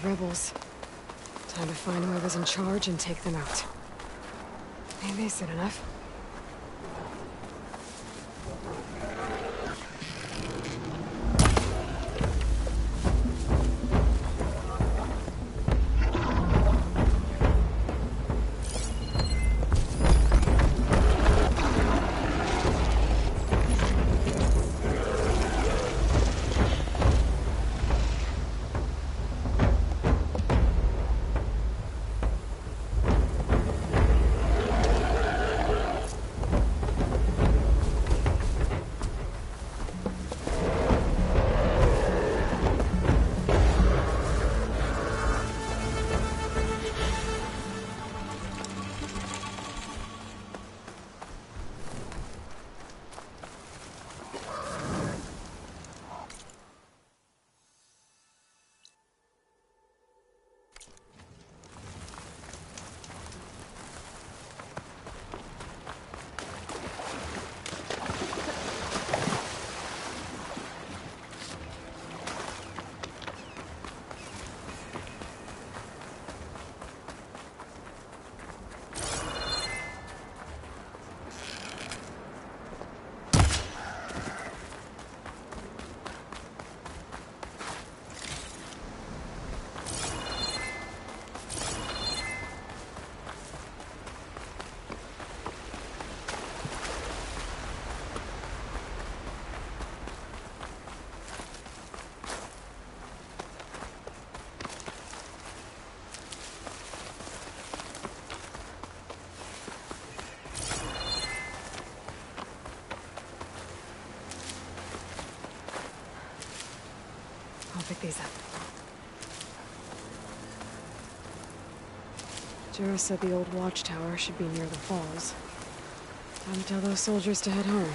rebels. Time to find whoever's in charge and take them out. Maybe soon enough. I'll pick these up. Joris said the old watchtower should be near the falls. Time to tell those soldiers to head home.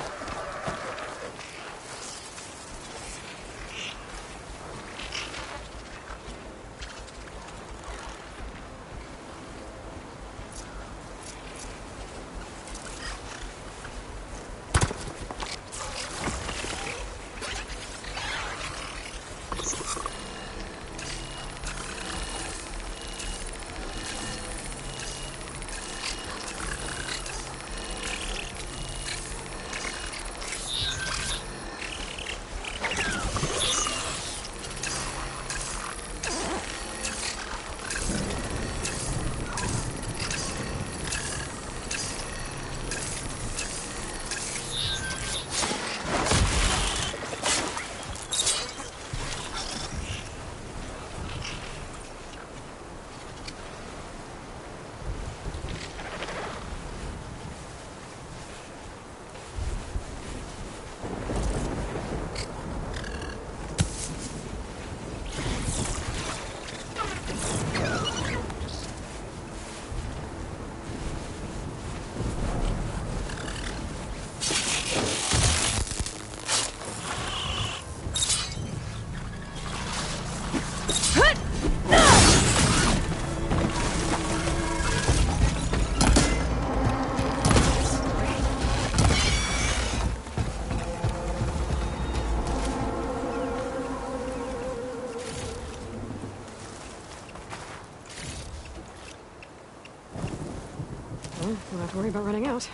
Well, don't have to worry about running out.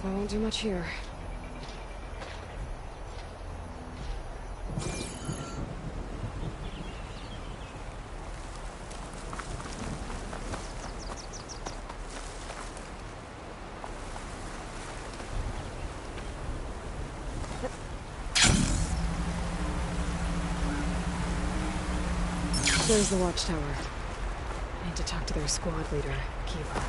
so I won't do much here. There's the watchtower. I need to talk to their squad leader, Kiva.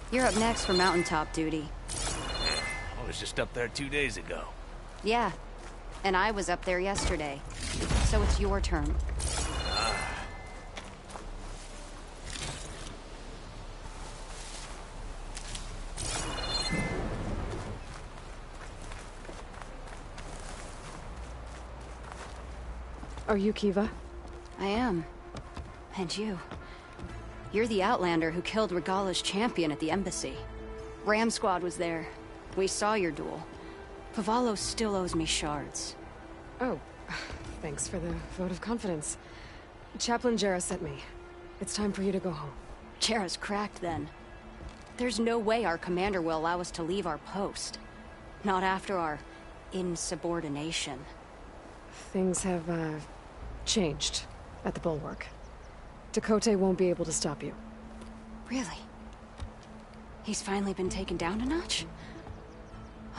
You're up next for mountaintop duty. I was just up there 2 days ago. Yeah, and I was up there yesterday. So it's your turn. Are you Kiva? I am. And you. You're the Outlander who killed Regala's champion at the embassy. Ram Squad was there. We saw your duel. Pavalo still owes me shards. Oh, thanks for the vote of confidence. Chaplain Joris sent me. It's time for you to go home. Jera's cracked then. There's no way our commander will allow us to leave our post. Not after our insubordination. Things have, changed at the Bulwark. Dakota won't be able to stop you. Really? He's finally been taken down a notch?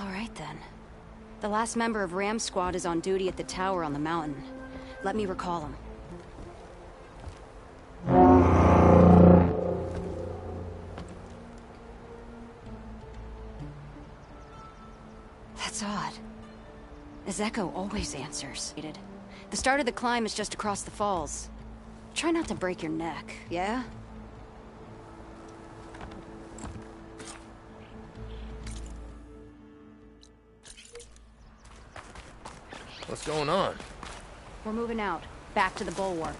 All right then. The last member of Ram Squad is on duty at the tower on the mountain. Let me recall him. That's odd. Ezeko always answers. The start of the climb is just across the falls. Try not to break your neck, yeah? What's going on? We're moving out. Back to the Bulwark.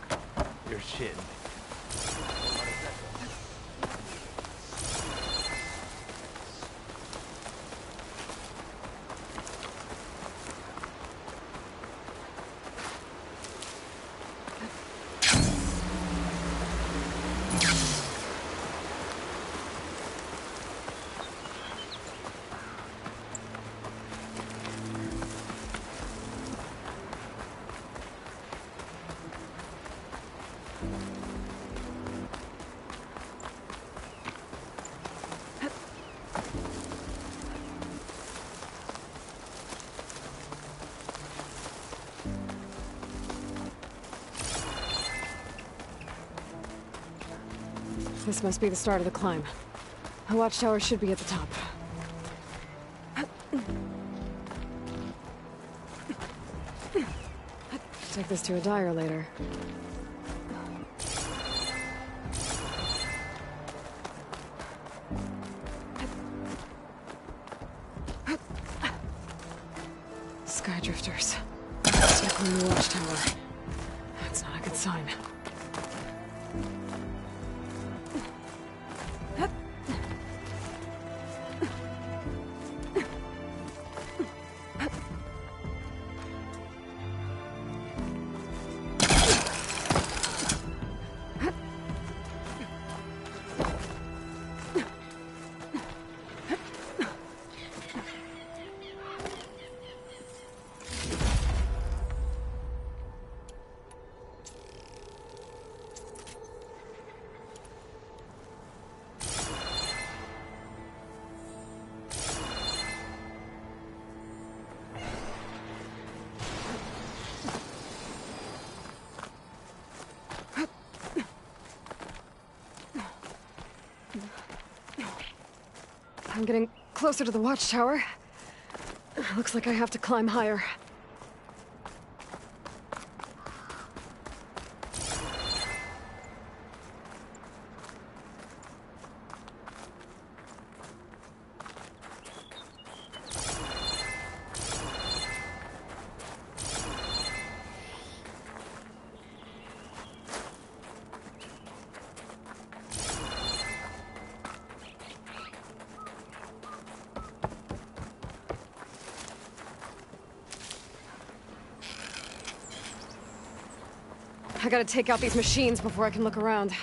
You're shitting. This must be the start of the climb. The watchtower should be at the top. Take this to a dyer later. Skydrifters. Circling the watchtower. That's not a good sign. I'm getting closer to the watchtower. Looks like I have to climb higher. I gotta take out these machines before I can look around.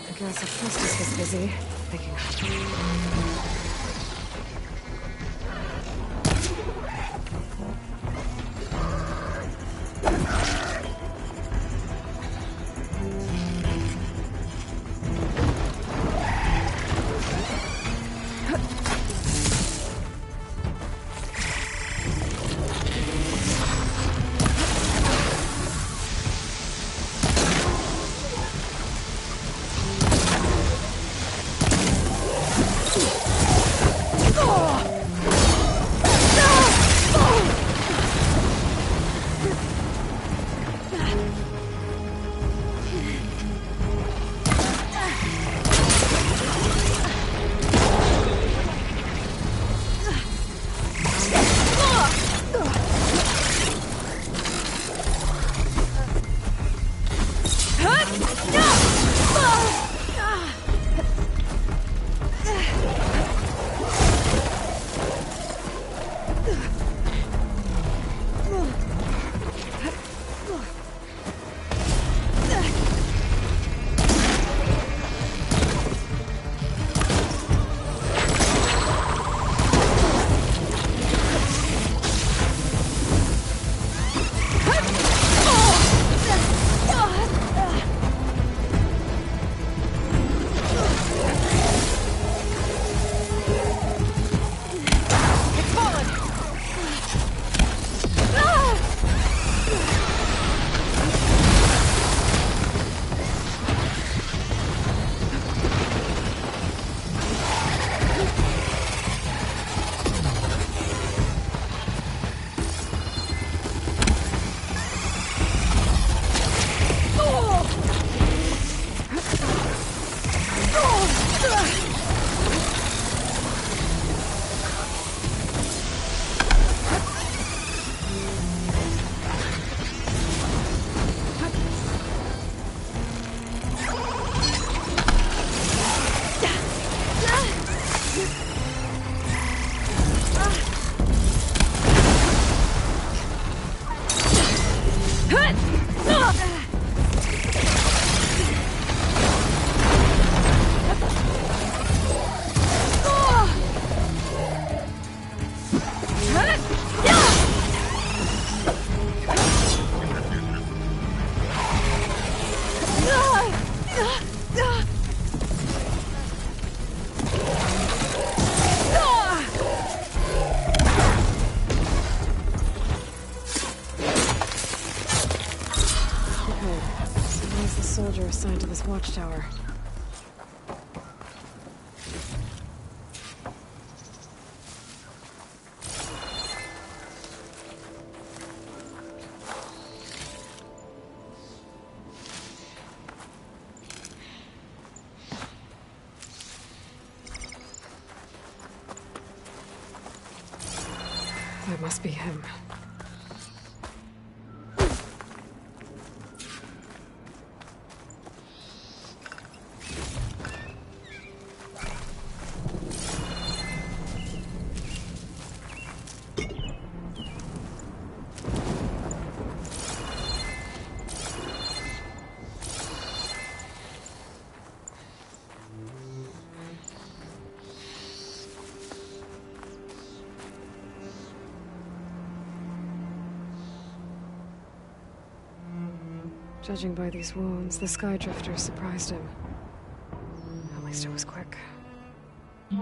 I guess Augustus was busy thinking of... Assigned to this watchtower. That must be him. Judging by these wounds, the Skydrifter surprised him. At least it was quick. Kiva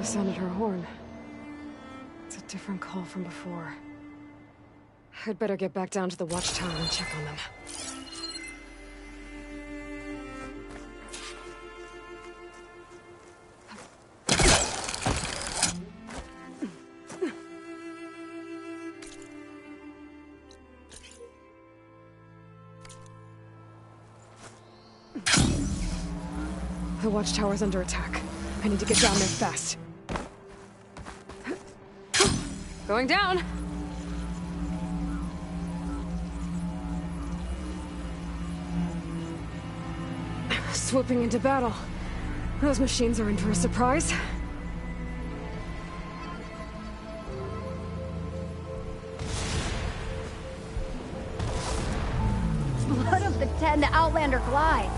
sounded her horn. It's a different call from before. I'd better get back down to the watchtower and check on them. The watchtower's under attack. I need to get down there fast. Going down! Swooping into battle. Those machines are in for a surprise. Blood of the 10, the Outlander glides.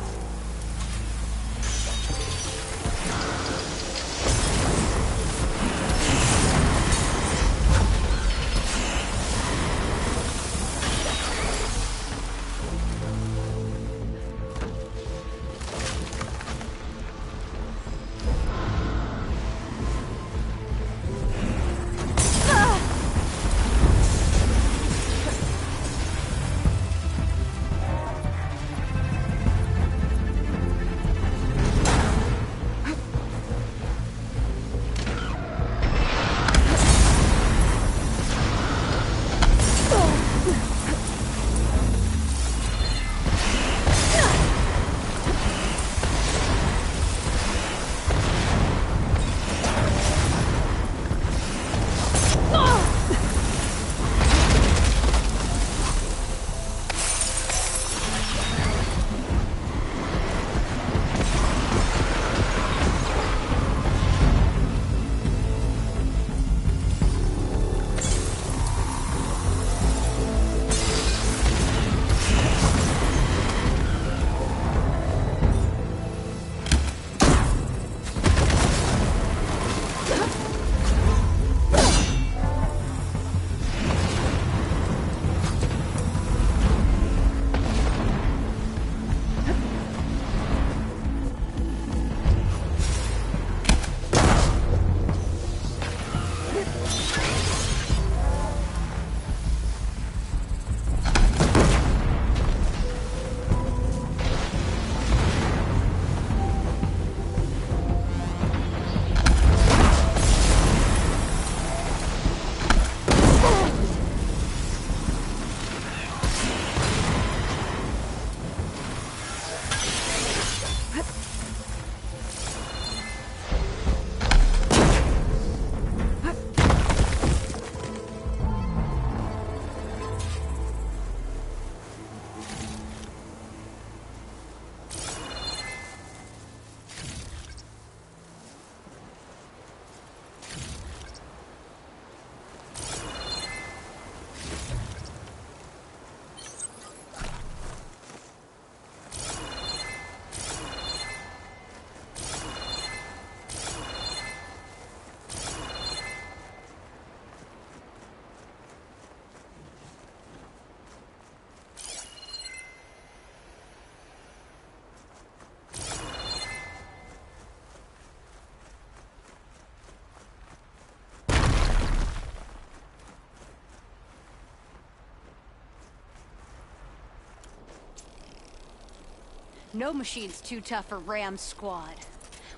No machine's too tough for Ram's squad.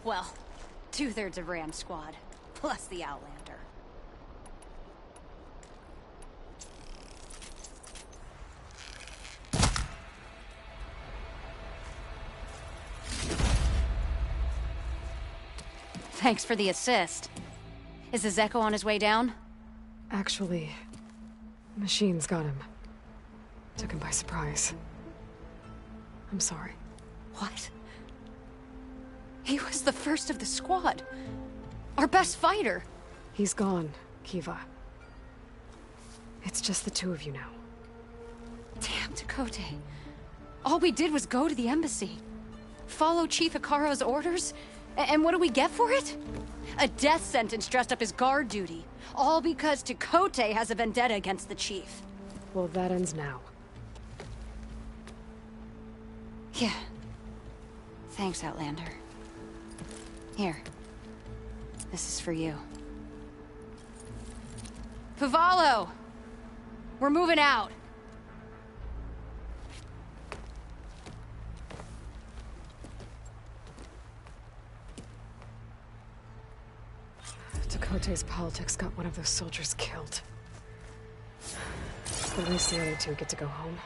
Well, 2/3 of Ram's squad, plus the Outlander. Thanks for the assist. Is the Zeko on his way down? Actually, machines got him. Took him by surprise. I'm sorry. What? He was the first of the squad. Our best fighter. He's gone, Kiva. It's just the two of you now. Damn, Tekote. All we did was go to the embassy. Follow Chief Hikaru's orders? And what do we get for it? A death sentence dressed up as guard duty. All because Tekote has a vendetta against the Chief. Well, that ends now. Yeah. Thanks, Outlander. Here. This is for you. Pavalo! We're moving out. Tekote's politics got one of those soldiers killed. At least the other two get to go home.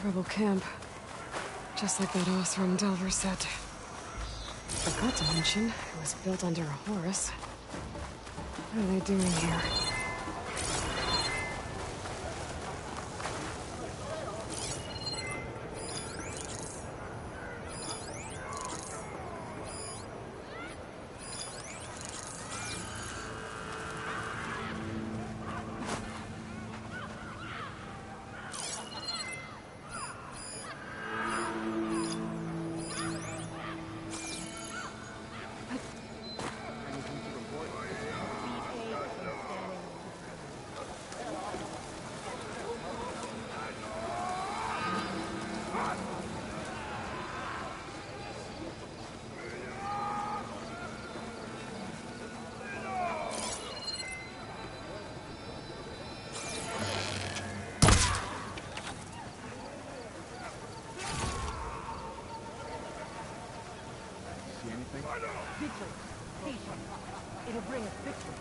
Rebel camp. Just like that Osram Delver said. Forgot to mention, it was built under a Horus. What are they doing here? It'll bring us victory.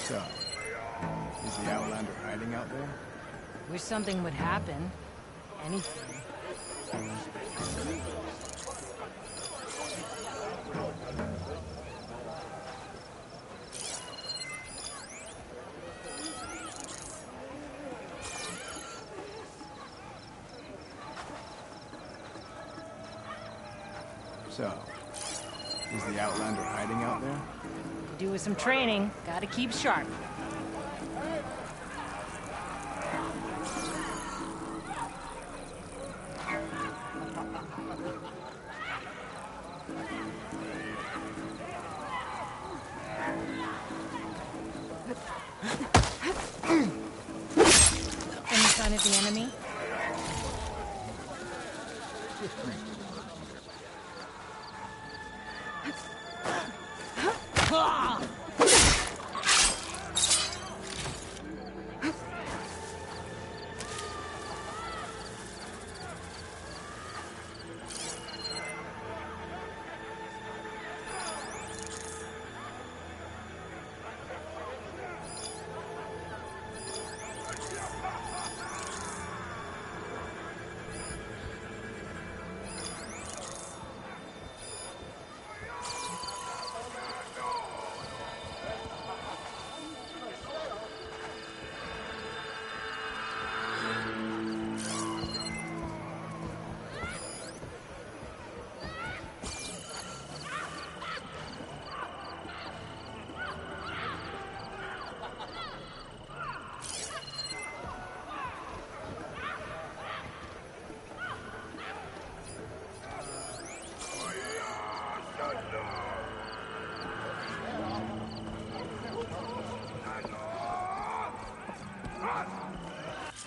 So, is the Outlander hiding out there? Wish something would happen. Anything. So, is the Outlander hiding out there? Do with some training. Gotta keep sharp. Any sign of the enemy?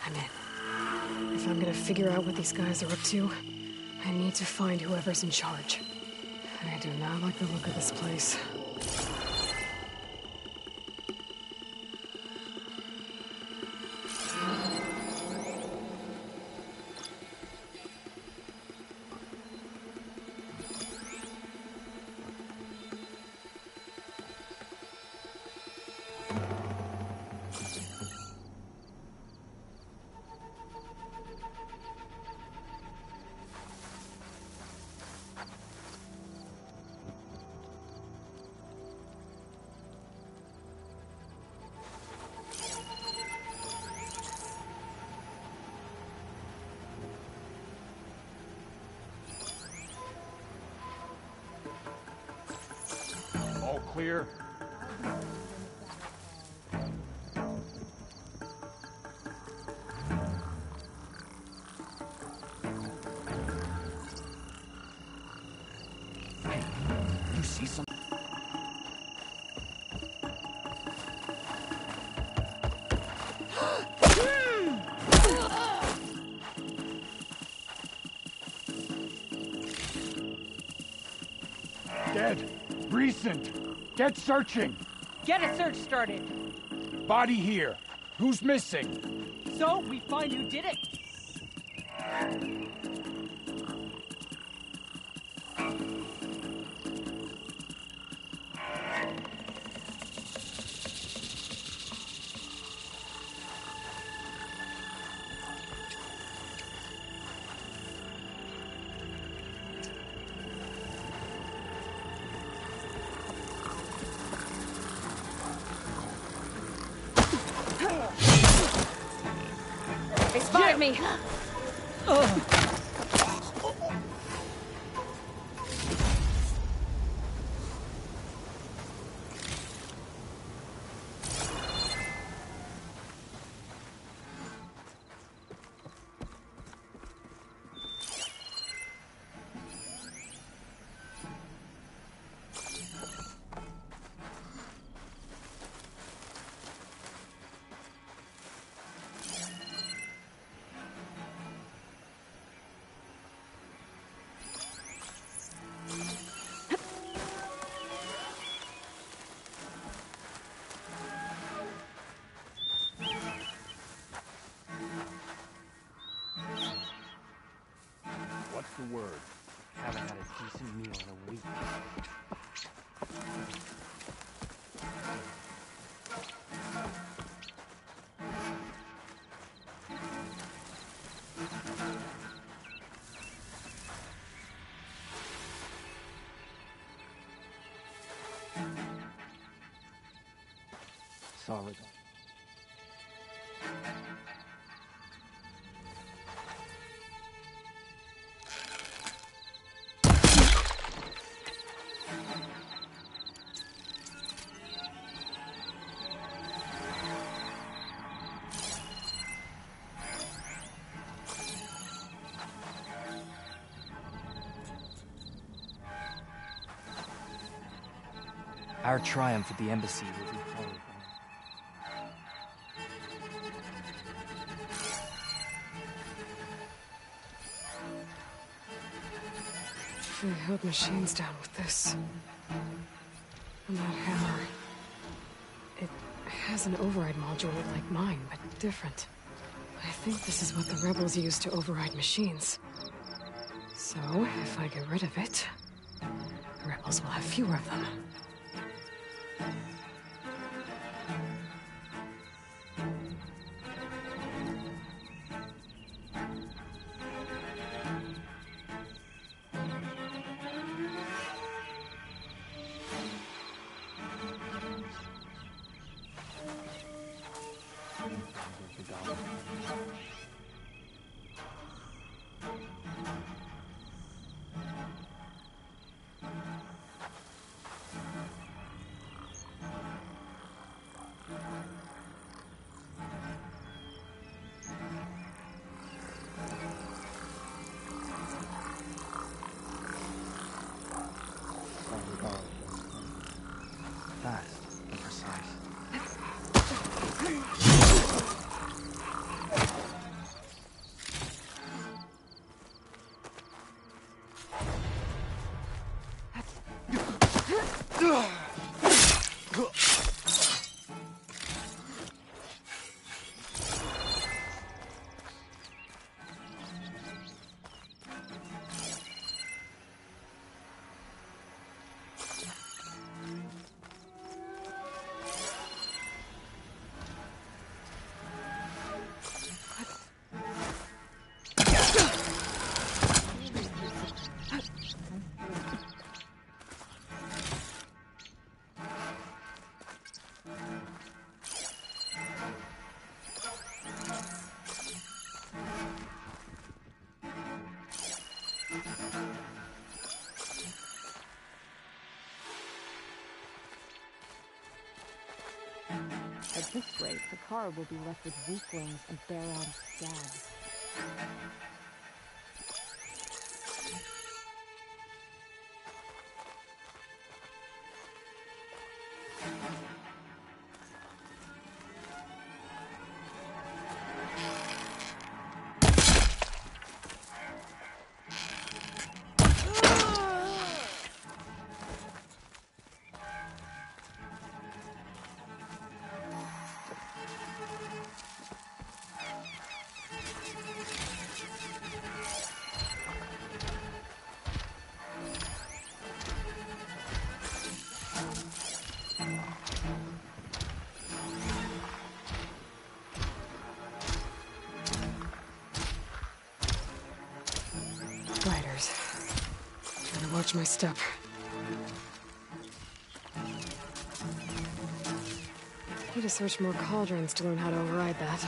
I'm in. If I'm gonna figure out what these guys are up to, I need to find whoever's in charge. I do not like the look of this place. All clear? Hey, you see some? Dead. Recent. Get searching. Get a search started. Body here. Who's missing? so, we find who did it. They spotted me! What's the word? Haven't had a decent meal in a week. Sorry. Our triumph at the embassy will be followed by... I held machines down with this. And that hammer. It has an override module like mine, but different. I think this is what the rebels use to override machines. So, if I get rid of it, the rebels will have fewer of them. Fast and precise. At this rate, the car will be left with weaklings and bare-armed scabs. Better watch my step. Need to search more cauldrons to learn how to override that.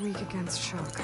Weak against shock.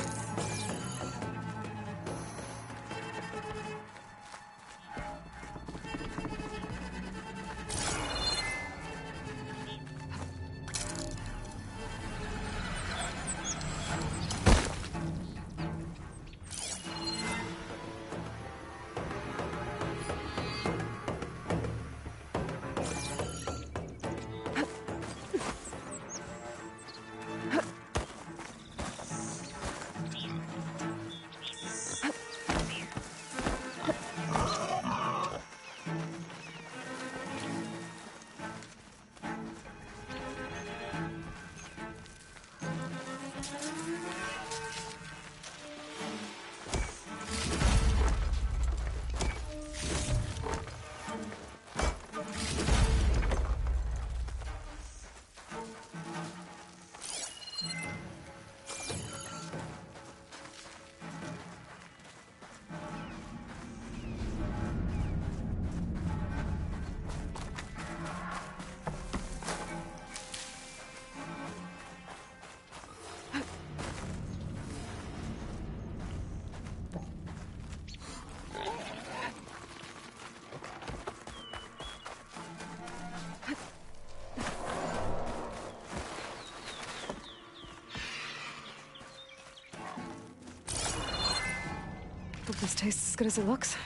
Hope this tastes as good as it looks.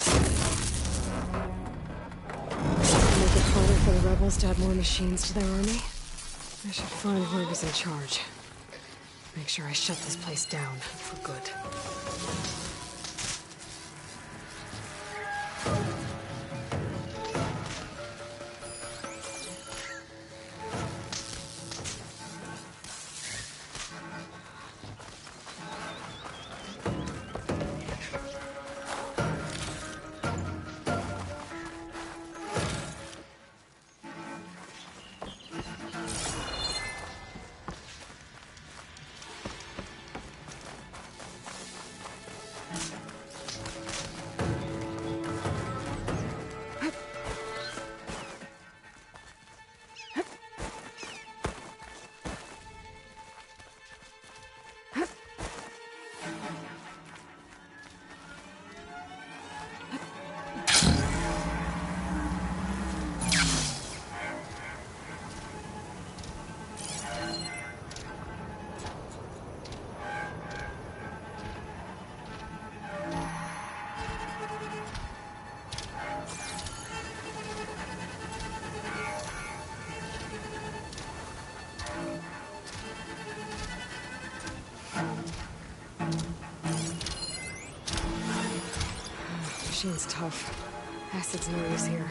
Make it harder for the rebels to add more machines to their army. I should find whoever's in charge. Make sure I shut this place down for good. Machine's tough. Acid's no use here.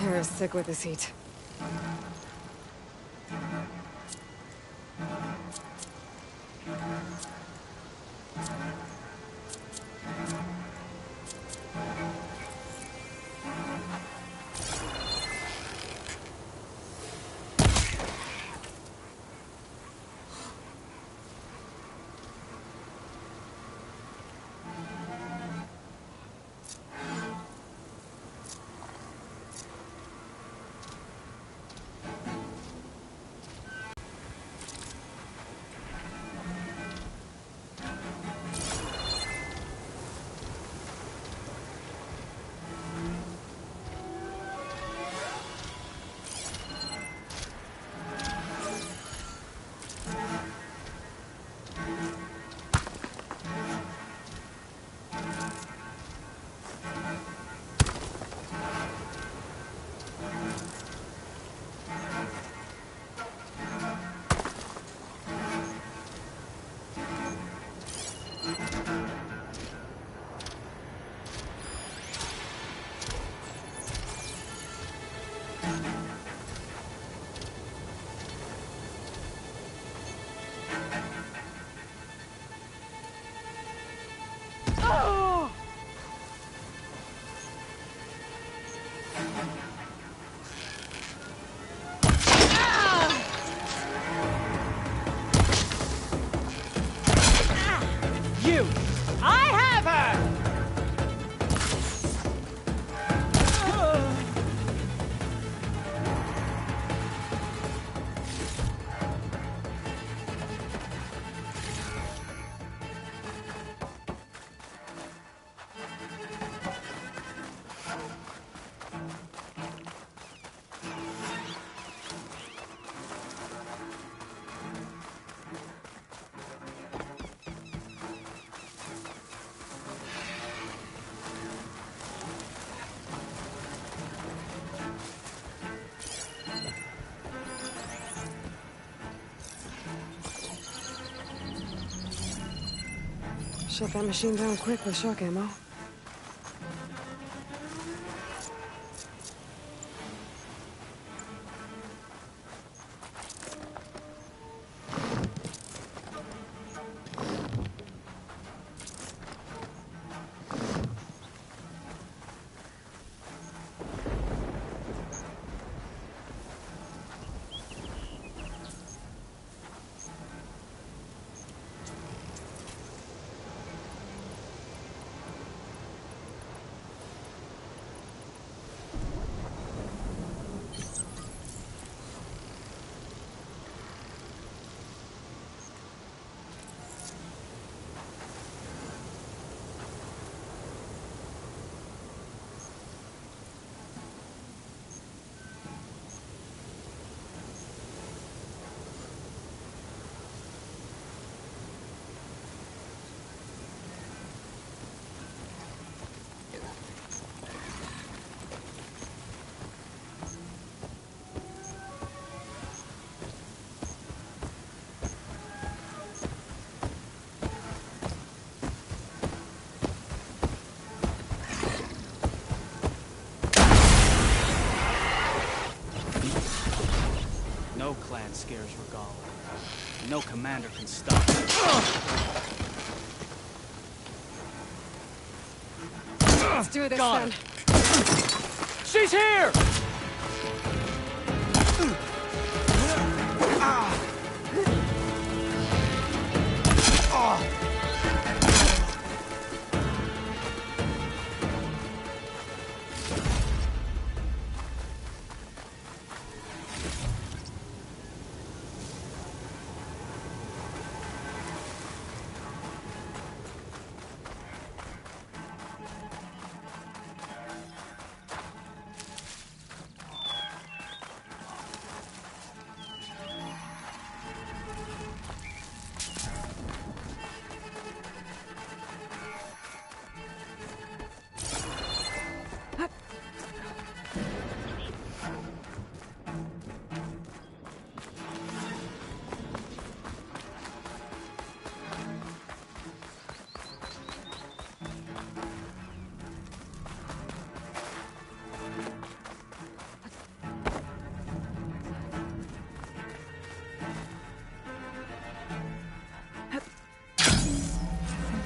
They're sick with this heat. you! I have her! Shut that machine down quick with shock ammo. No clan scares Regala. No commander can stop it. Let's do this Got then. her. She's here!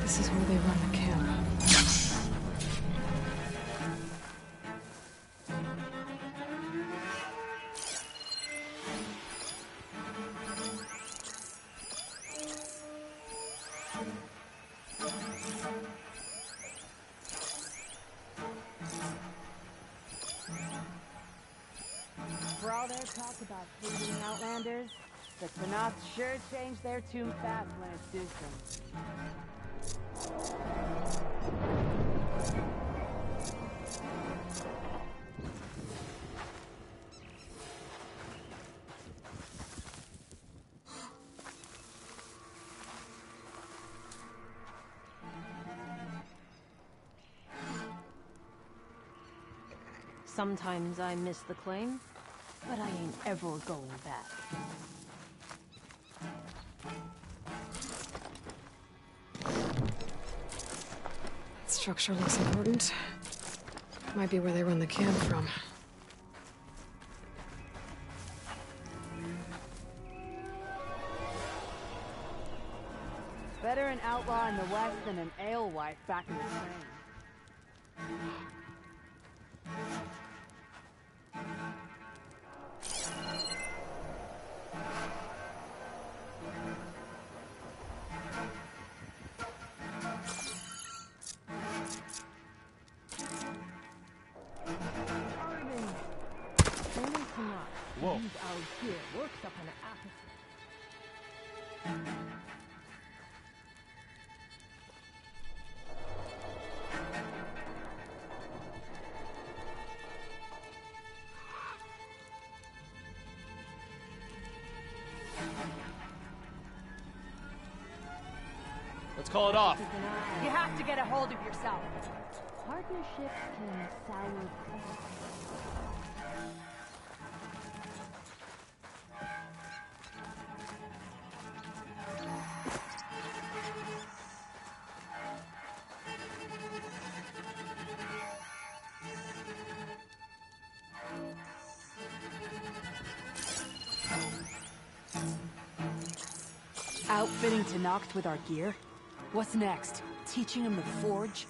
This is where they run the camp. For all their talk about hating Outlanders, the Knots sure change their tune fast when it suits them. Sometimes I miss the claim, but I ain't ever going back. That structure looks important. Might be where they run the camp from. Better an outlaw in the West than an alewife back in the train. here works up an appetite. Let's call it off. You have to get a hold of yourself. Partnerships can sour cream. Outfitting Tanacht with our gear? What's next? Teaching him to forge?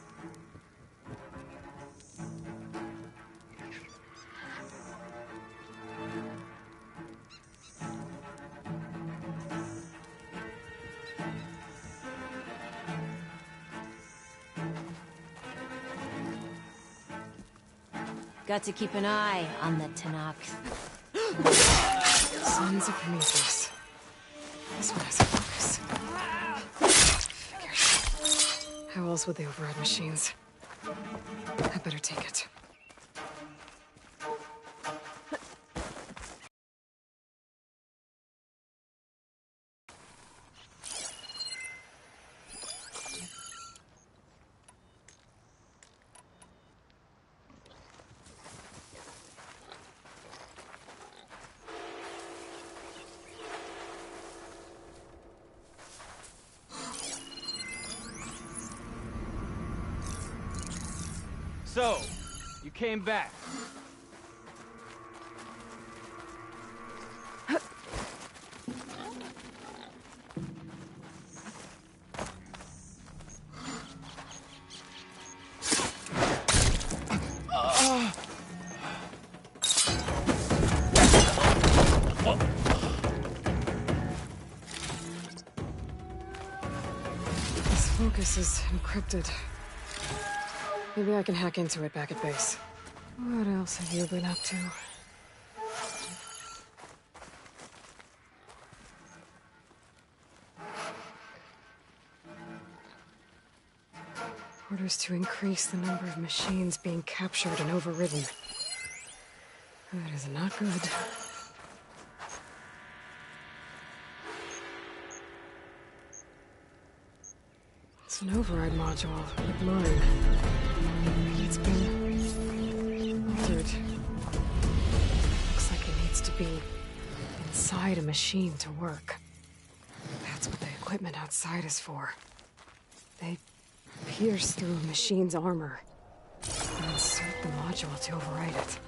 Got to keep an eye on the Tanakh. Sons of Prometheus. This one has a focus. Figured. How else would they override machines? I better take it. So, you came back. This focus is encrypted. Maybe I can hack into it back at base. What else have you been up to? Orders to increase the number of machines being captured and overridden. That is not good. It's an override module, like mine. It's been altered. Looks like it needs to be inside a machine to work. That's what the equipment outside is for. They pierce through a machine's armor and insert the module to override it.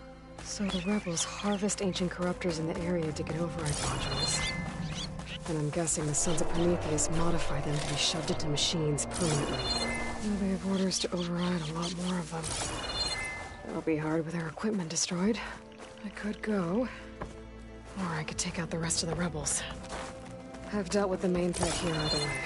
So the rebels harvest ancient corruptors in the area to get override modules. And I'm guessing the Sons of Prometheus modify them to be shoved into machines permanently. Now they have orders to override a lot more of them. It'll be hard with their equipment destroyed. I could go, or I could take out the rest of the rebels. I've dealt with the main threat here either way.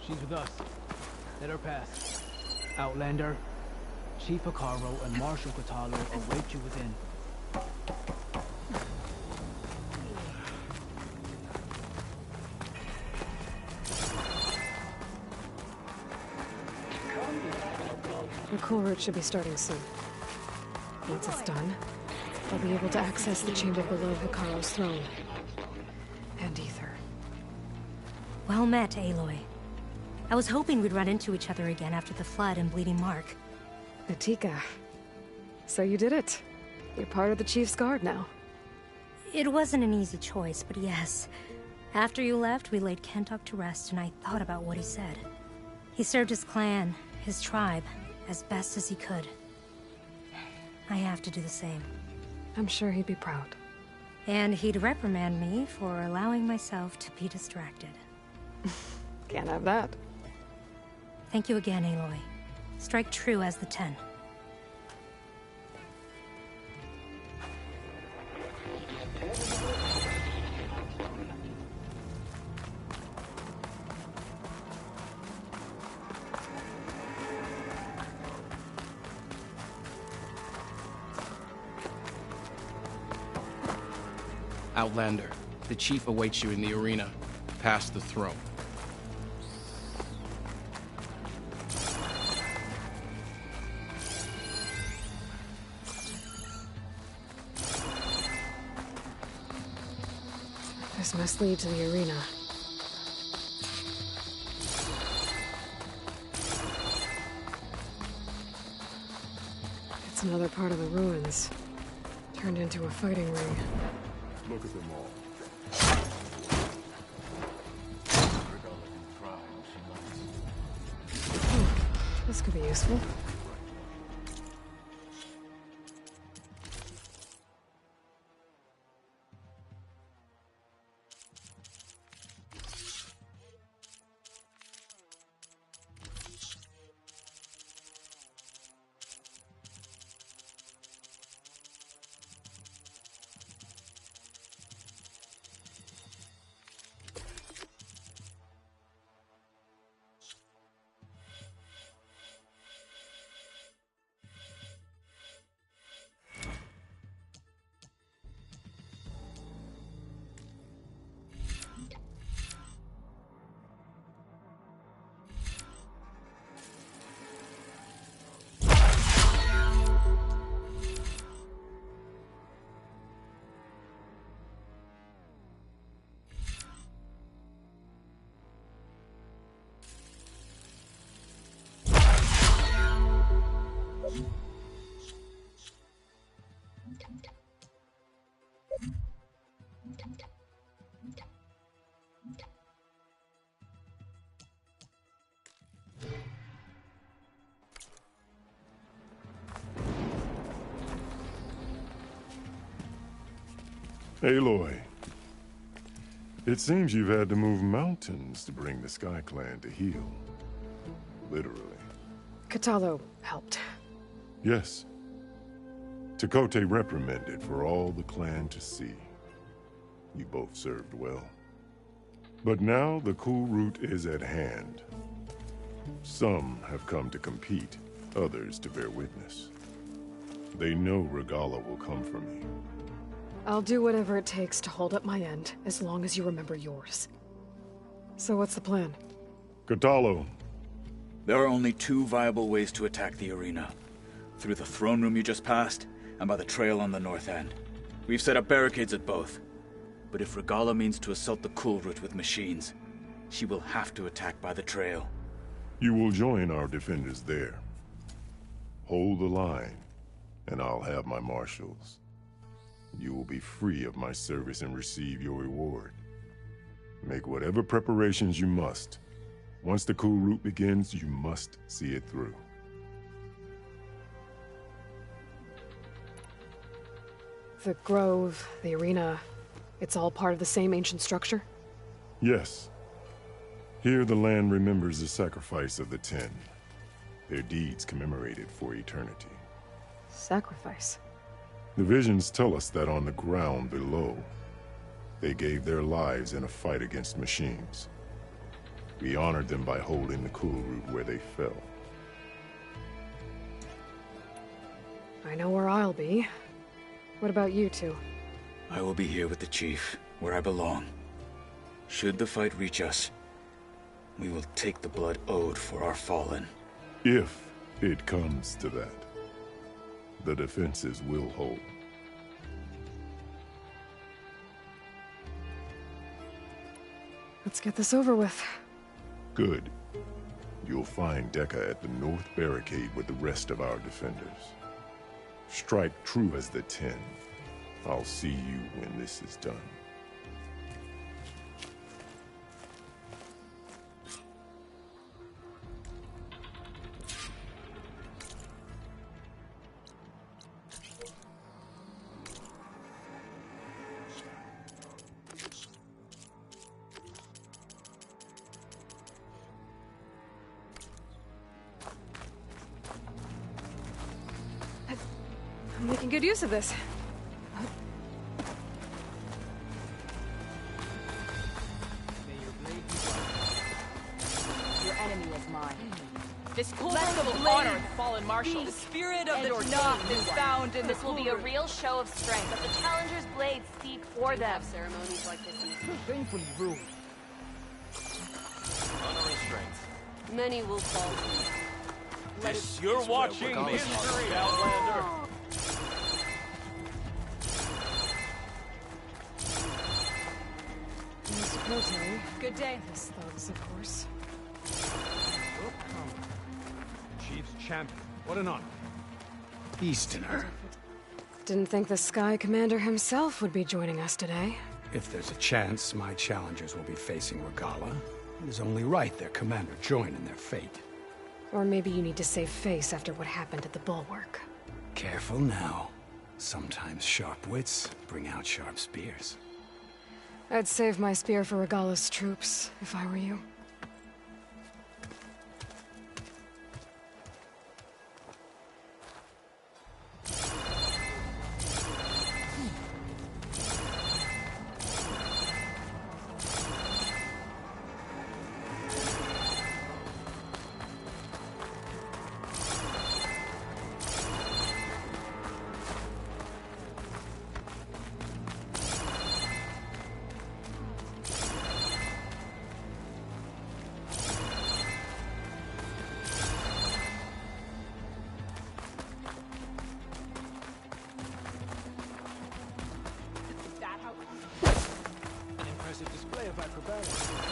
She's with us. Let her pass. Outlander, Chief Akaro and Marshal Katalo await you within. The cool route should be starting soon. Once it's done, I'll be able to access the chamber below Hikaru's throne. And Ether. Well met, Aloy. I was hoping we'd run into each other again after the flood and Bleeding Mark. Natika. So you did it. You're part of the Chief's Guard now. It wasn't an easy choice, but yes. After you left, we laid Kentok to rest, and I thought about what he said. He served his clan, his tribe, as best as he could. I have to do the same. I'm sure he'd be proud. And he'd reprimand me for allowing myself to be distracted. Can't have that. Thank you again, Aloy. Strike true as the 10. Outlander, the chief awaits you in the arena, past the throne. This must lead to the arena. It's another part of the ruins, turned into a fighting ring. Look at them all. This could be useful. Aloy, it seems you've had to move mountains to bring the Sky Clan to heel. Literally. Katalo helped. Yes. Tekote reprimanded for all the clan to see. You both served well. But now the cool route is at hand. Some have come to compete, others to bear witness. They know Regalla will come for me. I'll do whatever it takes to hold up my end, as long as you remember yours. So what's the plan? Katalo. There are only two viable ways to attack the arena. Through the throne room you just passed, and by the trail on the north end. We've set up barricades at both. But if Regalla means to assault the cool route with machines, she will have to attack by the trail. You will join our defenders there. Hold the line, and I'll have my marshals. You will be free of my service and receive your reward. Make whatever preparations you must. Once the cool route begins, you must see it through. The grove, the arena, it's all part of the same ancient structure? Yes. Here the land remembers the sacrifice of the 10. Their deeds commemorated for eternity. Sacrifice? The visions tell us that on the ground below, they gave their lives in a fight against machines. We honored them by holding the cool root where they fell. I know where I'll be. What about you two? I will be here with the chief, where I belong. Should the fight reach us, we will take the blood owed for our fallen. If it comes to that, the defenses will hold. Let's get this over with. Good. You'll find Deca at the north barricade with the rest of our defenders. Strike true as the 10. I'll see you when this is done. I'm making good use of this. Your enemy is mine. This cool Let room the will blade honor the fallen marshal. The spirit of the Tanakh is found in This the will be a cool room. real show of strength, but the challengers' blades speak for them. Ceremonies like this in Painfully rude. Honor and strength. Many will fall. You're watching history, Outlander. Mr. Cote. Good day. His thugs, of course. Chief's champion. What an honor. Easterner. Didn't think the Sky Commander himself would be joining us today. If there's a chance my challengers will be facing Regalla, it is only right their commander join in their fate. Or maybe you need to save face after what happened at the Bulwark. Careful now. Sometimes sharp wits bring out sharp spears. I'd save my spear for Regalla's troops, if I were you.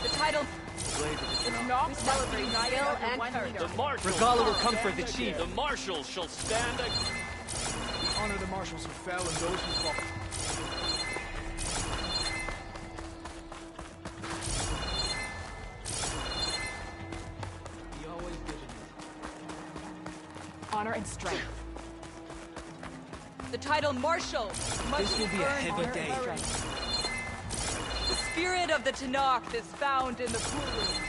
The title is not celebrating skill and courage. The marshal. Regalla will come for the chief. The marshal shall stand. We honor the marshals who fell and those who fought. Be always vigilant. Honor and strength. The title Marshal must This will be a heavy day. The spirit of the Tanakh is found in the cool room.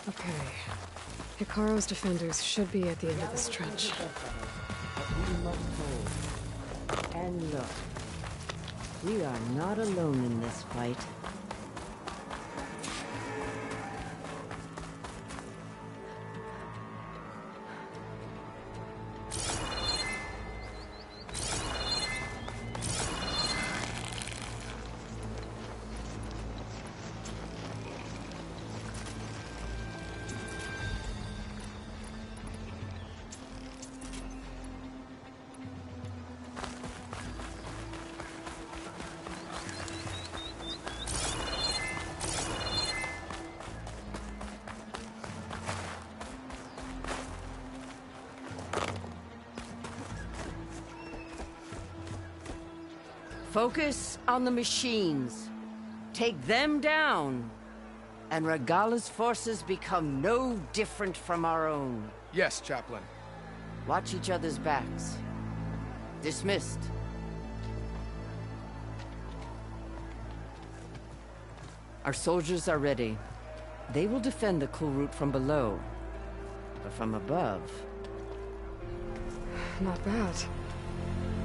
Okay. Hikaru's defenders should be at the end of this trench. We must hold. And look, we are not alone in this fight. Focus on the machines. Take them down. And Regalla's forces become no different from our own. Yes, Chaplain. Watch each other's backs. Dismissed. Our soldiers are ready. They will defend the cool route from below. But from above... Not bad.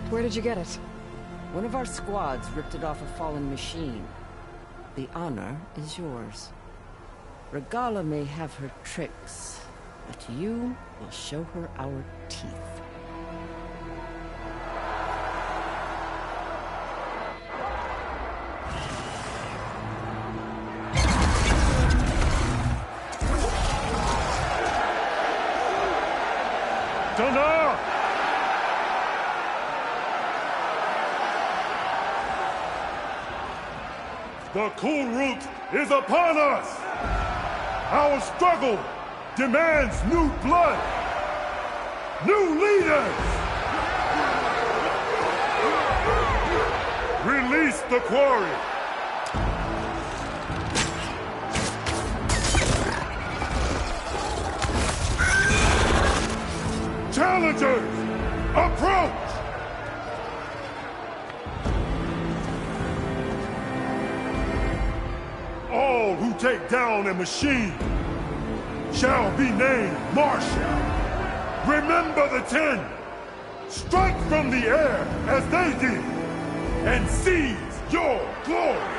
Where did you get it? One of our squads ripped it off a fallen machine. The honor is yours. Regala may have her tricks, but you will show her our teeth. The cool route is upon us! Our struggle demands new blood! New leaders! Release the quarry! Challengers, approach! All who take down a machine shall be named Marshal. Remember the 10. Strike from the air as they did, and seize your glory.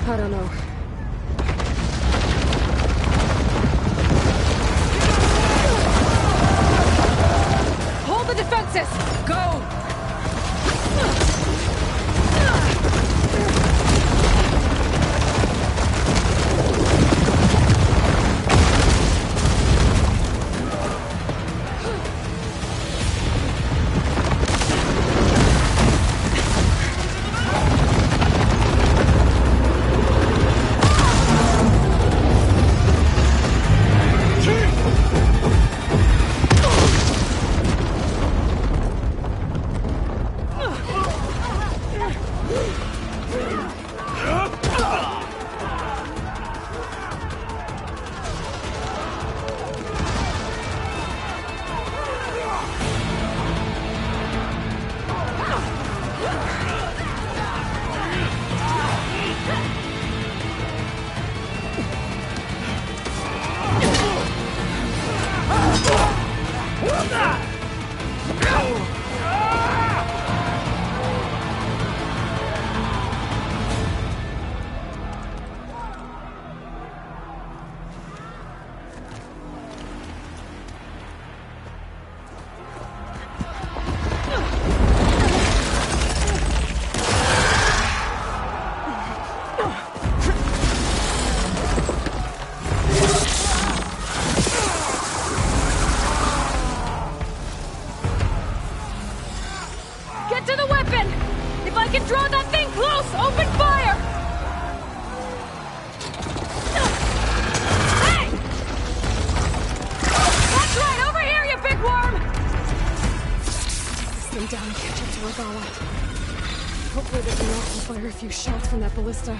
I don't know. defenses! Go! Hopefully they can also fire a few shots from that ballista.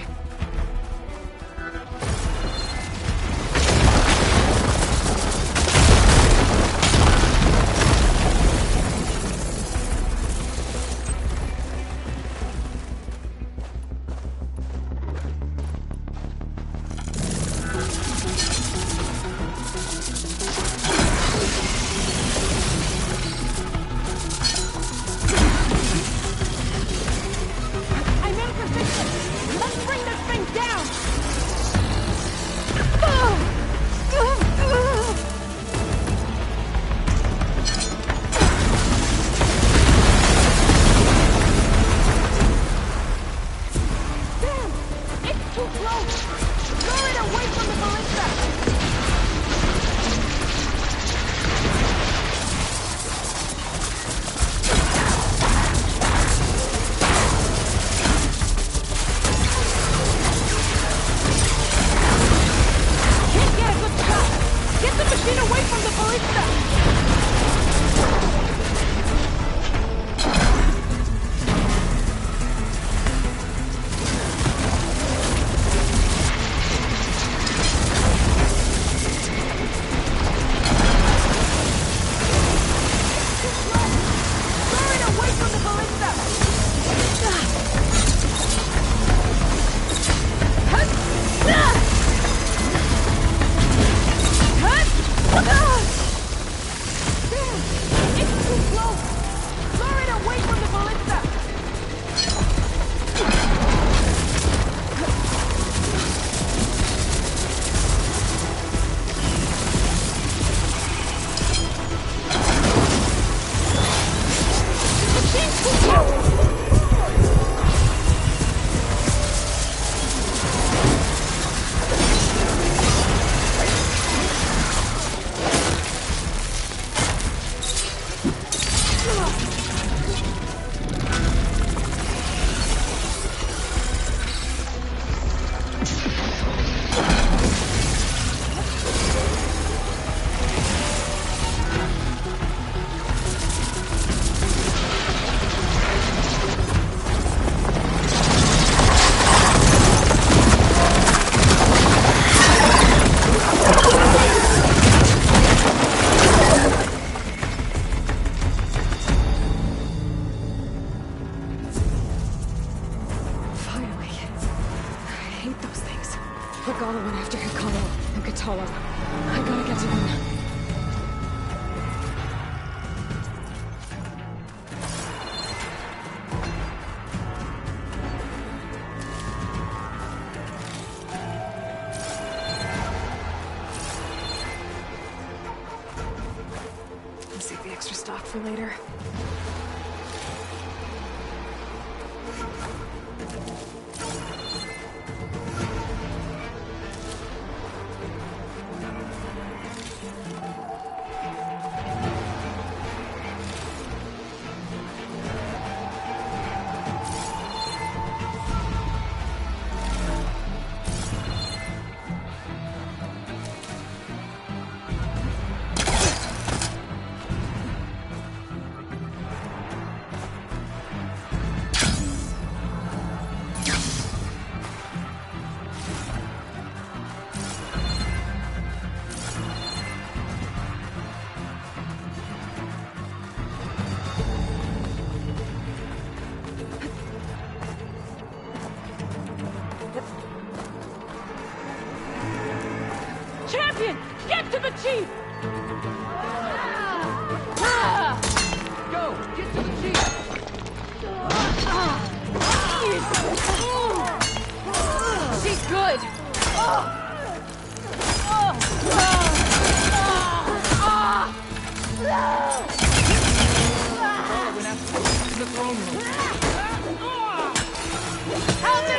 Save the extra stock for later. Champion! Get to the chief! Go! Get to the chief! She's good! To the throne room. Help me!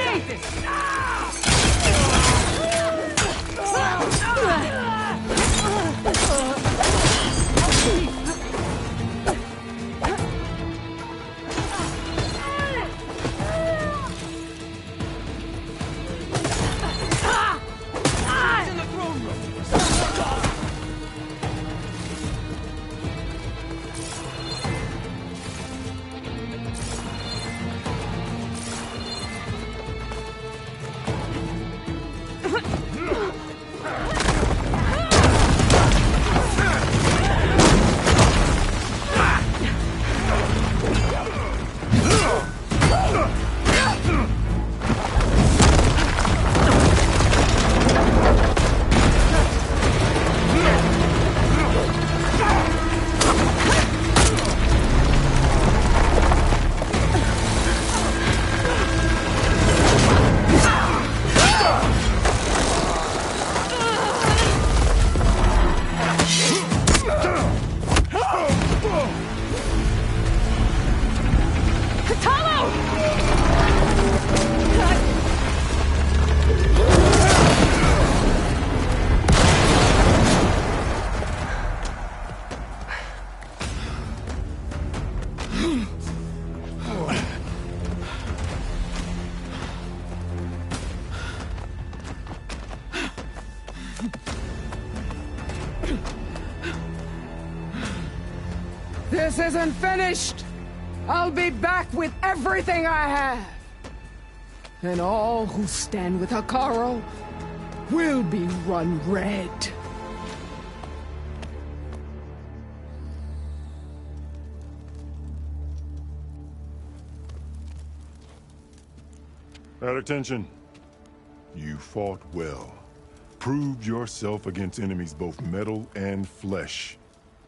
This isn't finished! I'll be back with everything I have! And all who stand with Hekarro will be run red. At attention. You fought well. Proved yourself against enemies both metal and flesh.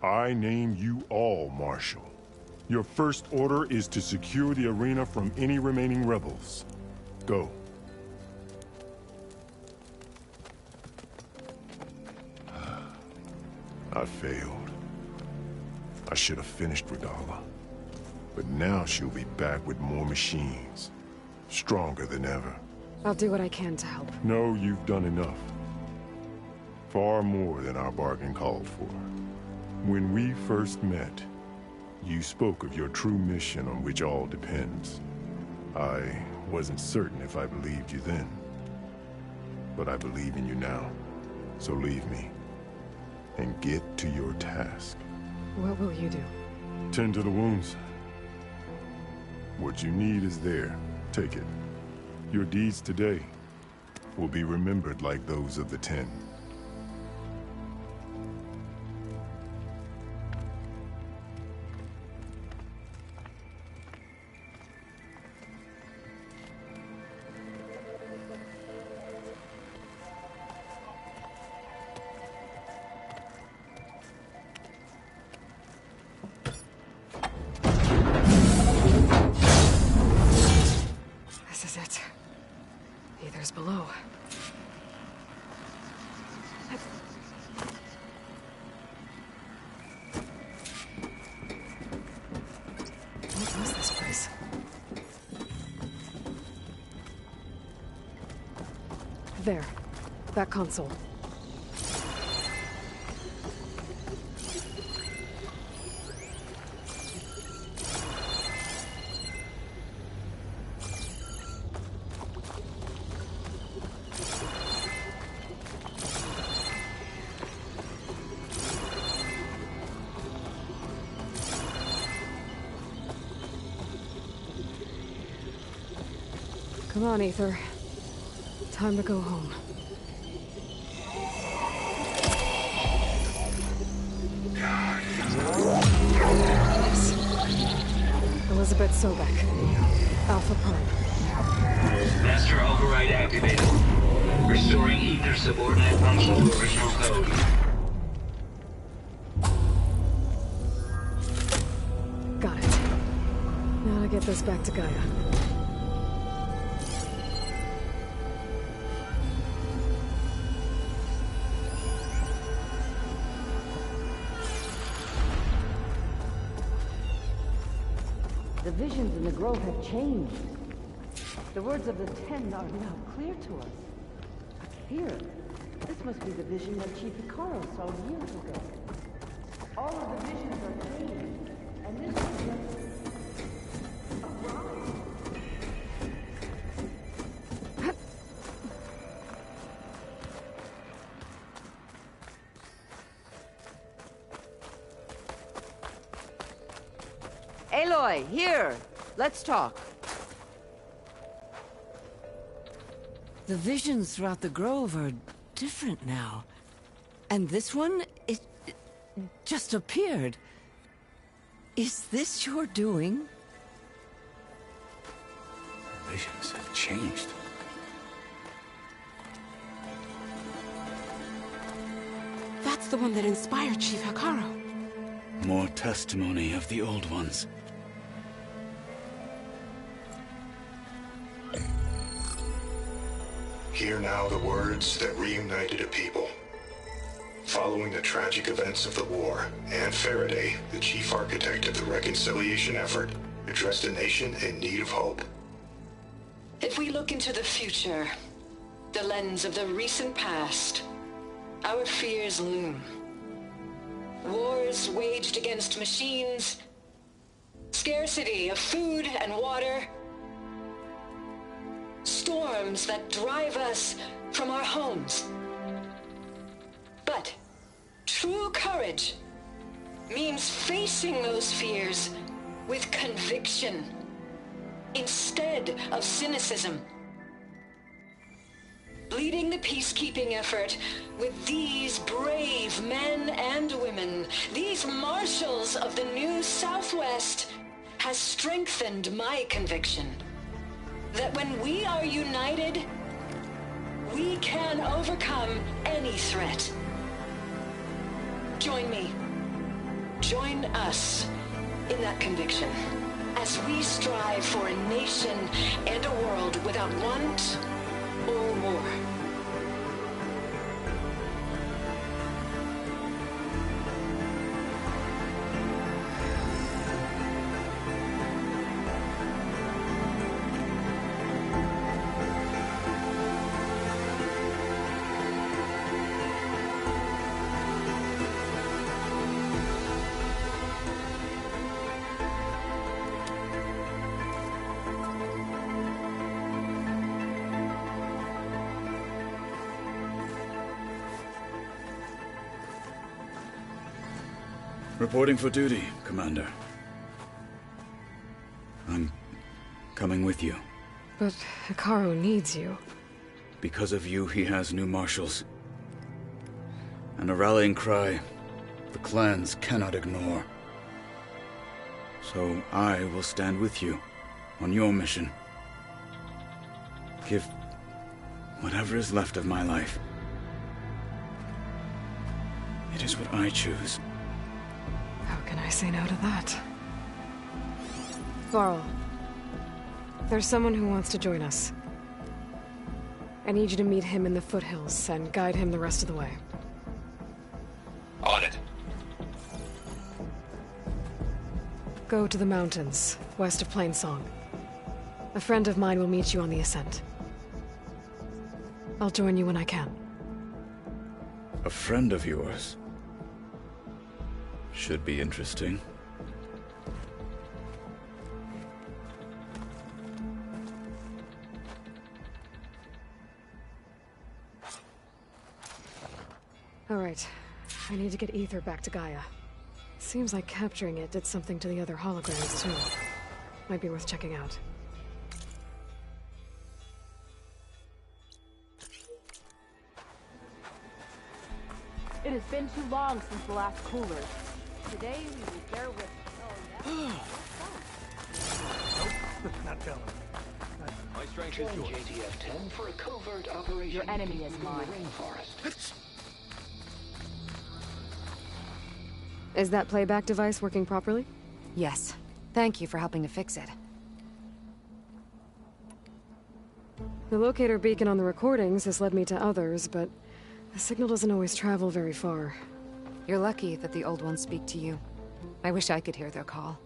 I name you all Marshal. Your first order is to secure the arena from any remaining rebels. Go. I failed. I should have finished Regalla. But now she'll be back with more machines. Stronger than ever. I'll do what I can to help. No, you've done enough. Far more than our bargain called for. When we first met, you spoke of your true mission on which all depends. I wasn't certain if I believed you then. But I believe in you now. So leave me. And get to your task. What will you do? Tend to the wounds. What you need is there. Take it. Your deeds today will be remembered like those of the 10. This is it. Aether's below. There. That console. Come on, Aether. Time to go home. Elizabeth Sobek. Alpha Prime. Master override activated. Restoring Ether subordinate function to original code. Got it. Now to get this back to Gaia. The visions in the grove have changed. The words of the Ten are now clear to us. Here, this must be the vision that Chief Icaro saw years ago. All of the visions are changed, and this is just a rhyme. Aloy, here! Let's talk. The visions throughout the grove are different now. And this one, it just appeared. Is this your doing? Visions have changed. That's the one that inspired Chief Icaro. More testimony of the old ones. Hear now the words that reunited a people. Following the tragic events of the war, Anne Faraday, the chief architect of the reconciliation effort, addressed a nation in need of hope. If we look into the future, the lens of the recent past, our fears loom. Wars waged against machines, scarcity of food and water, storms that drive us from our homes. But true courage means facing those fears with conviction instead of cynicism. Leading the peacekeeping effort with these brave men and women, these marshals of the new Southwest, has strengthened my conviction that when we are united, we can overcome any threat. Join me. Join us in that conviction as we strive for a nation and a world without want or war. Reporting for duty, Commander. I'm coming with you. But Icaro needs you. Because of you, he has new marshals. And a rallying cry the clans cannot ignore. So I will stand with you on your mission. Give whatever is left of my life. It is what I choose. How can I say no to that? Varl, there's someone who wants to join us. I need you to meet him in the foothills and guide him the rest of the way. On it. Go to the mountains, west of Plainsong. A friend of mine will meet you on the ascent. I'll join you when I can. A friend of yours? Should be interesting. All right. I need to get Ether back to Gaia. Seems like capturing it did something to the other holograms, too. Might be worth checking out. It has been too long since the last coolers. Today we will bear with. Oh, Nope, not telling. My strength is yours. JTF-10 for a covert operation. Your enemy is mine. Rainforest. Is that playback device working properly? Yes. Thank you for helping to fix it. The locator beacon on the recordings has led me to others, but the signal doesn't always travel very far. You're lucky that the old ones speak to you. I wish I could hear their call.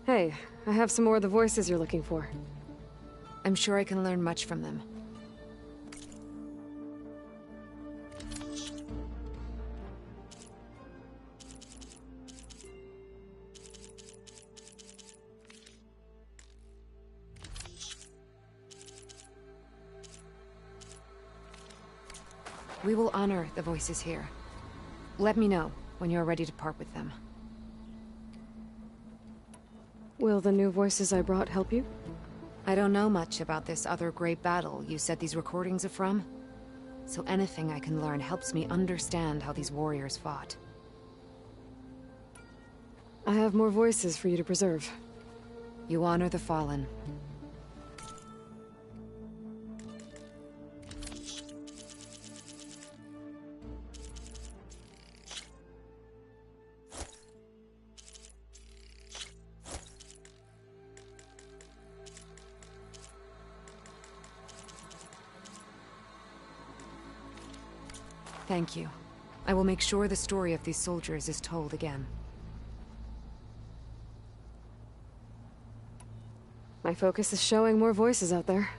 Hey, I have some more of the voices you're looking for. I'm sure I can learn much from them. We will honor the voices here. Let me know when you're ready to part with them. Will the new voices I brought help you? I don't know much about this other great battle you said these recordings are from, so anything I can learn helps me understand how these warriors fought. I have more voices for you to preserve. You honor the fallen. Thank you. I will make sure the story of these soldiers is told again. My focus is showing more voices out there.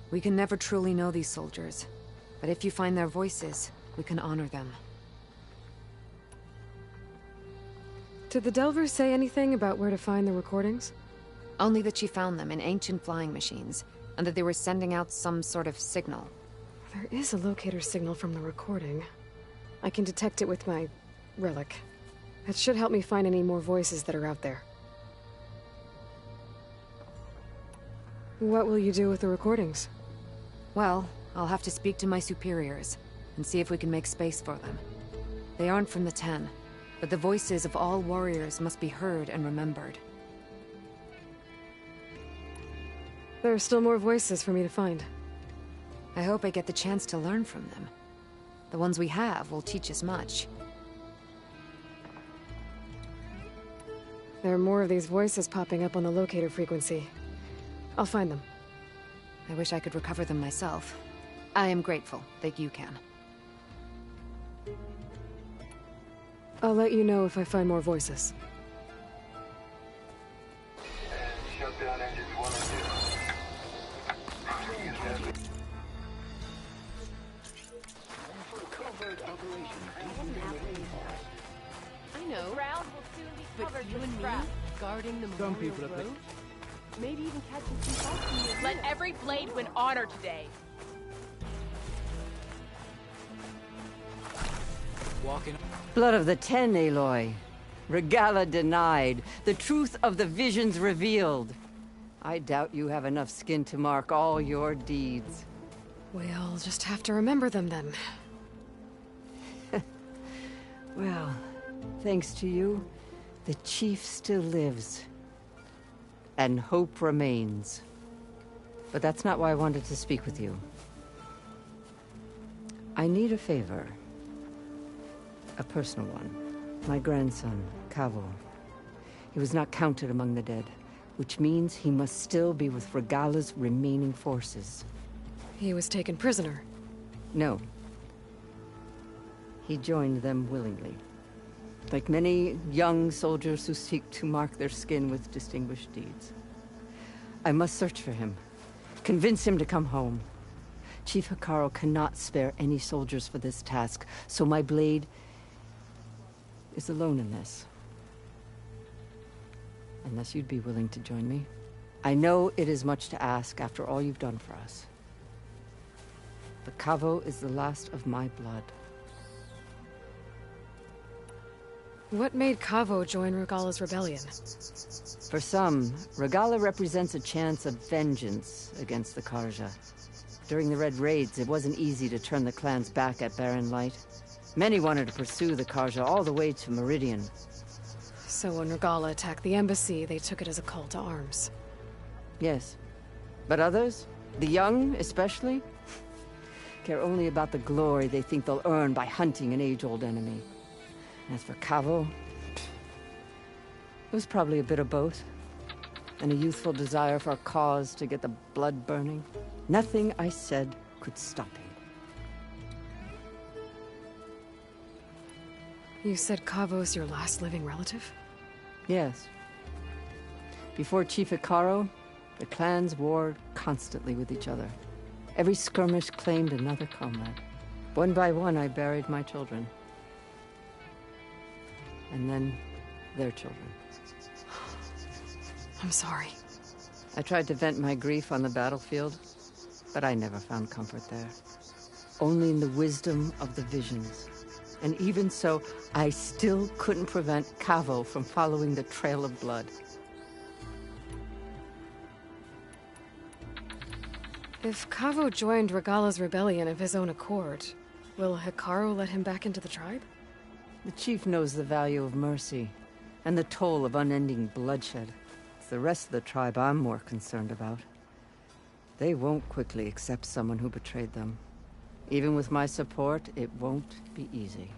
We can never truly know these soldiers, but if you find their voices, we can honor them. Did the Delver say anything about where to find the recordings? Only that she found them in ancient flying machines, and that they were sending out some sort of signal. There is a locator signal from the recording. I can detect it with my relic. That should help me find any more voices that are out there. What will you do with the recordings? Well, I'll have to speak to my superiors, and see if we can make space for them. They aren't from the Ten, but the voices of all warriors must be heard and remembered. There are still more voices for me to find. I hope I get the chance to learn from them. The ones we have will teach us much. There are more of these voices popping up on the locator frequency. I'll find them. I wish I could recover them myself. I am grateful that you can. I'll let you know if I find more voices. Shut down engines 1 and 2. I know. Ground will soon be covered you with and me scrap. guarding the Some Memorial people Road? Maybe even catching some fights in the Let arena. every blade win honor today. Walking. Blood of the Ten, Aloy. Regala denied. The truth of the visions revealed. I doubt you have enough skin to mark all your deeds. We'll just have to remember them then. Well, thanks to you, the Chief still lives. And hope remains. But that's not why I wanted to speak with you. I need a favor. A personal one. My grandson, Cavo. He was not counted among the dead, which means he must still be with Regala's remaining forces. He was taken prisoner. No. He joined them willingly. Like many young soldiers who seek to mark their skin with distinguished deeds. I must search for him, Convince him to come home. Chief Hekarro cannot spare any soldiers for this task, so my blade is alone in this. Unless you'd be willing to join me. I know it is much to ask after all you've done for us. But Kavo is the last of my blood. What made Kavo join Regalla's rebellion? For some, Regalla represents a chance of vengeance against the Karja. During the Red Raids, it wasn't easy to turn the clans back at Barren Light. Many wanted to pursue the Karja all the way to Meridian. So when Regalla attacked the embassy, they took it as a call to arms. Yes. But others, the young especially, care only about the glory they think they'll earn by hunting an age-old enemy. As for Kavo, it was probably a bit of both. And a youthful desire for a cause to get the blood burning. Nothing I said could stop him. You said Kavo's your last living relative? Yes. Before Chief Hekarro, the clans warred constantly with each other. Every skirmish claimed another comrade. One by one, I buried my children. And then, their children. I'm sorry. I tried to vent my grief on the battlefield, but I never found comfort there. Only in the wisdom of the visions. And even so, I still couldn't prevent Kavo from following the trail of blood. If Kavo joined Regalla's rebellion of his own accord, will Hekarro let him back into the tribe? The chief knows the value of mercy, and the toll of unending bloodshed. It's the rest of the tribe I'm more concerned about. They won't quickly accept someone who betrayed them. Even with my support, it won't be easy.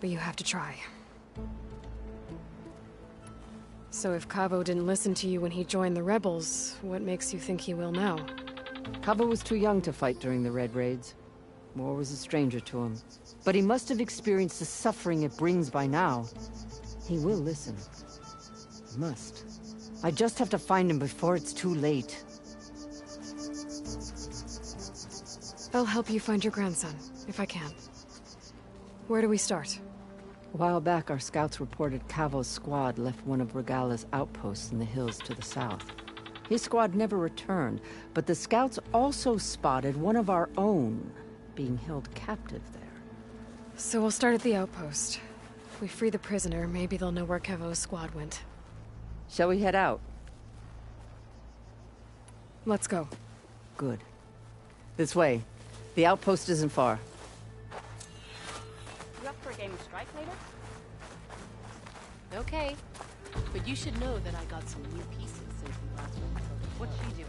But you have to try. So if Kavo didn't listen to you when he joined the rebels, what makes you think he will now? Kavo was too young to fight during the Red Raids. War was a stranger to him. But he must have experienced the suffering it brings by now. He will listen. He must. I just have to find him before it's too late. I'll help you find your grandson, if I can. Where do we start? A while back, our scouts reported Kavo's squad left one of Regalla's outposts in the hills to the south. His squad never returned, but the scouts also spotted one of our own being held captive there. So we'll start at the outpost. If we free the prisoner, maybe they'll know where Kavo's squad went. Shall we head out? Let's go. Good. This way. The outpost isn't far. You up for a game of strike later? Okay. But you should know that I got some new pieces since we last went. What's she doing?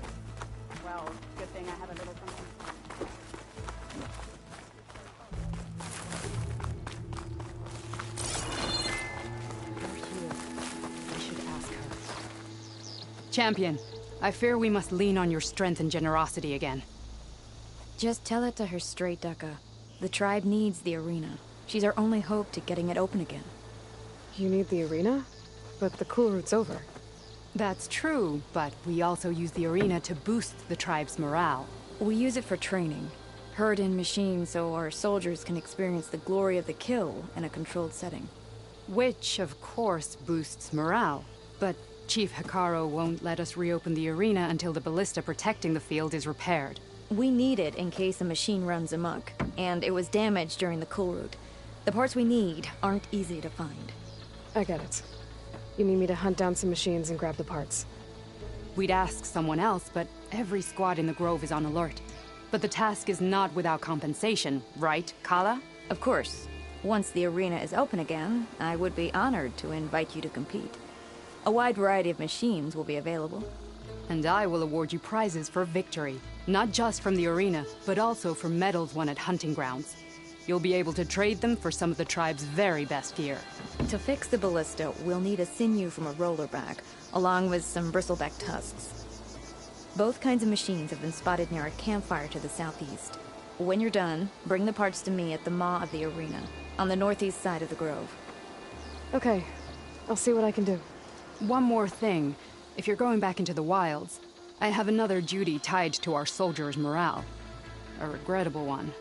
Well, good thing I have a little something. I should ask her. Champion, I fear we must lean on your strength and generosity again. Just tell it to her straight, Ducka. The tribe needs the arena. She's our only hope to getting it open again. You need the arena? But the cool route's over. That's true, but we also use the arena to boost the tribe's morale. We use it for training. Herd in machines so our soldiers can experience the glory of the kill in a controlled setting. Which, of course, boosts morale. But Chief Hekarro won't let us reopen the arena until the ballista protecting the field is repaired. We need it in case a machine runs amok, and it was damaged during the cool route. The parts we need aren't easy to find. I get it. You need me to hunt down some machines and grab the parts. We'd ask someone else, but every squad in the Grove is on alert. But the task is not without compensation, right, Kala? Of course. Once the arena is open again, I would be honored to invite you to compete. A wide variety of machines will be available. And I will award you prizes for victory. Not just from the arena, but also for medals won at hunting grounds. You'll be able to trade them for some of the tribe's very best gear. To fix the ballista, we'll need a sinew from a rollerback, along with some bristleback tusks. Both kinds of machines have been spotted near a campfire to the southeast. When you're done, bring the parts to me at the maw of the arena, on the northeast side of the Grove. Okay. I'll see what I can do. One more thing. If you're going back into the wilds, I have another duty tied to our soldiers' morale. A regrettable one.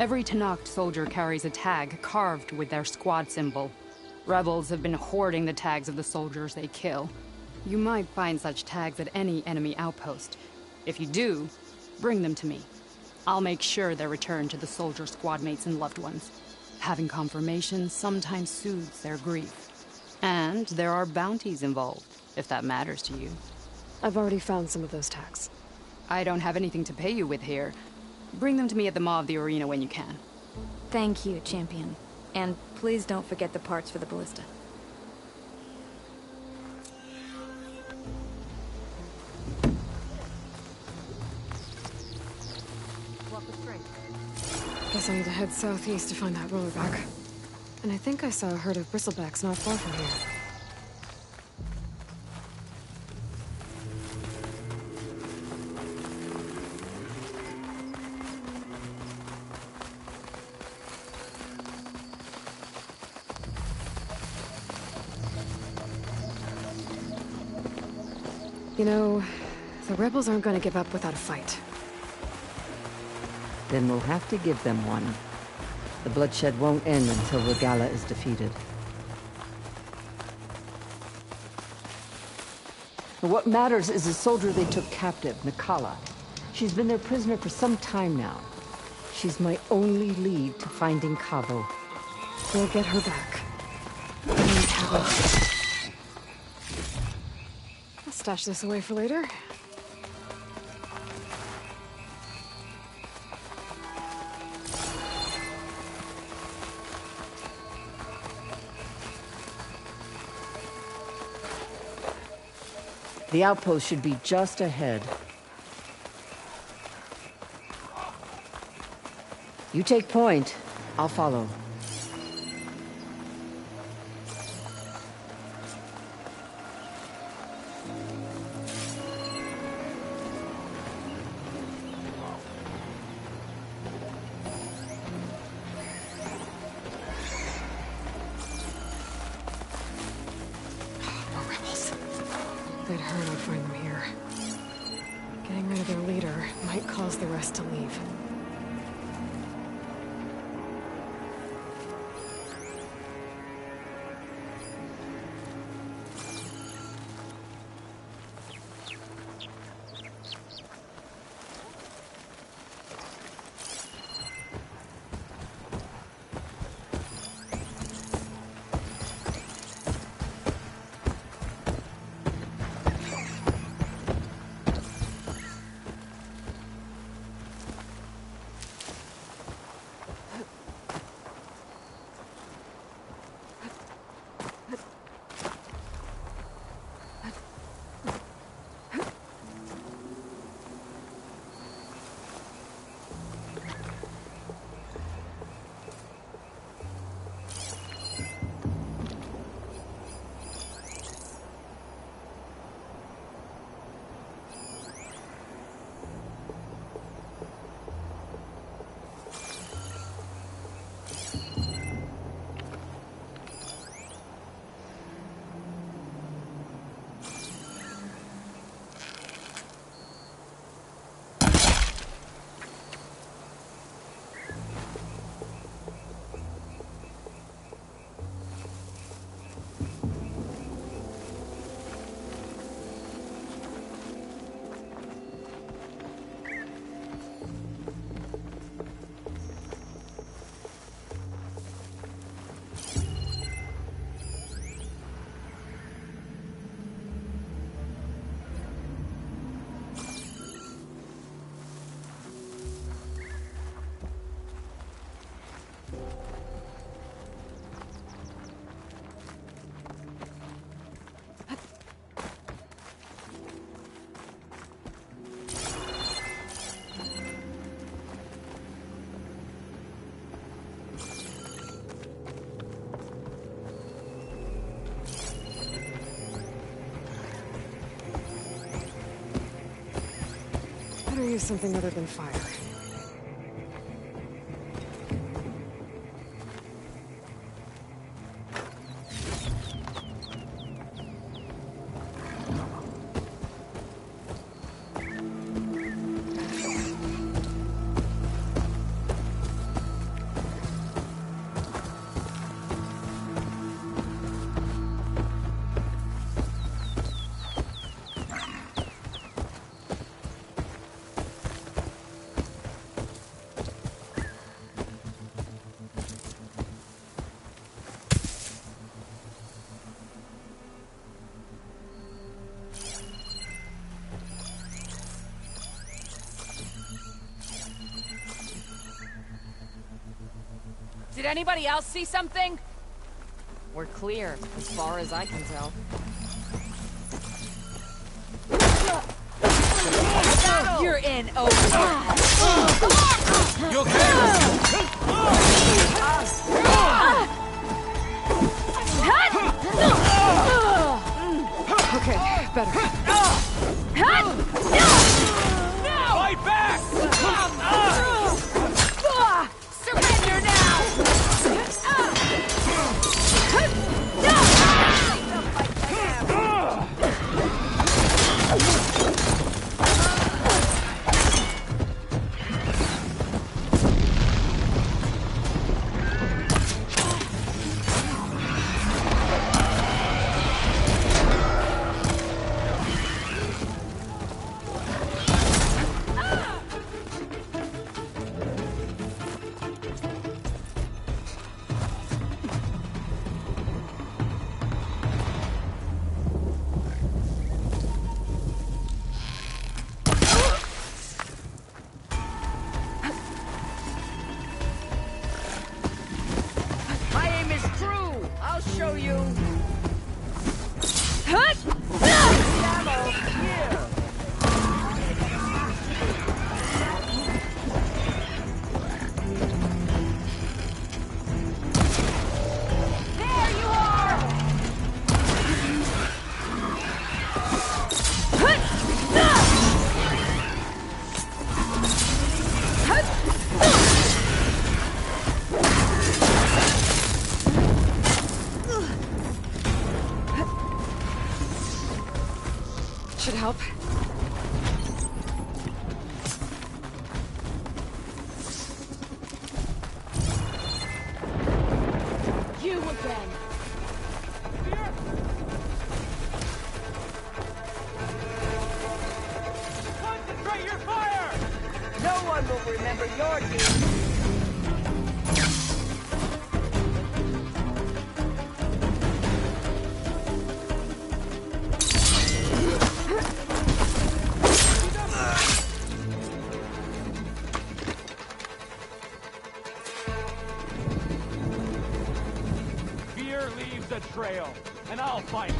Every Tenakth soldier carries a tag carved with their squad symbol. Rebels have been hoarding the tags of the soldiers they kill. You might find such tags at any enemy outpost. If you do, bring them to me. I'll make sure they're returned to the soldier squad mates and loved ones. Having confirmation sometimes soothes their grief. And there are bounties involved, if that matters to you. I've already found some of those tags. I don't have anything to pay you with here. Bring them to me at the maw of the arena when you can. Thank you, Champion. And please don't forget the parts for the ballista. Guess I need to head southeast to find that rollerback. And I think I saw a herd of bristlebacks not far from here. You know, the rebels aren't going to give up without a fight. Then we'll have to give them one. The bloodshed won't end until Regalla is defeated. What matters is the soldier they took captive, Nikala. She's been their prisoner for some time now. She's my only lead to finding Cavo. We'll get her back. And Cavo. I'll stash this away for later. The outpost should be just ahead. You take point. I'll follow. They'd heard I'd find them here. Getting rid of their leader might cause the rest to leave. Better use something other than fire. Did anybody else see something? We're clear, as far as I can tell. You're in over. You okay? Okay, better. Fight back! Surrender now! Should help. You again. Concentrate your fire! No one will remember your deeds. The trail, and I'll find it.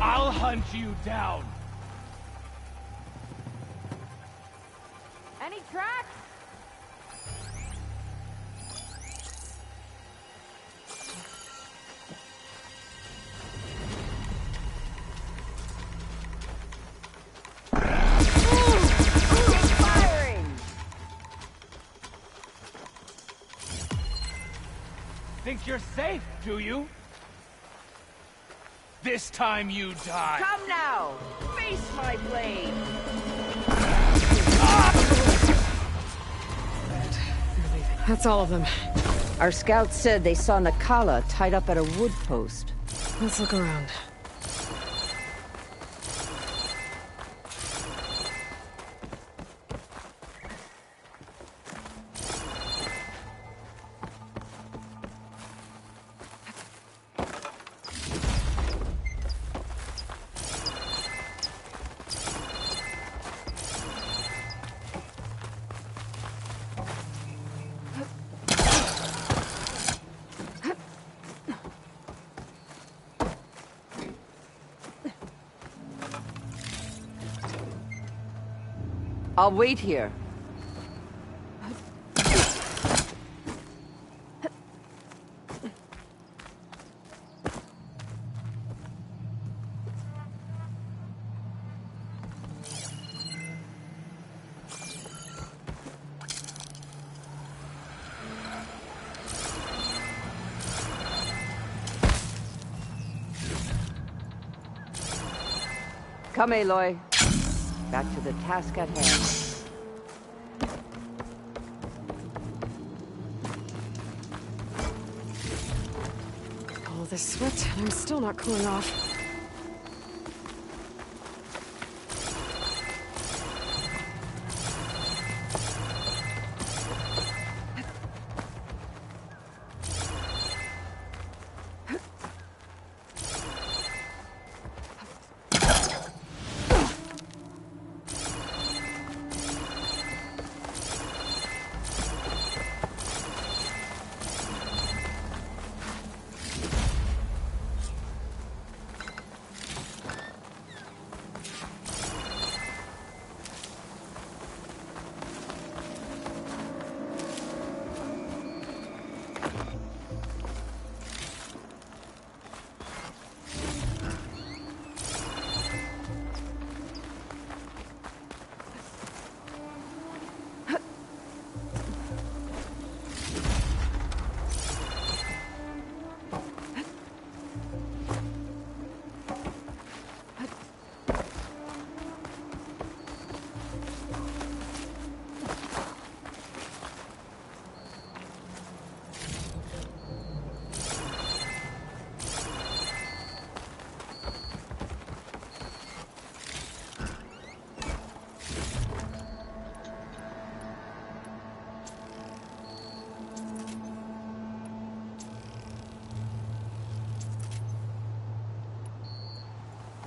I'll hunt you down. Any tracks? Think you're safe, do you? This time you die. Come now! Face my blade! That's all of them. Our scouts said they saw Nakala tied up at a wood post. Let's look around. I'll wait here. Come, Aloy. Back to the task at hand. All this sweat, and I'm still not cooling off.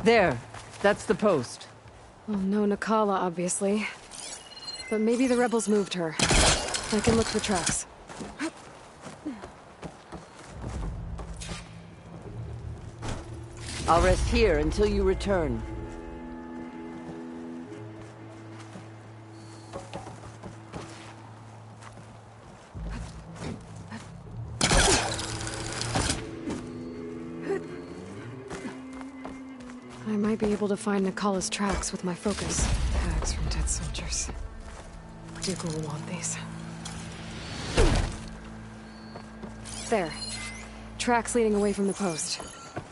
There. That's the post. Well, no Nakala, obviously. But maybe the rebels moved her. I can look for tracks. I'll rest here until you return. I might be able to find Nakala's tracks with my focus. Tags from dead soldiers. Duke will want these. There. Tracks leading away from the post.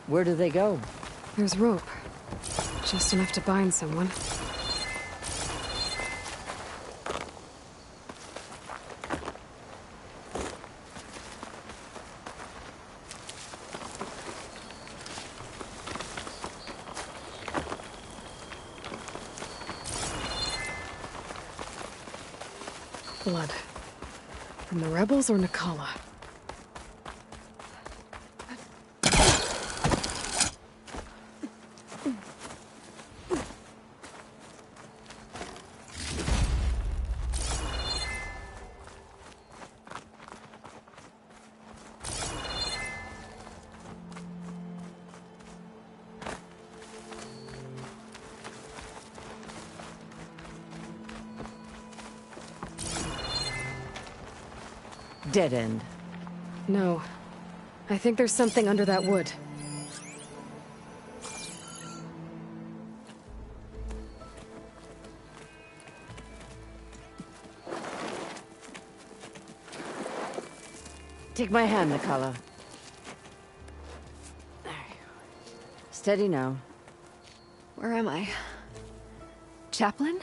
Where do they go? There's rope. Just enough to bind someone. Blood. From the rebels or Nakala? Dead end. No. I think there's something under that wood. Take my hand, Nakala. Steady now. Where am I? Chaplain?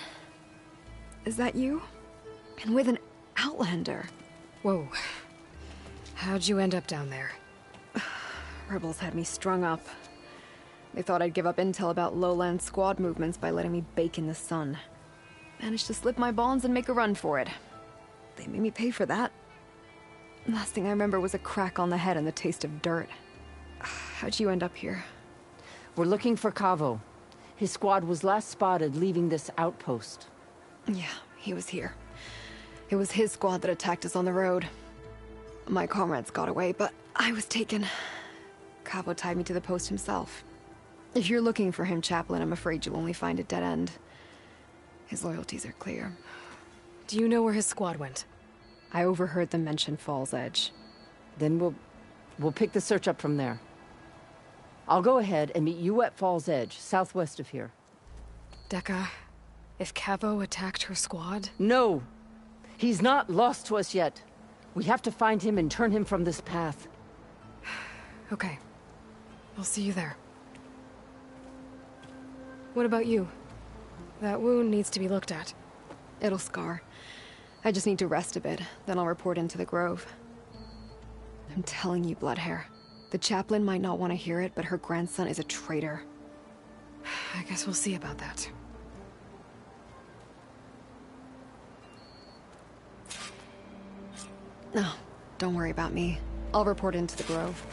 Is that you? And with an Outlander. Whoa. How'd you end up down there? Rebels had me strung up. They thought I'd give up intel about lowland squad movements by letting me bake in the sun. Managed to slip my bonds and make a run for it. They made me pay for that. Last thing I remember was a crack on the head and the taste of dirt. How'd you end up here? We're looking for Cavo. His squad was last spotted leaving this outpost. Yeah, he was here. It was his squad that attacked us on the road. My comrades got away, but I was taken. Cavo tied me to the post himself. If you're looking for him, Chaplain, I'm afraid you'll only find a dead end. His loyalties are clear. Do you know where his squad went? I overheard them mention Fall's Edge. Then we'll pick the search up from there. I'll go ahead and meet you at Fall's Edge, southwest of here. Dekka, if Cavo attacked her squad? No! He's not lost to us yet. We have to find him and turn him from this path. Okay. I'll see you there. What about you? That wound needs to be looked at. It'll scar. I just need to rest a bit, then I'll report into the Grove. I'm telling you, Bloodhair. The chaplain might not want to hear it, but her grandson is a traitor. I guess we'll see about that. No, don't worry about me. I'll report into the Grove.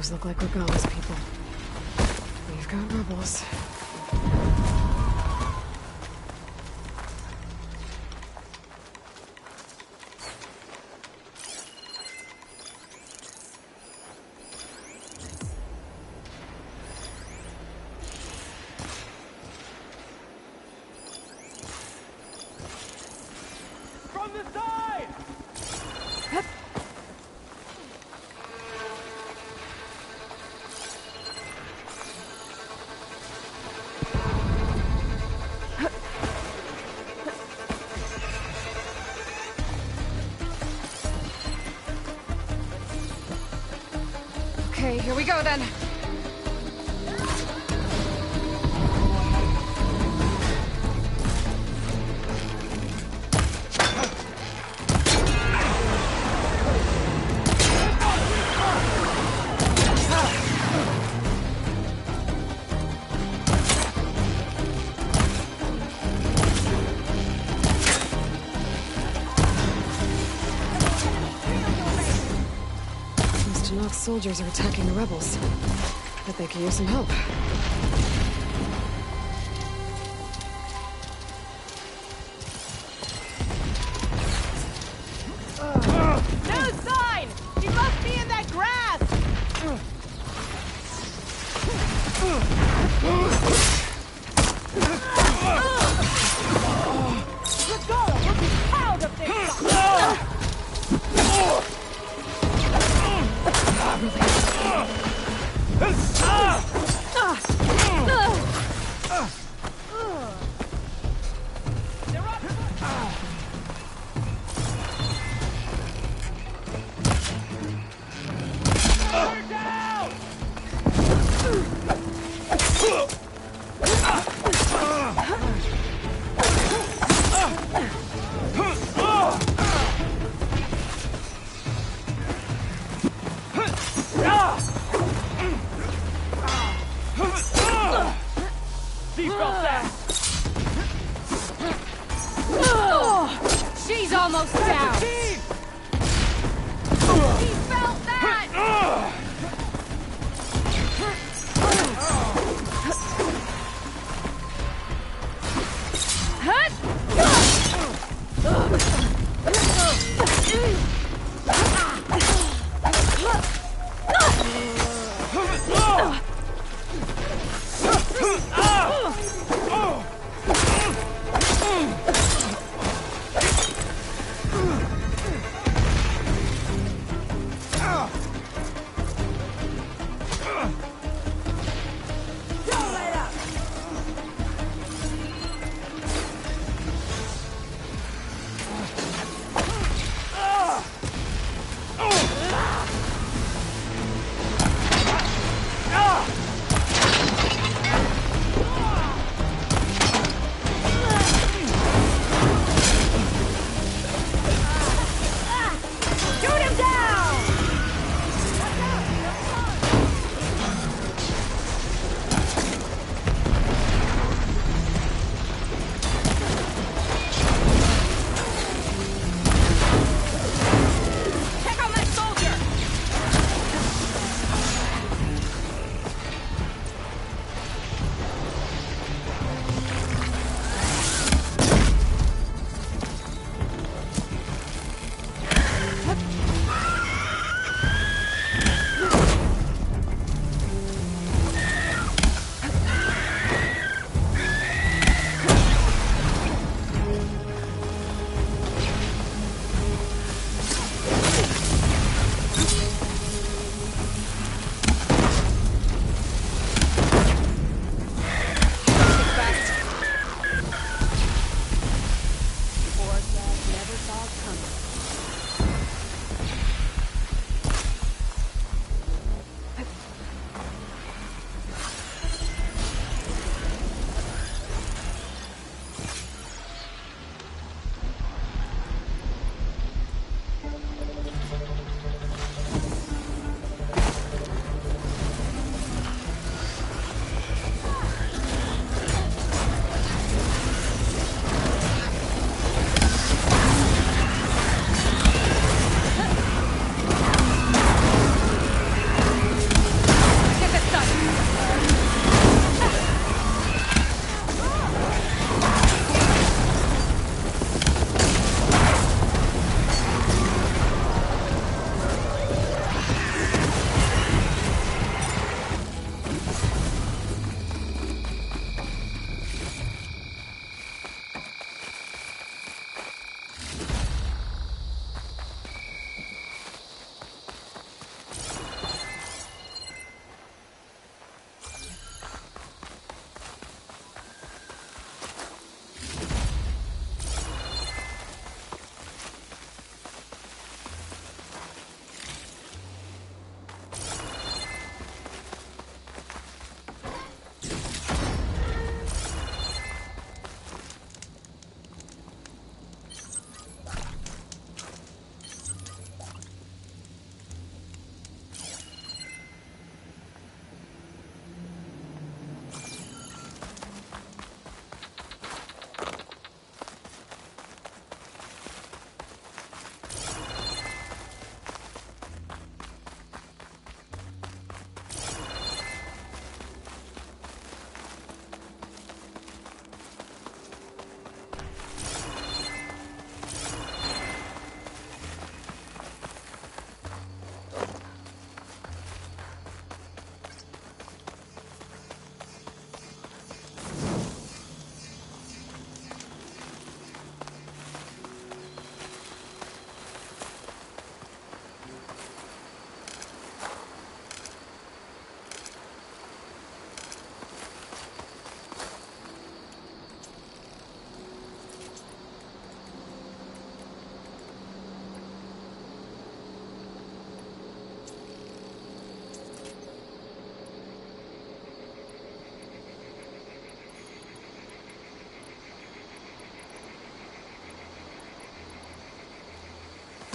Those look like Regala's people. We've got rebels. From the side! Okay, here we go then. Soldiers are attacking the rebels. Bet they could use some help. No sign! He must be in that grass! Let's go! We'll be proud of this! She's almost down. He felt that.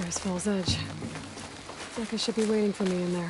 There's Fall's Edge. Becca should be waiting for me in there.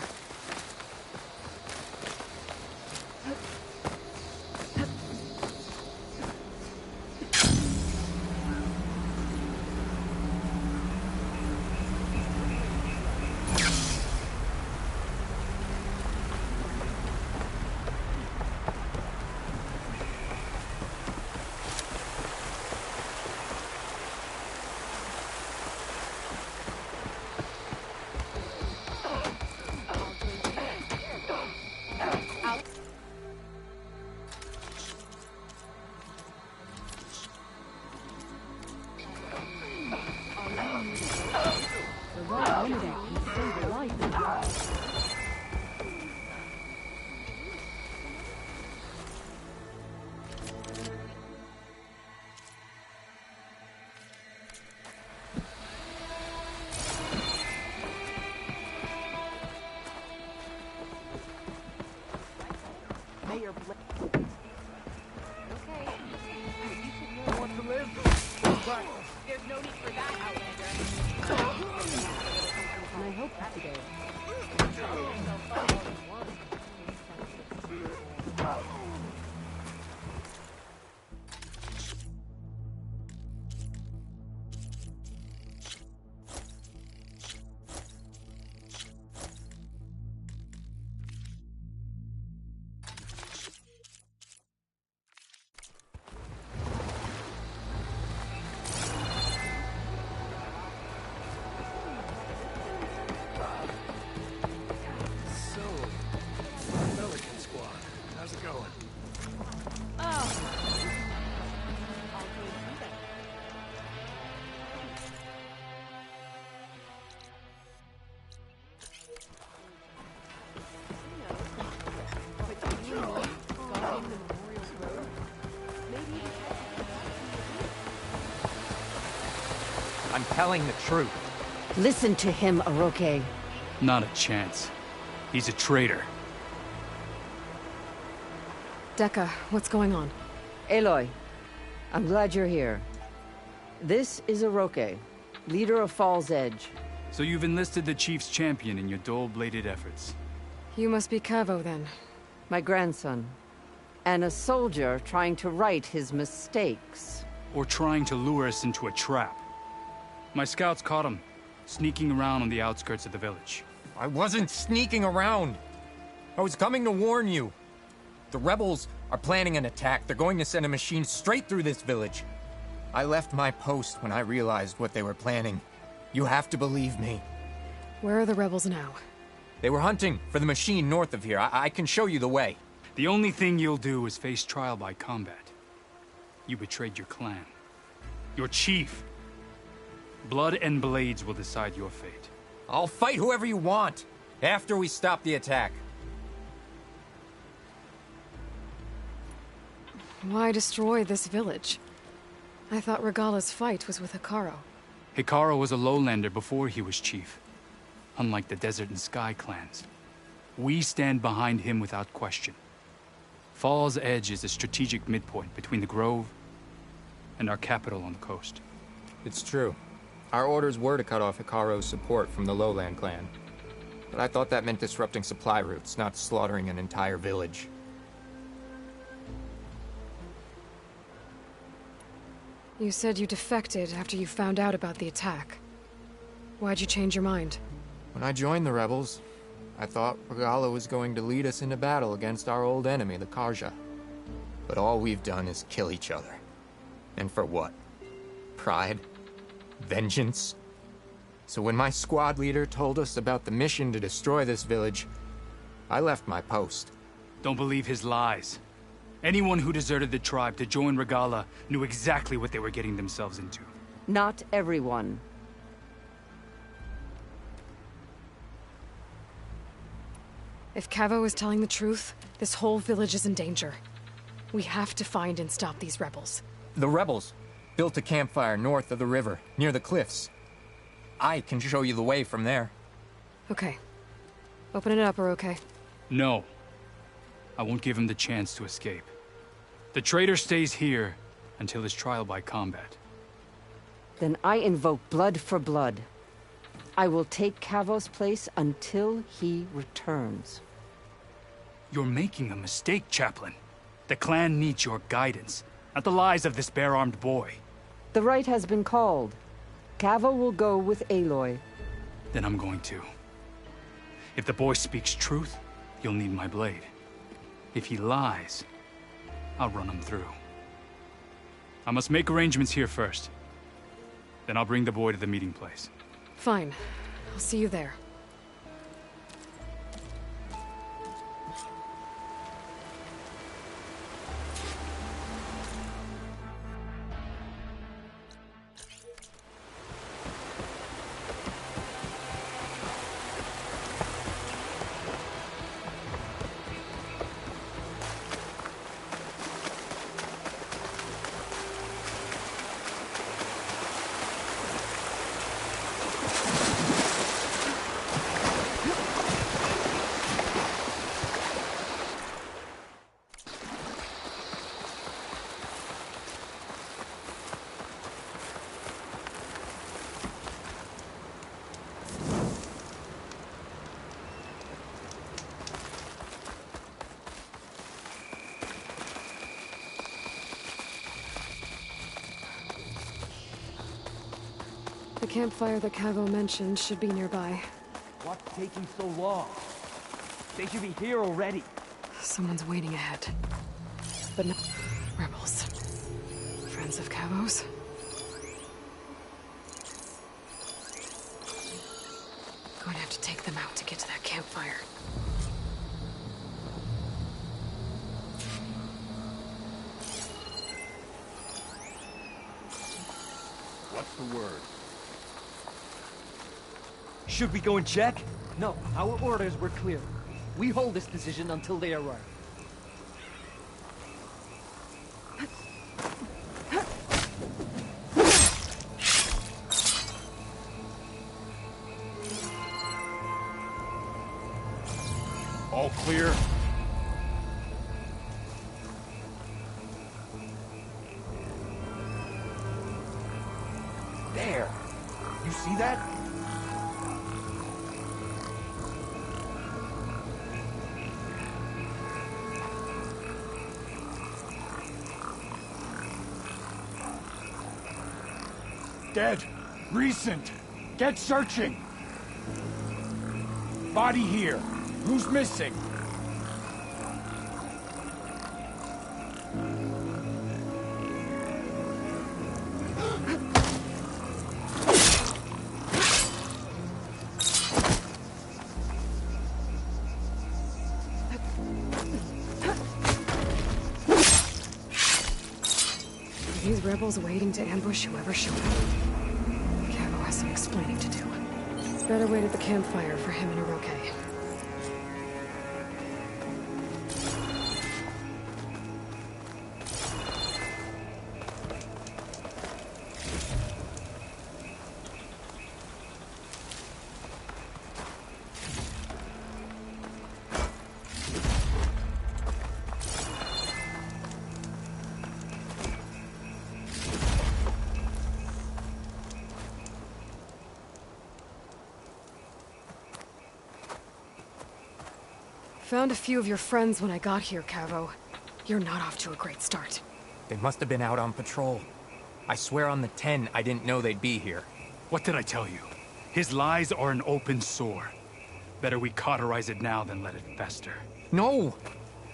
There's no need for that, Outlander. And I hope that's today. I'm telling the truth. Listen to him, Oroke. Not a chance. He's a traitor. Dekka, what's going on? Aloy, I'm glad you're here. This is Oroke, leader of Fall's Edge. So you've enlisted the Chief's champion in your dull-bladed efforts. You must be Cavo, then. My grandson. And a soldier trying to right his mistakes. Or trying to lure us into a trap. My scouts caught him, sneaking around on the outskirts of the village. I wasn't sneaking around. I was coming to warn you. The rebels are planning an attack. They're going to send a machine straight through this village. I left my post when I realized what they were planning. You have to believe me. Where are the rebels now? They were hunting for the machine north of here. I can show you the way. The only thing you'll do is face trial by combat. You betrayed your clan. Your chief. Blood and blades will decide your fate. I'll fight whoever you want, after we stop the attack. Why destroy this village? I thought Regalla's fight was with Hekarro. Hekarro was a lowlander before he was chief. Unlike the Desert and Sky clans. We stand behind him without question. Fall's Edge is a strategic midpoint between the Grove and our capital on the coast. It's true. Our orders were to cut off Hekarro's support from the Lowland clan. But I thought that meant disrupting supply routes, not slaughtering an entire village. You said you defected after you found out about the attack. Why'd you change your mind? When I joined the rebels, I thought Regalla was going to lead us into battle against our old enemy, the Karja. But all we've done is kill each other. And for what? Pride? Vengeance? So when my squad leader told us about the mission to destroy this village, I left my post. Don't believe his lies. Anyone who deserted the tribe to join Regalla knew exactly what they were getting themselves into. Not everyone. If Cavo is telling the truth, this whole village is in danger. We have to find and stop these rebels. The rebels built a campfire north of the river, near the cliffs. I can show you the way from there. Okay. Open it up, Oroke. No. I won't give him the chance to escape. The traitor stays here until his trial by combat. Then I invoke blood for blood. I will take Cavo's place until he returns. You're making a mistake, Chaplain. The clan needs your guidance, not the lies of this bare-armed boy. The right has been called. Cavo will go with Aloy. Then I'm going to. If the boy speaks truth, you'll need my blade. If he lies, I'll run him through. I must make arrangements here first. Then I'll bring the boy to the meeting place. Fine. I'll see you there. The campfire that Cavo mentioned should be nearby. What's taking so long? They should be here already. Someone's waiting ahead. But no... Rebels. Friends of Cavo's? Going to have to take them out to get to that campfire. What's the word? Should we go and check? No, our orders were clear. We hold this position until they arrive. All clear? There! You see that? Dead. Recent. Get searching. Body here. Who's missing? Are these rebels waiting to ambush whoever showed up? Cavo has some explaining to do. Better wait at the campfire for him and Hiroke. Found a few of your friends when I got here, Cavo. You're not off to a great start. They must have been out on patrol. I swear on the 10, I didn't know they'd be here. What did I tell you? His lies are an open sore. Better we cauterize it now than let it fester. No!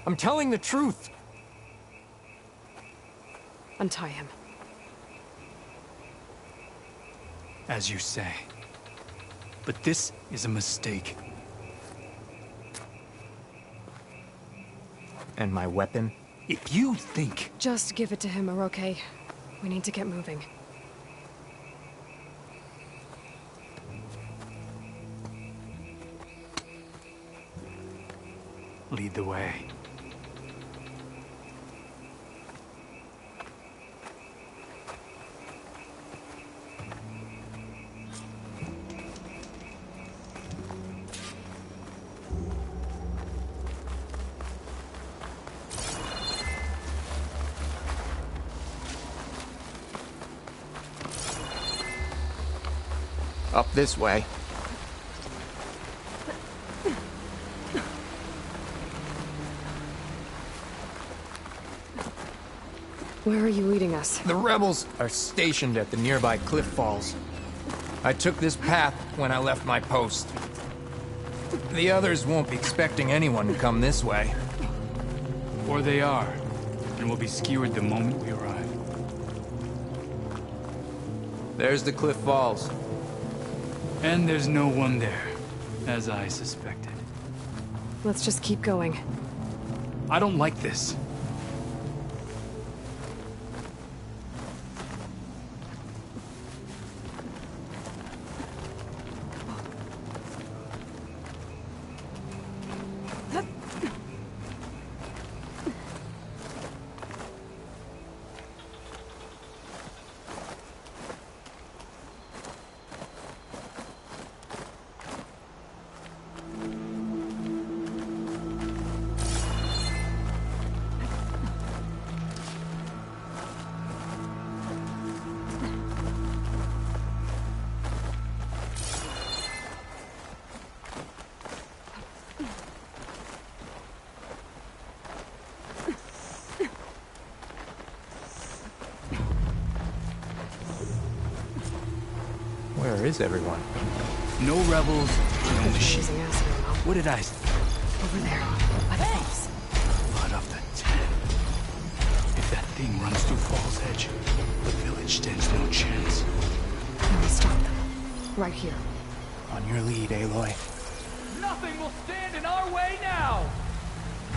I'm telling the truth! Untie him. As you say. But this is a mistake. And my weapon? If you think... Just give it to him, Hiroke. We need to get moving. Lead the way. Up this way. Where are you leading us? The rebels are stationed at the nearby cliff falls. I took this path when I left my post. The others won't be expecting anyone to come this way. Or they are, and will be skewered the moment we arrive. There's the cliff falls. And there's no one there, as I suspected. Let's just keep going. I don't like this. Where is everyone? No rebels, no machine. What did I say? Over there, by the falls. Blood of the Ten. If that thing runs through Fall's Edge, the village stands no chance. Then we stop them. Right here. On your lead, Aloy. Nothing will stand in our way now!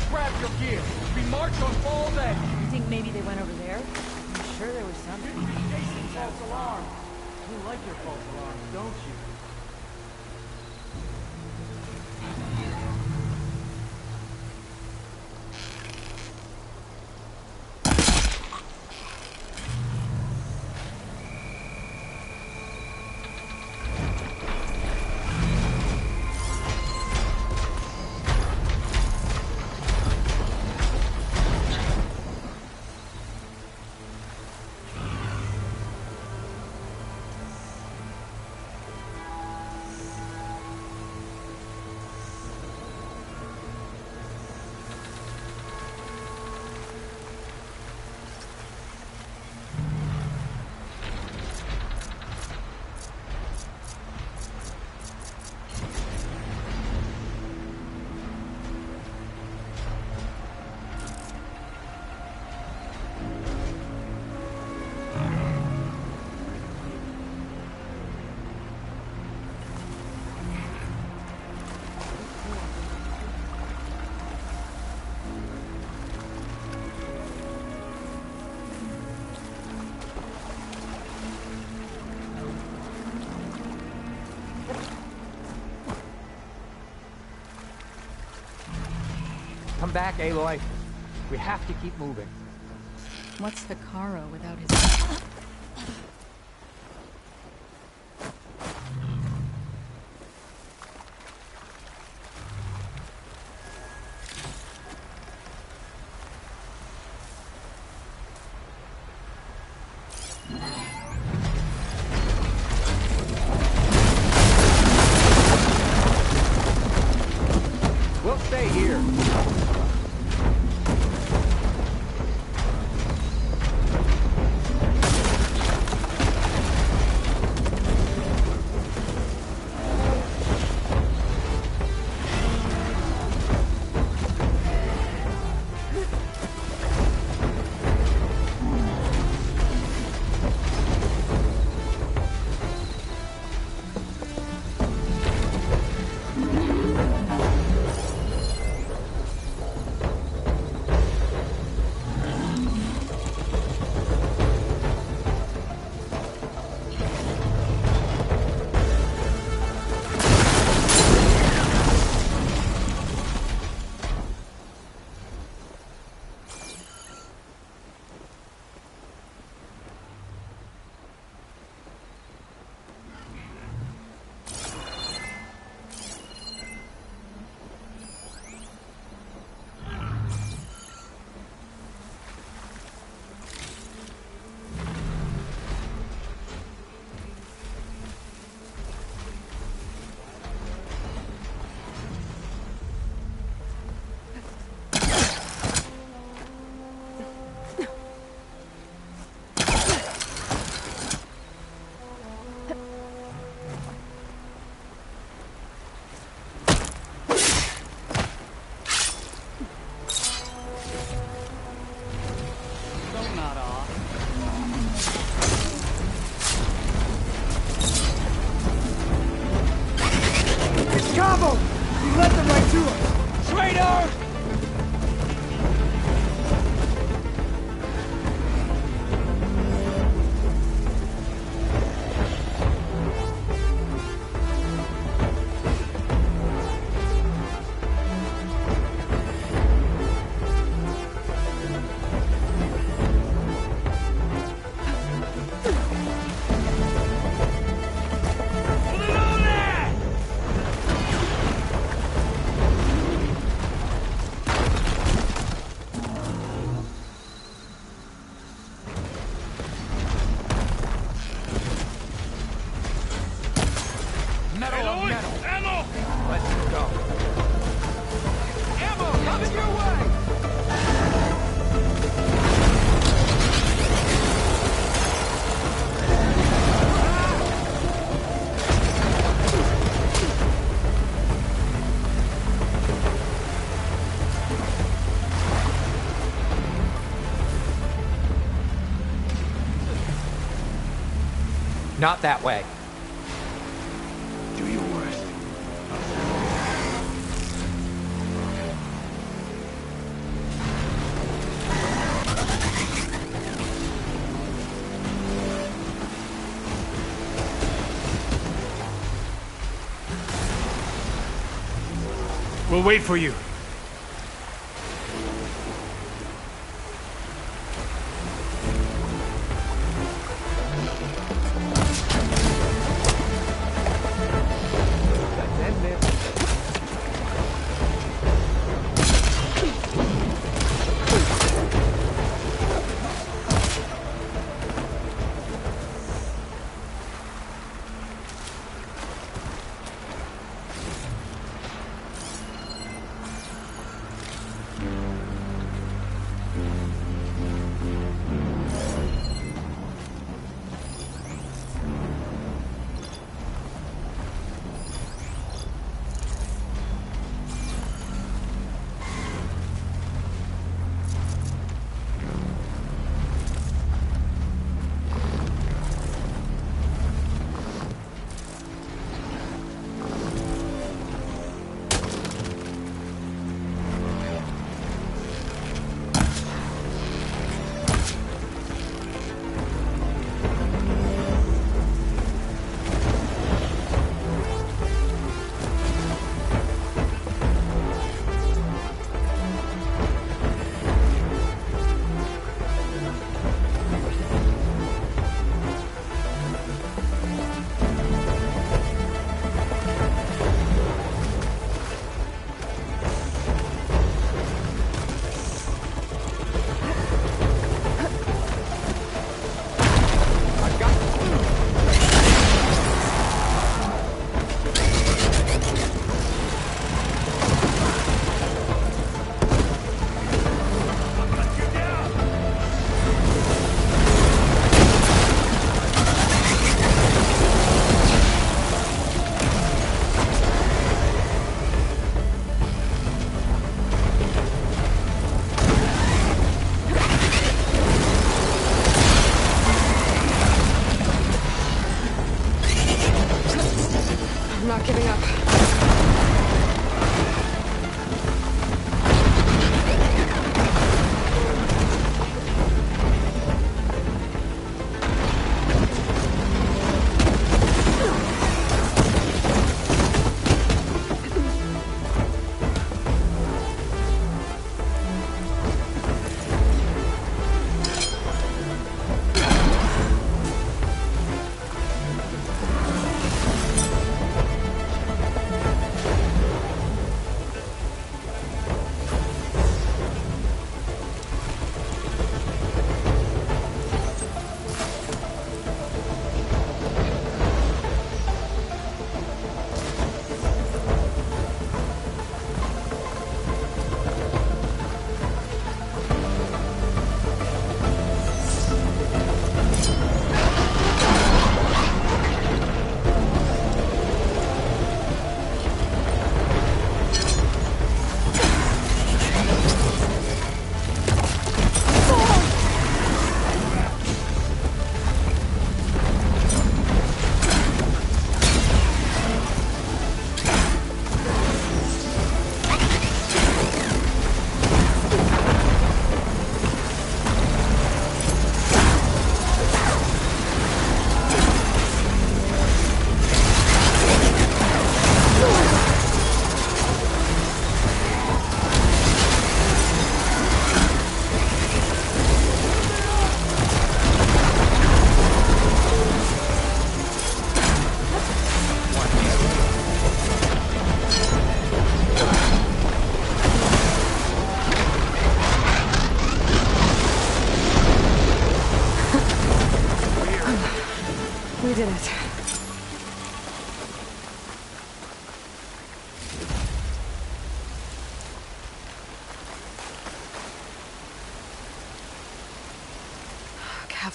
Grab your gear. We march on Fall's Edge. You think maybe they went over there? I'm sure there was something. Jason, false alarm. You like your false alarms, don't you? Come back, Aloy. We have to keep moving. What's Hikaru without his... We'll stay here. Metal on metal. Ammo! Let's go. Ammo coming your way! Not that way. Do your worst. We'll wait for you.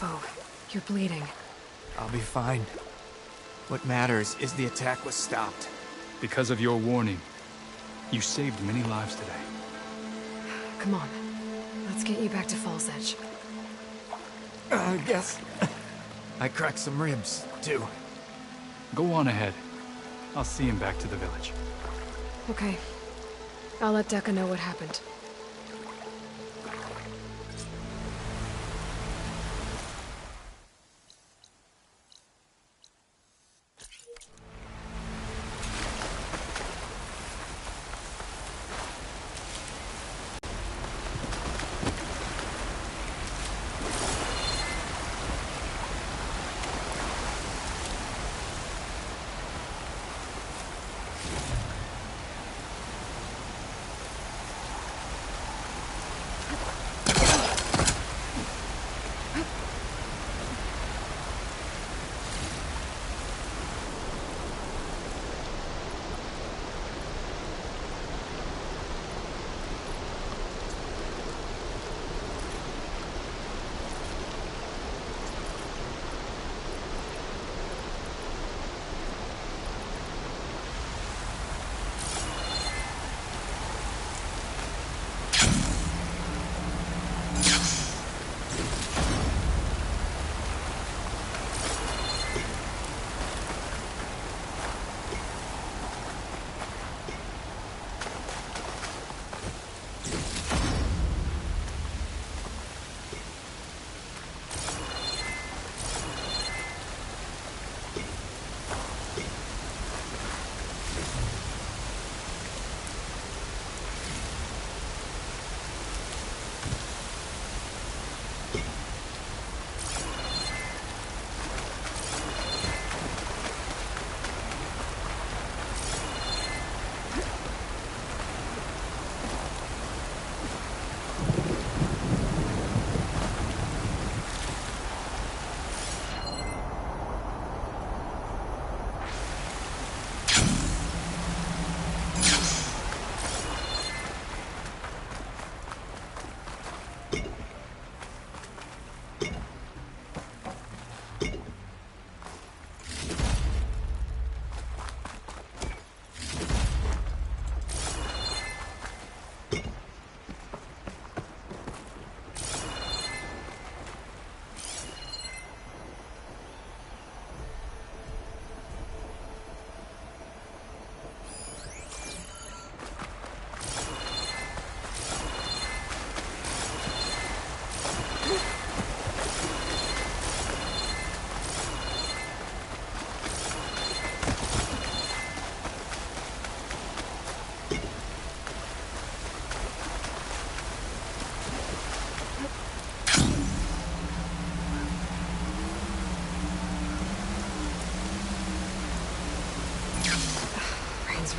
info. You're bleeding. I'll be fine. What matters is the attack was stopped. Because of your warning, you saved many lives today. Come on. Let's get you back to Falls Edge. I guess I cracked some ribs, too. Go on ahead. I'll see him back to the village. Okay. I'll let Dekka know what happened.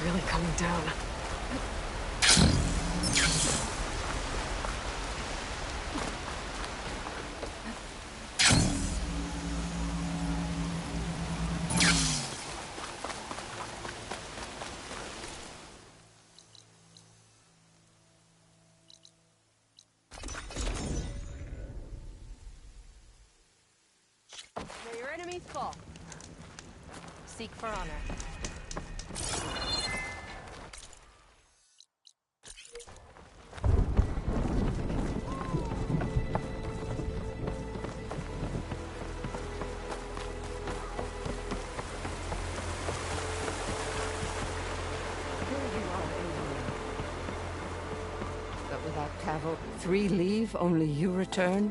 Really coming down. May your enemies fall. Seek for honor. Cavo, 3 leave, only you return?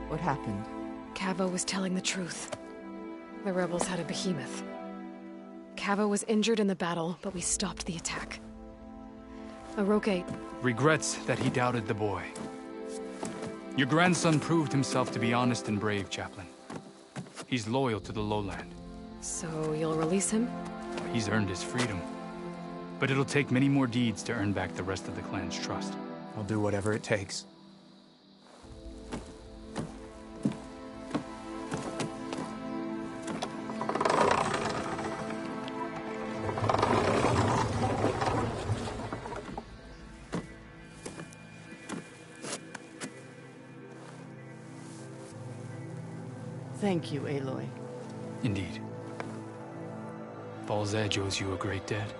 What happened? Cavo was telling the truth. The rebels had a behemoth. Cavo was injured in the battle, but we stopped the attack. Aroke regrets that he doubted the boy. Your grandson proved himself to be honest and brave, Chaplain. He's loyal to the lowland. So you'll release him? He's earned his freedom. But it'll take many more deeds to earn back the rest of the clan's trust. I'll do whatever it takes. Thank you, Aloy. Indeed. Falls Edge owes you a great debt.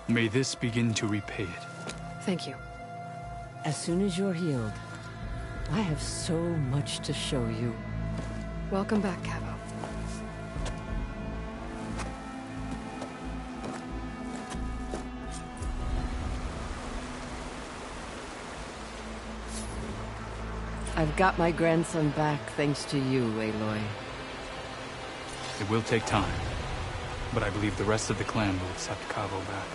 May this begin to repay it. Thank you. As soon as you're healed, I have so much to show you. Welcome back, Cabo. I've got my grandson back thanks to you, Aloy. It will take time, but I believe the rest of the clan will accept Cabo back.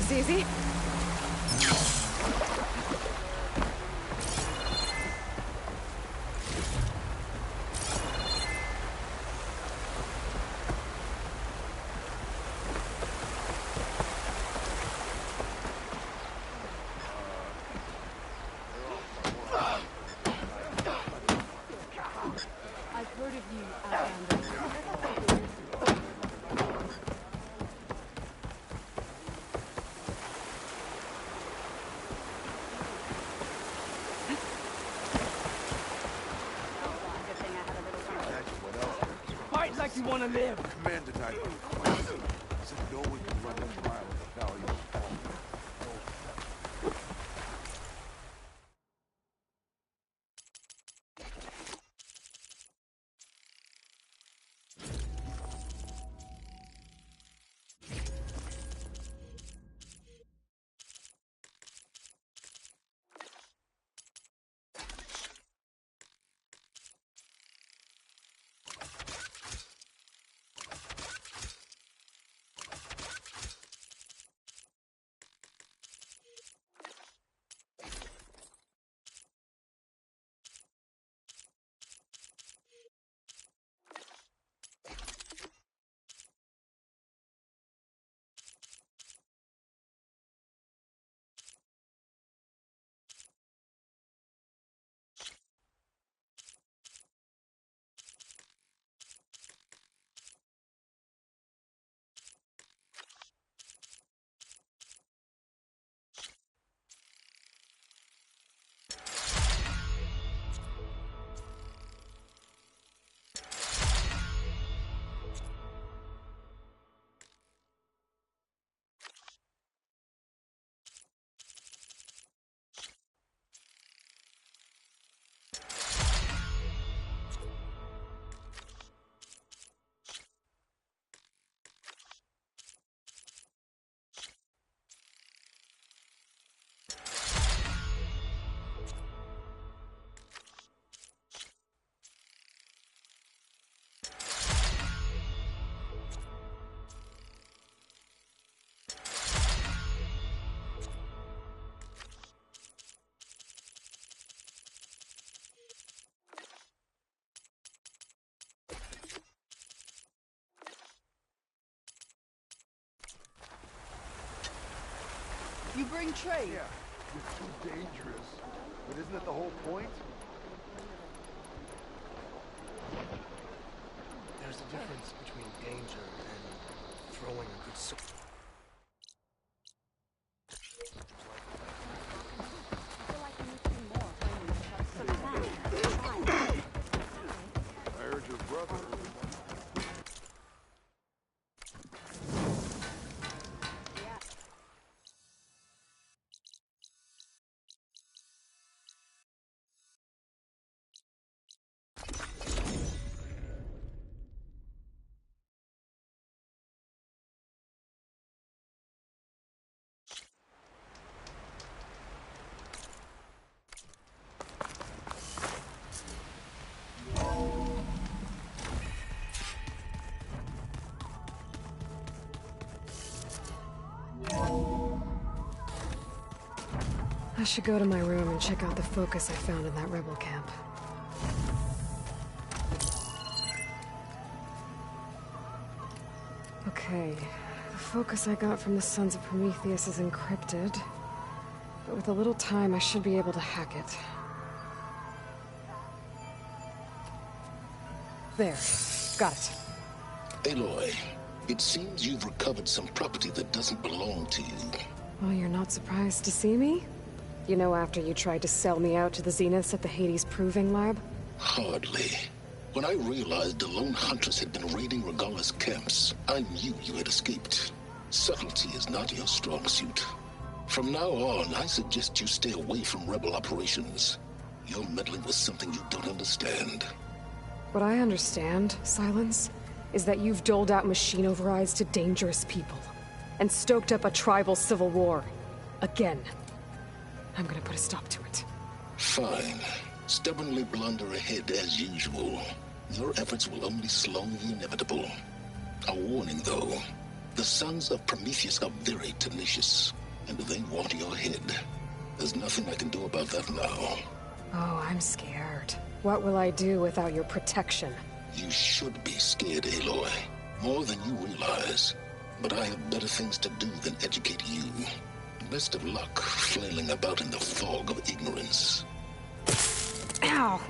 was easy. Like you want to live. Commander died of a question. Said no one can run a mile in the valley of the You bring trade. Yeah, it's too dangerous. But isn't that the whole point? There's a difference between danger and throwing a good sword. I heard your brother. I should go to my room and check out the focus I found in that rebel camp. Okay, the focus I got from the Sons of Prometheus is encrypted, but with a little time I should be able to hack it. There, got it. Aloy, it seems you've recovered some property that doesn't belong to you. Well, you're not surprised to see me? You know, after you tried to sell me out to the Zeniths at the Hades Proving Lab? Hardly. When I realized the lone huntress had been raiding Regalla's camps, I knew you had escaped. Subtlety is not your strong suit. From now on, I suggest you stay away from rebel operations. You're meddling with something you don't understand. What I understand, Silence, is that you've doled out machine overrides to dangerous people, and stoked up a tribal civil war. Again. I'm gonna put a stop to it. Fine. Stubbornly blunder ahead as usual. Your efforts will only slow the inevitable. A warning, though. The Sons of Prometheus are very tenacious, and they want your head. There's nothing I can do about that now. Oh, I'm scared. What will I do without your protection? You should be scared, Aloy. More than you realize. But I have better things to do than educate you. Best of luck flailing about in the fog of ignorance. Ow!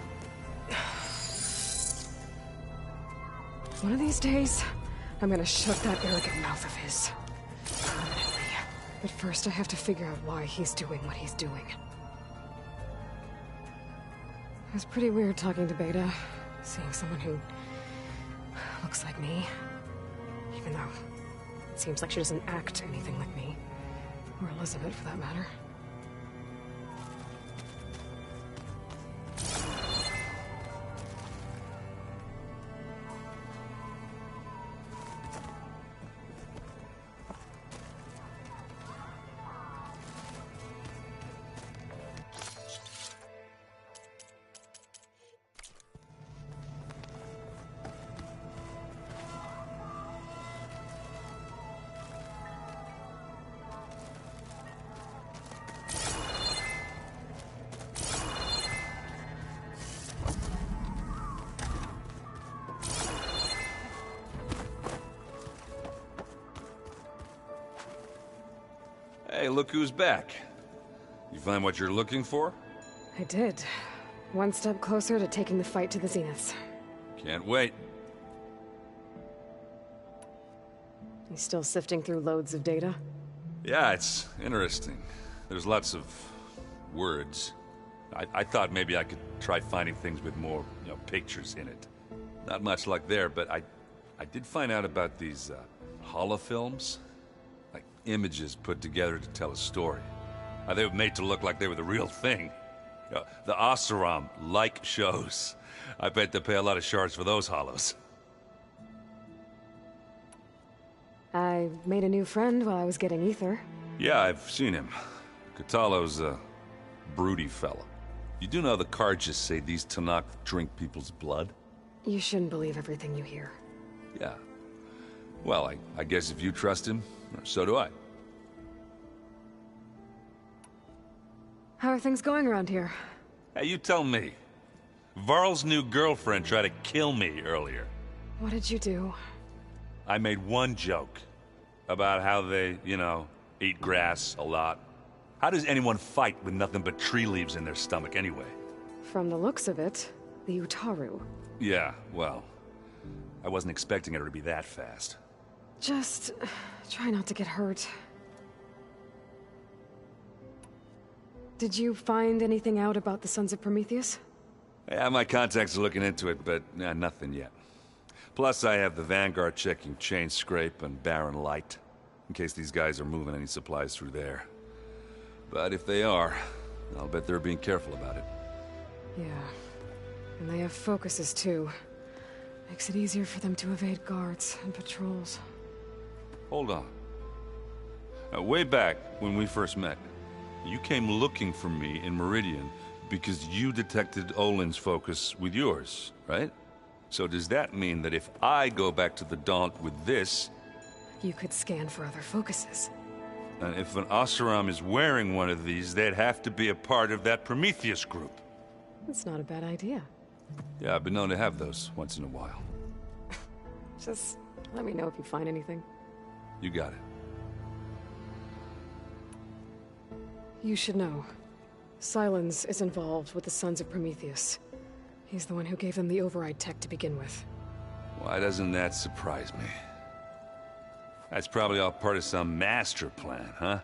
One of these days, I'm gonna shut that arrogant mouth of his. Permanently. But first I have to figure out why he's doing what he's doing. It was pretty weird talking to Beta, seeing someone who looks like me. Even though it seems like she doesn't act anything like me. Or Elizabeth, for that matter. Hey, look who's back. You find what you're looking for? I did. One step closer to taking the fight to the Zeniths. Can't wait. You still sifting through loads of data? Yeah, it's interesting. There's lots of words. I thought maybe I could try finding things with more, pictures in it. Not much luck there, but I did find out about these holofilms. Like images put together to tell a story. They were made to look like they were the real thing. The Oseram-like shows. I bet they pay a lot of shards for those hollows. I made a new friend while I was getting ether. Yeah, I've seen him. Katalo's a broody fella. You do know the Karjas say these Tanakh drink people's blood? You shouldn't believe everything you hear. Yeah. Well, I guess if you trust him, so do I. How are things going around here? Hey, you tell me. Varl's new girlfriend tried to kill me earlier. What did you do? I made one joke about how they, eat grass a lot. How does anyone fight with nothing but tree leaves in their stomach anyway? From the looks of it, the Utaru. Yeah, well, I wasn't expecting her to be that fast. Just try not to get hurt. Did you find anything out about the Sons of Prometheus? Yeah, my contacts are looking into it, but nothing yet. Plus, I have the Vanguard checking Chain Scrape and Barren Light, in case these guys are moving any supplies through there. But if they are, I'll bet they're being careful about it. Yeah. And they have focuses, too. Makes it easier for them to evade guards and patrols. Hold on. Now, way back when we first met, you came looking for me in Meridian because you detected Olin's focus with yours, right? So does that mean that if I go back to the Daunt with this... You could scan for other focuses. And if an Oseram is wearing one of these, they'd have to be a part of that Prometheus group. That's not a bad idea. Yeah, I've been known to have those once in a while. Just let me know if you find anything. You got it. You should know. Silence is involved with the Sons of Prometheus. He's the one who gave them the override tech to begin with. Why doesn't that surprise me? That's probably all part of some master plan, huh?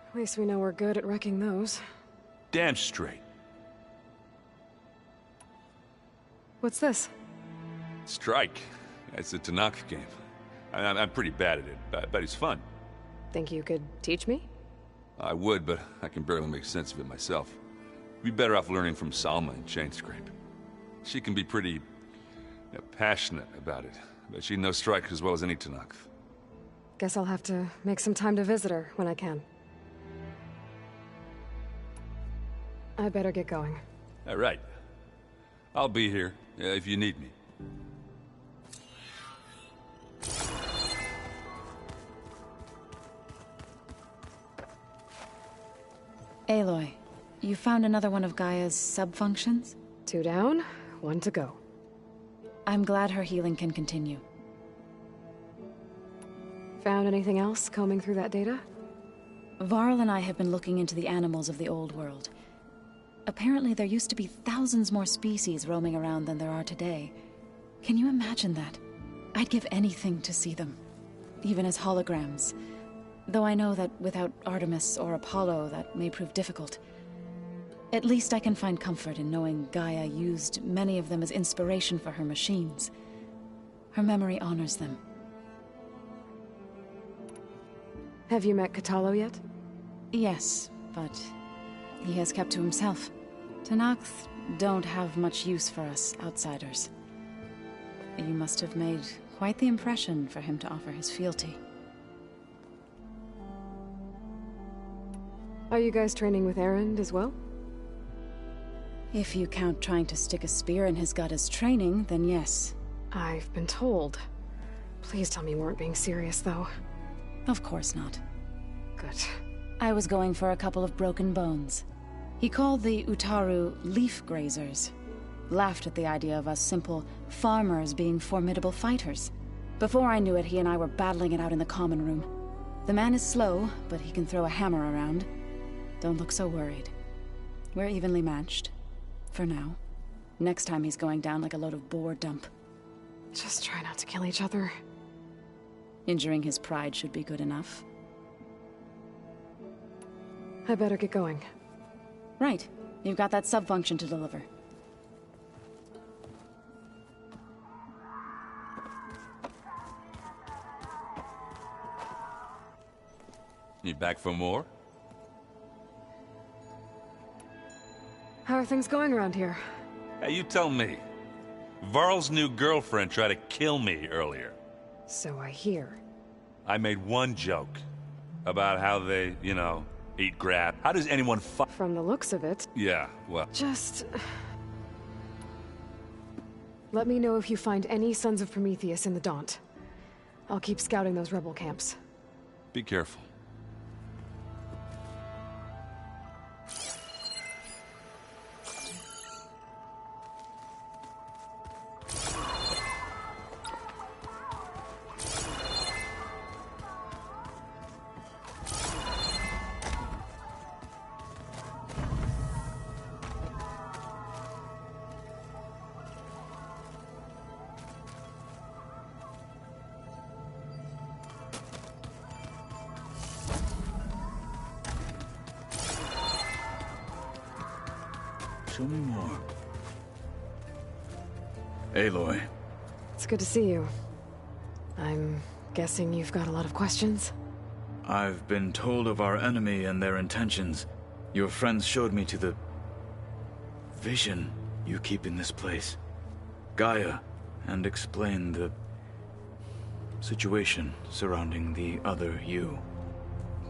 At least we know we're good at wrecking those. Damn straight. What's this? Strike. It's a Tanakh game. I'm pretty bad at it, but it's fun. Think you could teach me? I would, but I can barely make sense of it myself. Be better off learning from Salma and Chain Scrape. She can be pretty passionate about it, but she knows Strike as well as any Tanakh. Guess I'll have to make some time to visit her when I can. I better get going. All right. I'll be here if you need me. Aloy, you found another one of Gaia's sub-functions? 2 down, 1 to go. I'm glad her healing can continue. Found anything else combing through that data? Varl and I have been looking into the animals of the old world. Apparently there used to be thousands more species roaming around than there are today. Can you imagine that? I'd give anything to see them, even as holograms. Though I know that without Artemis or Apollo, that may prove difficult. At least I can find comfort in knowing Gaia used many of them as inspiration for her machines. Her memory honors them. Have you met Kotallo yet? Yes, but he has kept to himself. Tenakth don't have much use for us outsiders. You must have made quite the impression for him to offer his fealty. Are you guys training with Erend as well? If you count trying to stick a spear in his gut as training, then yes. I've been told. Please tell me you weren't being serious, though. Of course not. Good. I was going for a couple of broken bones. He called the Utaru leaf grazers. Laughed at the idea of us simple farmers being formidable fighters. Before I knew it, he and I were battling it out in the common room. The man is slow, but he can throw a hammer around. Don't look so worried. We're evenly matched. For now. Next time he's going down like a load of boar dump. Just try not to kill each other. Injuring his pride should be good enough. I better get going. Right. You've got that sub-function to deliver. You back for more? How are things going around here? Hey, you tell me. Varl's new girlfriend tried to kill me earlier. So I hear. I made one joke about how they, eat grab. How does anyone From the looks of it... Yeah, well... Just... Let me know if you find any Sons of Prometheus in the Daunt. I'll keep scouting those rebel camps. Be careful. Show me more. Aloy. It's good to see you. I'm guessing you've got a lot of questions? I've been told of our enemy and their intentions. Your friends showed me to the vision you keep in this place. Gaia, and explained the situation surrounding the other you.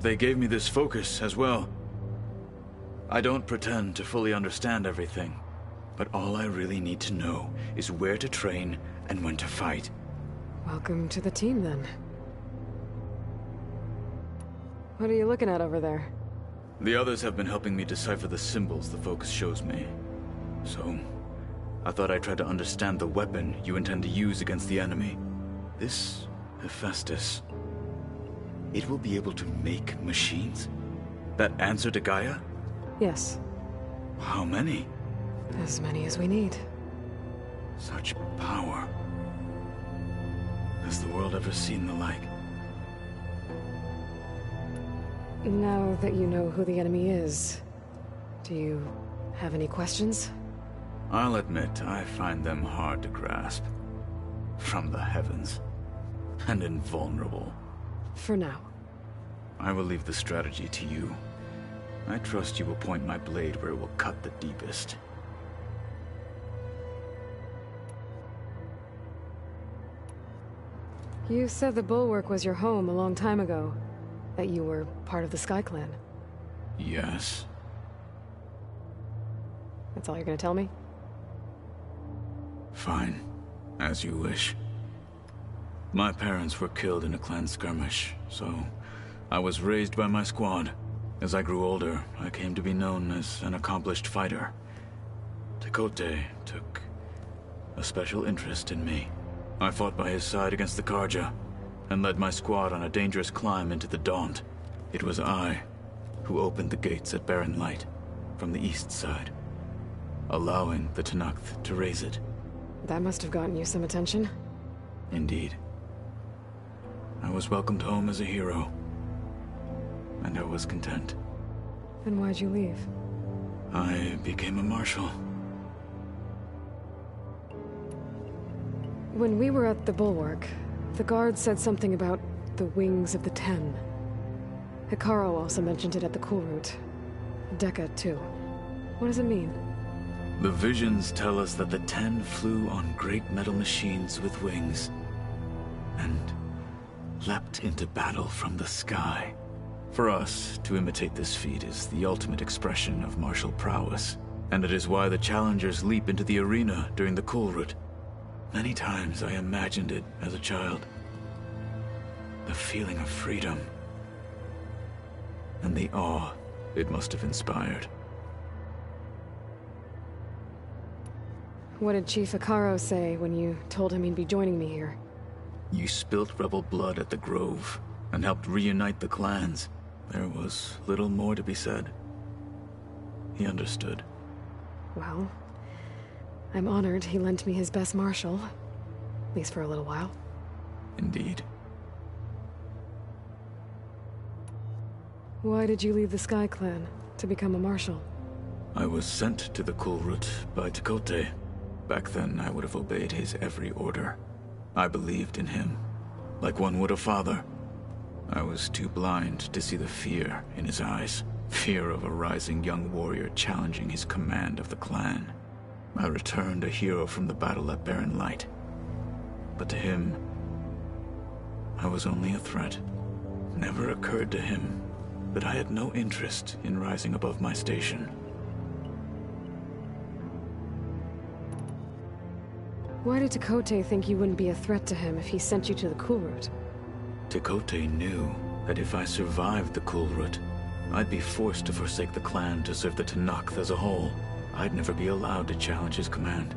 They gave me this focus as well. I don't pretend to fully understand everything, but all I really need to know is where to train and when to fight. Welcome to the team, then. What are you looking at over there? The others have been helping me decipher the symbols the focus shows me. So, I thought I'd try to understand the weapon you intend to use against the enemy. This Hephaestus, it will be able to make machines? That answer to Gaia? Yes. How many? As many as we need. Such power. Has the world ever seen the like? Now that you know who the enemy is, do you have any questions? I'll admit, I find them hard to grasp. From the heavens. And invulnerable. For now. I will leave the strategy to you. I trust you will point my blade where it will cut the deepest. You said the Bulwark was your home a long time ago. That you were part of the Sky Clan. Yes. That's all you're gonna tell me? Fine. As you wish. My parents were killed in a clan skirmish, so I was raised by my squad. As I grew older, I came to be known as an accomplished fighter. Tekote took a special interest in me. I fought by his side against the Karja, and led my squad on a dangerous climb into the Daunt. It was I who opened the gates at Barren Light from the east side, allowing the Tenakth to raise it. That must have gotten you some attention. Indeed. I was welcomed home as a hero, and I was content. Then why'd you leave? I became a marshal. When we were at the Bulwark, the guard said something about the Wings of the Ten. Hikaru also mentioned it at the Cool Route. Dekka, too. What does it mean? The visions tell us that the Ten flew on great metal machines with wings, and leapt into battle from the sky. For us, to imitate this feat is the ultimate expression of martial prowess, and it is why the challengers leap into the arena during the Cool Route. Many times I imagined it as a child. The feeling of freedom, and the awe it must have inspired. What did Chief Hikaru say when you told him he'd be joining me here? You spilt rebel blood at the Grove, and helped reunite the clans. There was little more to be said. He understood. Well, I'm honored he lent me his best marshal. At least for a little while. Indeed. Why did you leave the Sky Clan to become a marshal? I was sent to the Cool Route by Tekote. Back then, I would have obeyed his every order. I believed in him, like one would a father. I was too blind to see the fear in his eyes. Fear of a rising young warrior challenging his command of the clan. I returned a hero from the battle at Barren Light. But to him, I was only a threat. Never occurred to him that I had no interest in rising above my station. Why did Tekote think you wouldn't be a threat to him if he sent you to the Cool Route? Tekote knew that if I survived the Cool Route, I'd be forced to forsake the clan to serve the Tenakth as a whole. I'd never be allowed to challenge his command,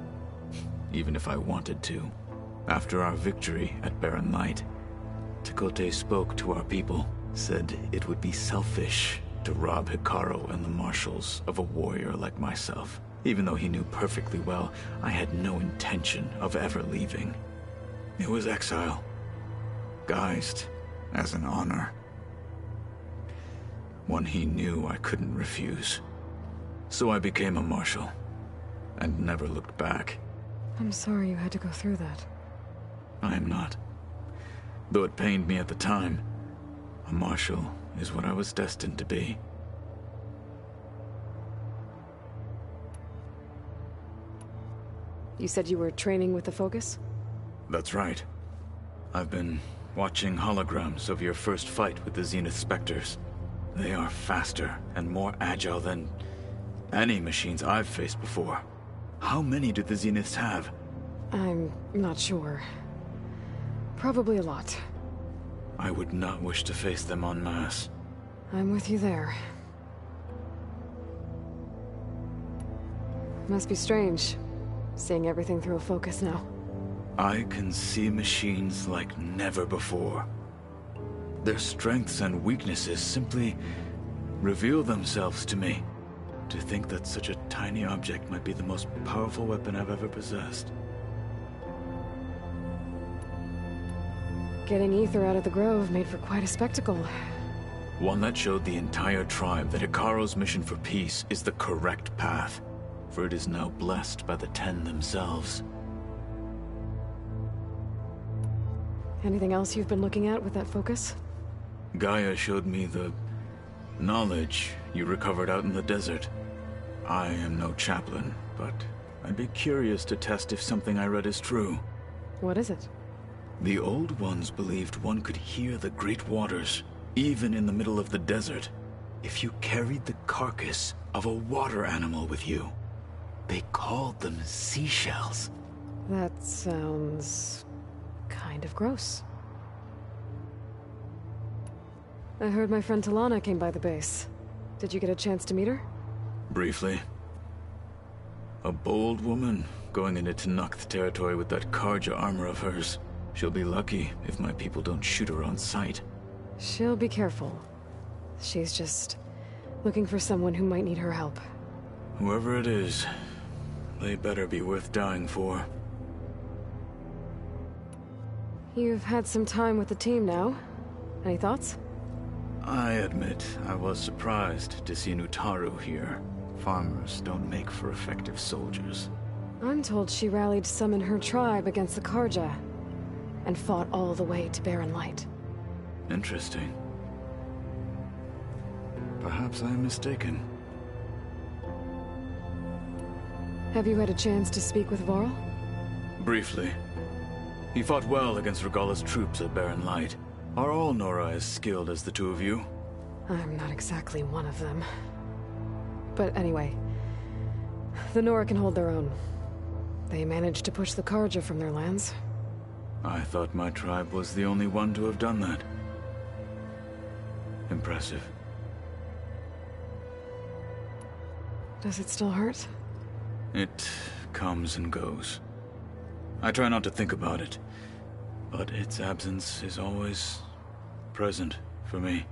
even if I wanted to. After our victory at Barren Light, Tekote spoke to our people, said it would be selfish to rob Hikaru and the marshals of a warrior like myself. Even though he knew perfectly well, I had no intention of ever leaving. It was exile, guised as an honor. One he knew I couldn't refuse. So I became a marshal, and never looked back. I'm sorry you had to go through that. I am not. Though it pained me at the time, a marshal is what I was destined to be. You said you were training with the Focus? That's right. I've been watching holograms of your first fight with the Zenith Spectres. They are faster and more agile than any machines I've faced before. How many do the Zeniths have? I'm not sure. Probably a lot. I would not wish to face them en masse. I'm with you there. Must be strange, seeing everything through a Focus now. I can see machines like never before. Their strengths and weaknesses simply reveal themselves to me. To think that such a tiny object might be the most powerful weapon I've ever possessed. Getting Ether out of the Grove made for quite a spectacle. One that showed the entire tribe that Hikaru's mission for peace is the correct path, for it is now blessed by the Ten themselves. Anything else you've been looking at with that Focus? Gaia showed me the knowledge you recovered out in the desert. I am no chaplain, but I'd be curious to test if something I read is true. What is it? The Old Ones believed one could hear the great waters, even in the middle of the desert, if you carried the carcass of a water animal with you. They called them seashells. That sounds kind of gross. I heard my friend Talana came by the base. Did you get a chance to meet her? Briefly. A bold woman, going into Tenakth territory with that Karja armor of hers. She'll be lucky if my people don't shoot her on sight. She'll be careful. She's just looking for someone who might need her help. Whoever it is, they better be worth dying for. You've had some time with the team now. Any thoughts? I admit, I was surprised to see Nutaru here. Farmers don't make for effective soldiers. I'm told she rallied some in her tribe against the Karja, and fought all the way to Barren Light. Interesting. Perhaps I'm mistaken. Have you had a chance to speak with Varl? Briefly. He fought well against Regalla's troops at Barren Light. Are all Nora as skilled as the two of you? I'm not exactly one of them. But anyway, the Nora can hold their own. They managed to push the Karja from their lands. I thought my tribe was the only one to have done that. Impressive. Does it still hurt? It comes and goes. I try not to think about it, but its absence is always present for me.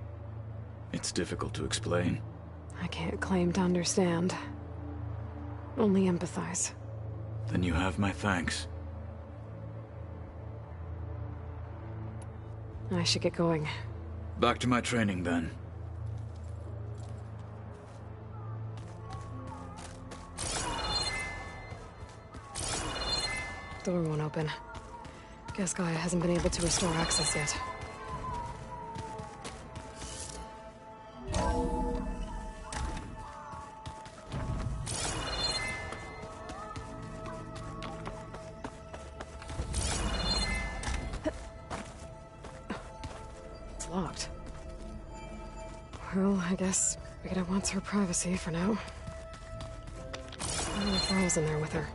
It's difficult to explain. I can't claim to understand. Only empathize. Then you have my thanks. I should get going. Back to my training, then. Door won't open. Guess Gaia hasn't been able to restore access yet. It's locked. Well, I guess Rita wants her privacy for now. I wonder if Varl's in there with her.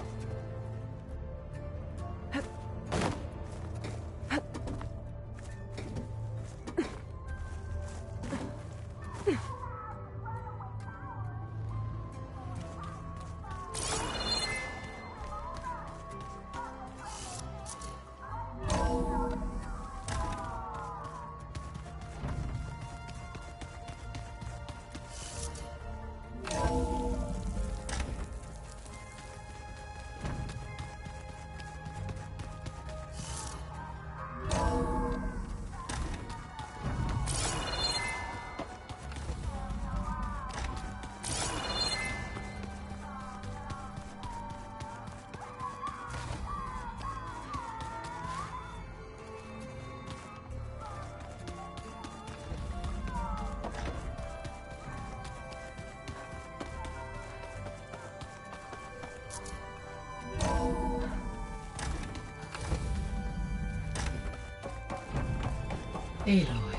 Aloy,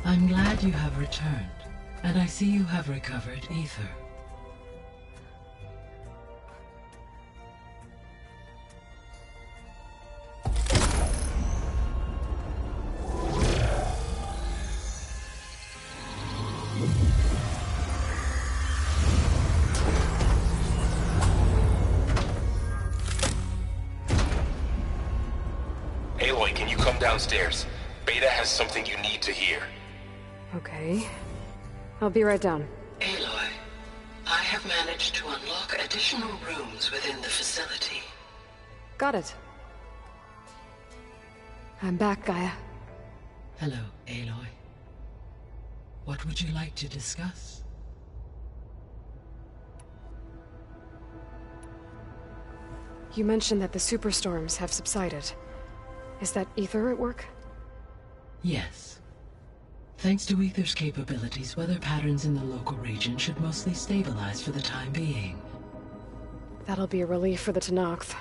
I'm glad you have returned, and I see you have recovered Ether. Aloy, can you come downstairs? Beta has something you need to hear. Okay. I'll be right down. Aloy, I have managed to unlock additional rooms within the facility. Got it. I'm back, Gaia. Hello, Aloy. What would you like to discuss? You mentioned that the superstorms have subsided. Is that Ether at work? Yes. Thanks to Ether's capabilities, weather patterns in the local region should mostly stabilize for the time being. That'll be a relief for the Tenakth.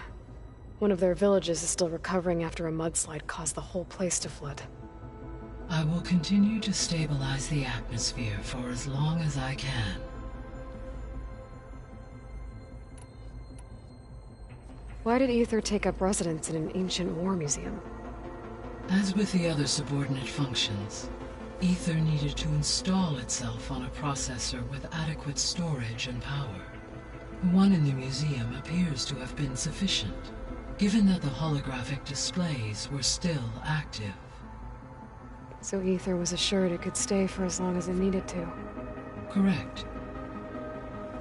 One of their villages is still recovering after a mudslide caused the whole place to flood. I will continue to stabilize the atmosphere for as long as I can. Why did Ether take up residence in an ancient war museum? As with the other subordinate functions, Ether needed to install itself on a processor with adequate storage and power. The one in the museum appears to have been sufficient, given that the holographic displays were still active. So Ether was assured it could stay for as long as it needed to. Correct.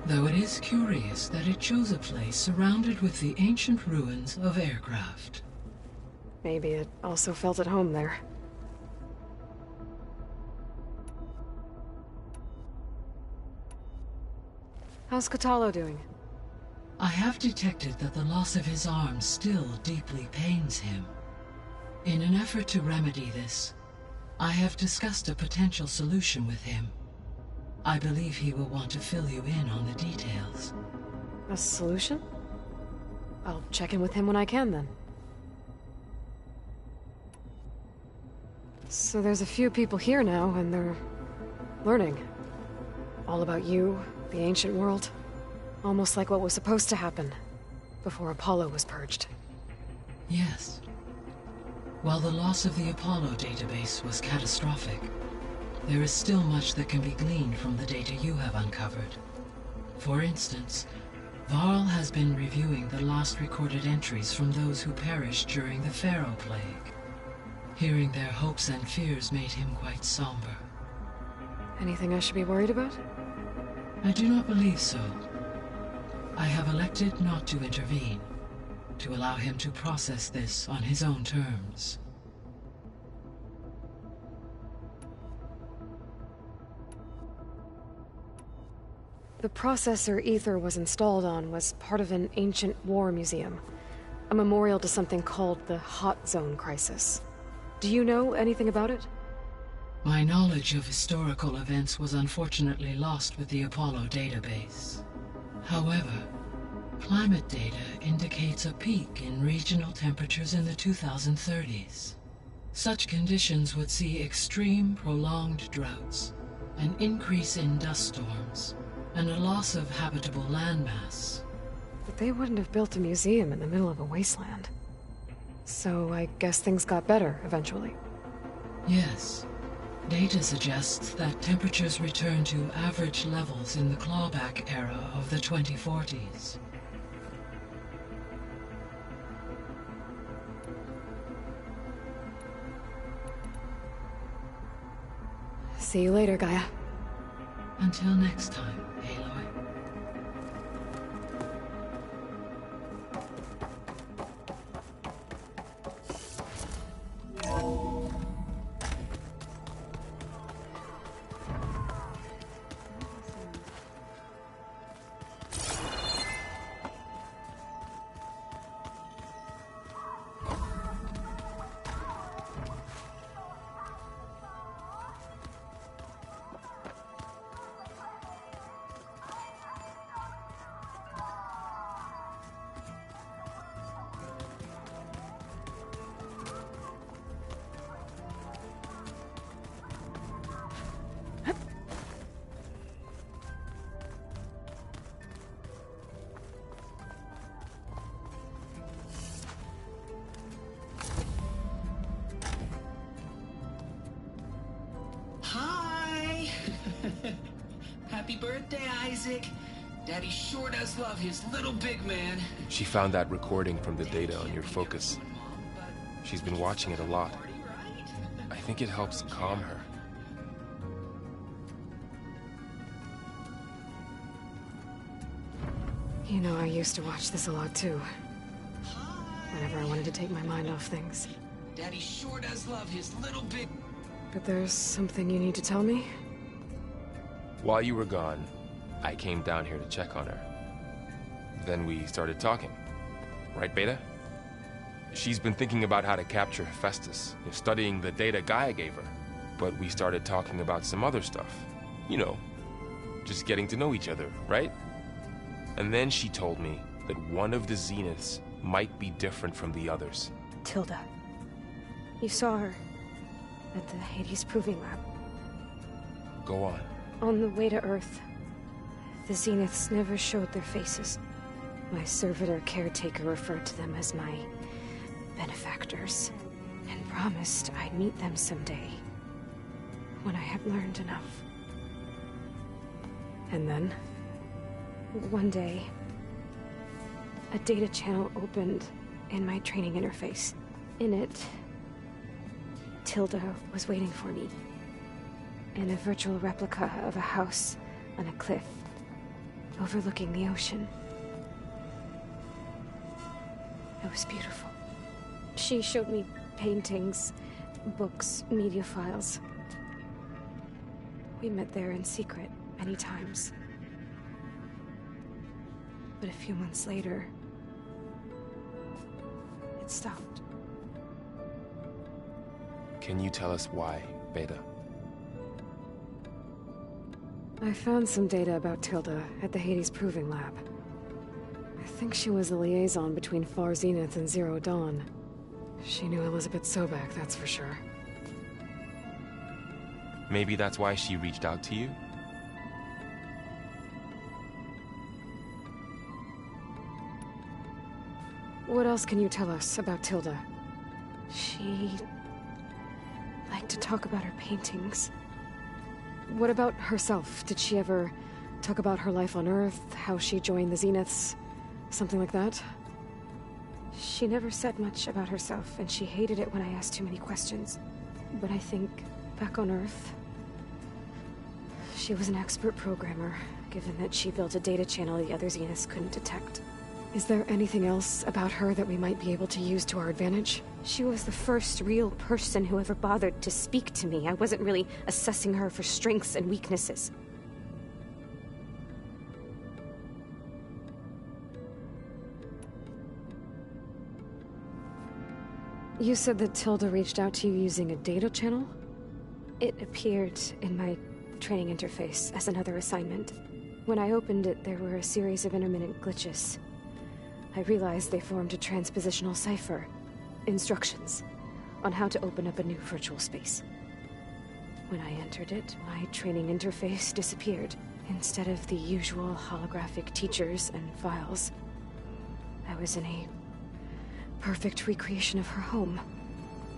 Though it is curious that it chose a place surrounded with the ancient ruins of aircraft. Maybe it also felt at home there. How's Kotallo doing? I have detected that the loss of his arm still deeply pains him. In an effort to remedy this, I have discussed a potential solution with him. I believe he will want to fill you in on the details. A solution? I'll check in with him when I can, then. So there's a few people here now, and they're learning. All about you, the ancient world. Almost like what was supposed to happen before Apollo was purged. Yes. While the loss of the Apollo database was catastrophic, there is still much that can be gleaned from the data you have uncovered. For instance, Varl has been reviewing the last recorded entries from those who perished during the Pharaoh Plague. Hearing their hopes and fears made him quite somber. Anything I should be worried about? I do not believe so. I have elected not to intervene, to allow him to process this on his own terms. The processor Ether was installed on was part of an ancient war museum. A memorial to something called the Hot Zone Crisis. Do you know anything about it? My knowledge of historical events was unfortunately lost with the Apollo database. However, climate data indicates a peak in regional temperatures in the 2030s. Such conditions would see extreme, prolonged droughts, an increase in dust storms, and a loss of habitable landmass. But they wouldn't have built a museum in the middle of a wasteland. So I guess things got better eventually. Yes. Data suggests that temperatures return to average levels in the clawback era of the 2040s. See you later, Gaia. Until next time, Aloy. Happy birthday, Isaac. Daddy sure does love his little big man. She found that recording from the data on your focus. She's been watching it a lot. I think it helps calm her. You know, I used to watch this a lot too. Whenever I wanted to take my mind off things. Daddy sure does love his little big... But there's something you need to tell me? While you were gone, I came down here to check on her. Then we started talking. Right, Beta? She's been thinking about how to capture Hephaestus, studying the data Gaia gave her. But we started talking about some other stuff. You know, just getting to know each other, right? And then she told me that one of the Zeniths might be different from the others. Tilda. You saw her at the Hades Proving Lab. Go on. On the way to Earth, the Zeniths never showed their faces. My servitor caretaker referred to them as my benefactors, and promised I'd meet them someday. when I had learned enough. And then, one day, a data channel opened in my training interface. In it, Tilda was waiting for me. In a virtual replica of a house on a cliff, overlooking the ocean. It was beautiful. She showed me paintings, books, media files. We met there in secret many times. But a few months later, it stopped. Can you tell us why, Beta? I found some data about Tilda at the Hades Proving Lab. I think she was a liaison between Far Zenith and Zero Dawn. She knew Elizabeth Sobek, that's for sure. Maybe that's why she reached out to you? What else can you tell us about Tilda? She liked to talk about her paintings. What about herself? Did she ever talk about her life on Earth, how she joined the Zeniths, something like that? She never said much about herself, and she hated it when I asked too many questions. But I think, back on Earth, she was an expert programmer, given that she built a data channel the other Zeniths couldn't detect. Is there anything else about her that we might be able to use to our advantage? She was the first real person who ever bothered to speak to me. I wasn't really assessing her for strengths and weaknesses. You said that Tilda reached out to you using a data channel? It appeared in my training interface as another assignment. When I opened it, there were a series of intermittent glitches. I realized they formed a transpositional cipher. Instructions on how to open up a new virtual space. When I entered it, my training interface disappeared. Instead of the usual holographic teachers and files, I was in a perfect recreation of her home.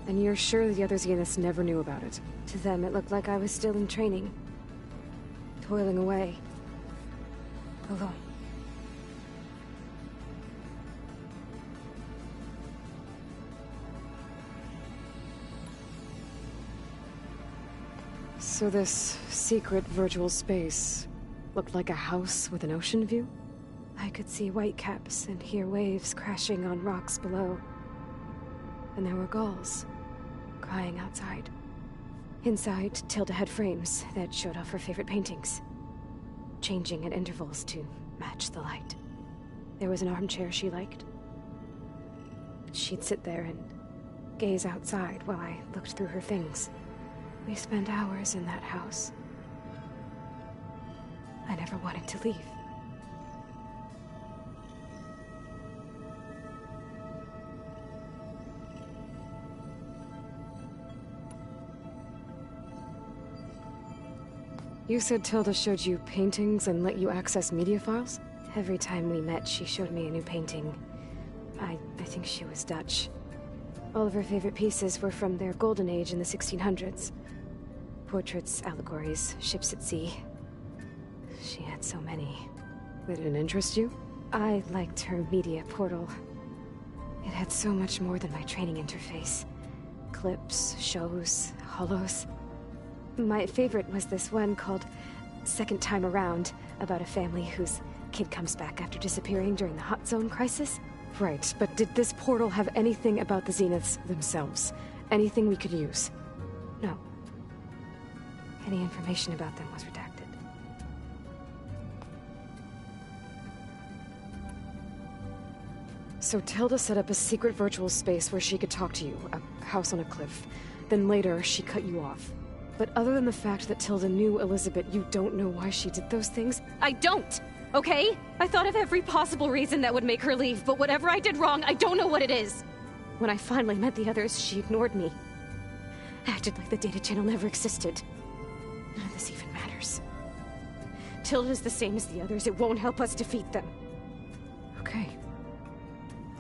And you're sure the other Zeniths never knew about it? To them, it looked like I was still in training. Toiling away. Alone. So this secret virtual space looked like a house with an ocean view? I could see whitecaps and hear waves crashing on rocks below. And there were gulls crying outside. Inside, Tilda had frames that showed off her favorite paintings, changing at intervals to match the light. There was an armchair she liked. She'd sit there and gaze outside while I looked through her things. We spent hours in that house. I never wanted to leave. You said Tilda showed you paintings and let you access media files? Every time we met, she showed me a new painting. I think she was Dutch. All of her favorite pieces were from their golden age in the 1600s. Portraits, allegories, ships at sea. She had so many. Did it interest you? I liked her media portal. It had so much more than my training interface. Clips, shows, holos. My favorite was this one called Second Time Around, about a family whose kid comes back after disappearing during the Hot Zone crisis. Right, but did this portal have anything about the Zeniths themselves? Anything we could use? No. Any information about them was redacted. So Tilda set up a secret virtual space where she could talk to you, a house on a cliff. Then later, she cut you off. But other than the fact that Tilda knew Elizabeth, you don't know why she did those things? I don't! Okay? I thought of every possible reason that would make her leave, but whatever I did wrong, I don't know what it is. When I finally met the others, she ignored me. Acted like the data channel never existed. None of this even matters. Tilda's the same as the others. It won't help us defeat them. Okay.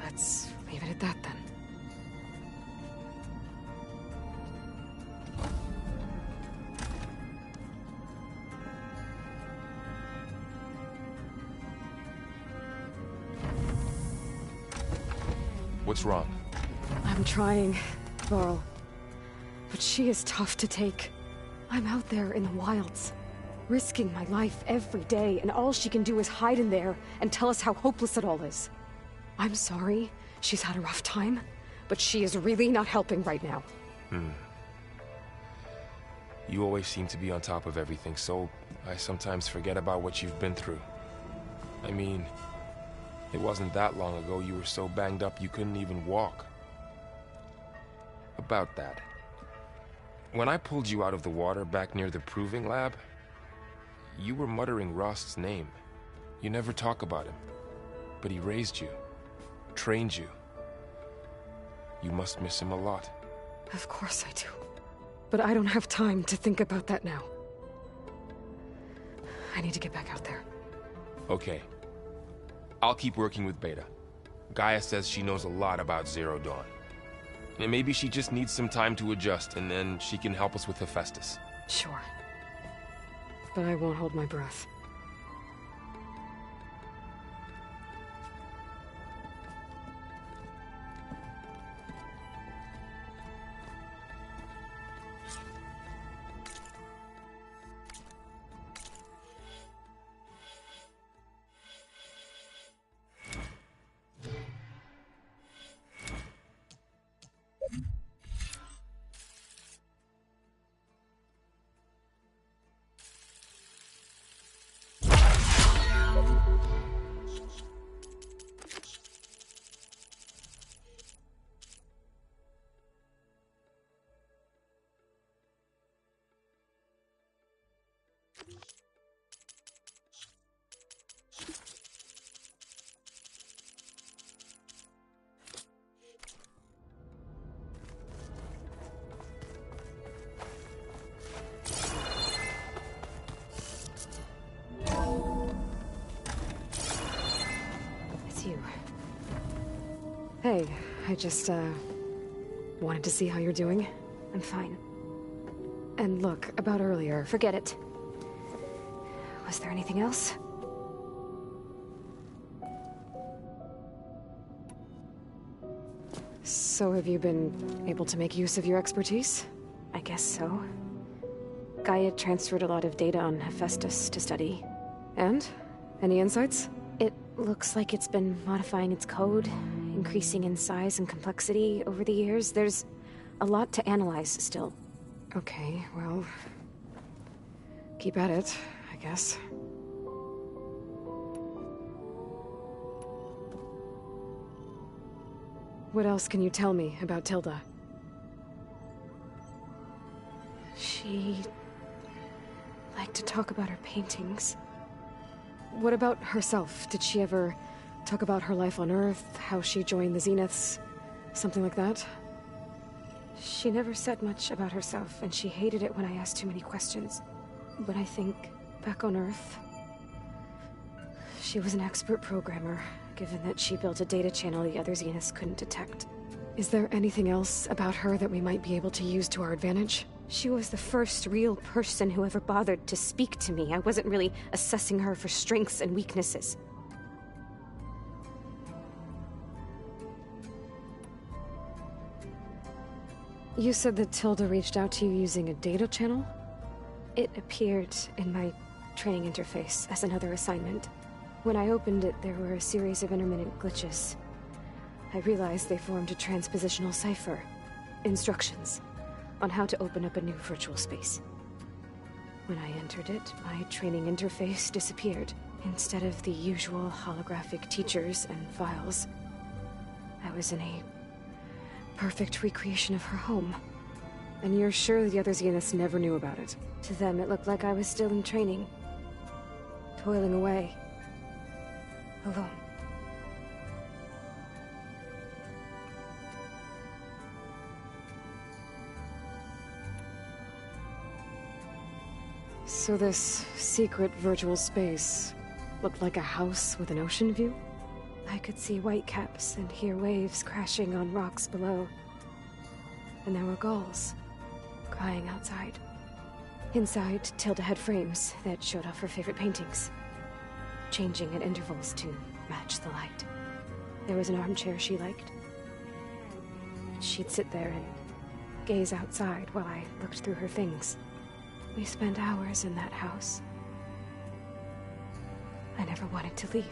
Let's leave it at that, then. What's wrong? I'm trying, Varl. But she is tough to take. I'm out there in the wilds, risking my life every day, and all she can do is hide in there and tell us how hopeless it all is. I'm sorry she's had a rough time, but she is really not helping right now. You always seem to be on top of everything, so I sometimes forget about what you've been through. I mean, it wasn't that long ago you were so banged up you couldn't even walk. About that. When I pulled you out of the water back near the proving lab, you were muttering Rost's name. You never talk about him. But he raised you, trained you. You must miss him a lot. Of course I do. But I don't have time to think about that now. I need to get back out there. Okay. I'll keep working with Beta. Gaia says she knows a lot about Zero Dawn. And maybe she just needs some time to adjust, and then she can help us with Hephaestus. Sure. But I won't hold my breath. Hey, I just, wanted to see how you're doing. I'm fine. And look, about earlier, Forget it. Was there anything else? So have you been able to make use of your expertise? I guess so. Gaia transferred a lot of data on Hephaestus to study. And? Any insights? It looks like it's been modifying its code, increasing in size and complexity over the years. There's a lot to analyze still. Okay, well... keep at it, I guess. What else can you tell me about Tilda? She liked to talk about her paintings. What about herself? Did she ever talk about her life on Earth, how she joined the Zeniths, something like that? She never said much about herself, and she hated it when I asked too many questions. But I think, back on Earth, she was an expert programmer, given that she built a data channel the other Zeniths couldn't detect. Is there anything else about her that we might be able to use to our advantage? She was the first real person who ever bothered to speak to me. I wasn't really assessing her for strengths and weaknesses. You said that Tilda reached out to you using a data channel? It appeared in my training interface as another assignment. When I opened it, there were a series of intermittent glitches. I realized they formed a transpositional cipher. Instructions on how to open up a new virtual space. When I entered it, my training interface disappeared. Instead of the usual holographic teachers and files, I was in a perfect recreation of her home. And you're sure the other Zeniths never knew about it? To them, it looked like I was still in training. Toiling away. Alone. So this secret virtual space looked like a house with an ocean view? I could see whitecaps and hear waves crashing on rocks below. And there were gulls crying outside. Inside, Tilda had frames that showed off her favorite paintings, changing at intervals to match the light. There was an armchair she liked, she'd sit there and gaze outside while I looked through her things. We spent hours in that house. I never wanted to leave.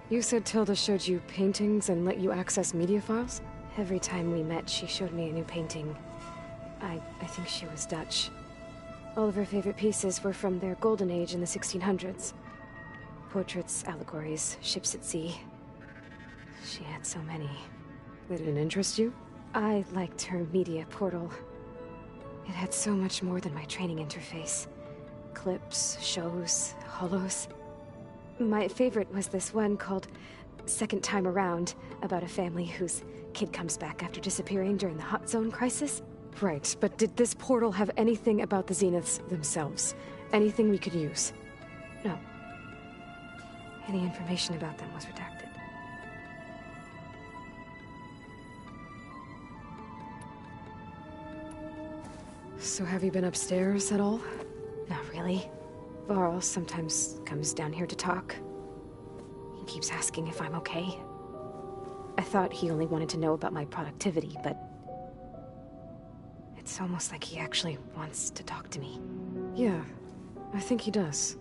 You said Tilda showed you paintings and let you access media files? Every time we met, she showed me a new painting. I think she was Dutch. All of her favorite pieces were from their golden age in the 1600s. Portraits, allegories, ships at sea. She had so many. They didn't interest you? I liked her media portal. It had so much more than my training interface. Clips, shows, holos. My favorite was this one called Second Time Around, about a family whose kid comes back after disappearing during the Hot Zone crisis. Right, but did this portal have anything about the Zeniths themselves? Anything we could use? No. Any information about them was redacted. So have you been upstairs at all? Not really. Varl sometimes comes down here to talk. He keeps asking if I'm okay. I thought he only wanted to know about my productivity, but it's almost like he actually wants to talk to me. Yeah, I think he does.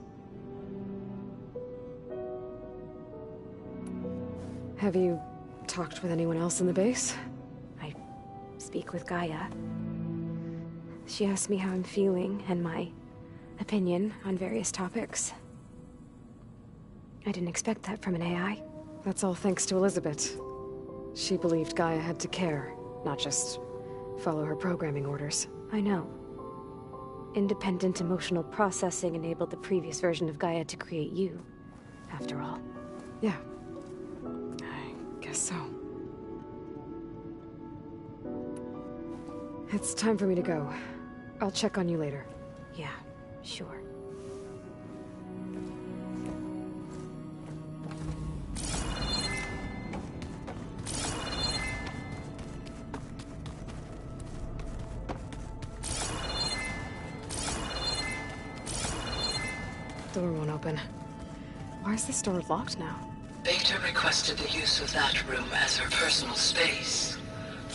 Have you talked with anyone else in the base? I speak with Gaia. She asked me how I'm feeling and my opinion on various topics. I didn't expect that from an AI. That's all thanks to Elizabeth. She believed Gaia had to care, not just follow her programming orders. I know. Independent emotional processing enabled the previous version of Gaia to create you, after all. Yeah. I guess so. It's time for me to go. I'll check on you later. Yeah, sure. Door won't open. Why is this door locked now? Beta requested the use of that room as her personal space.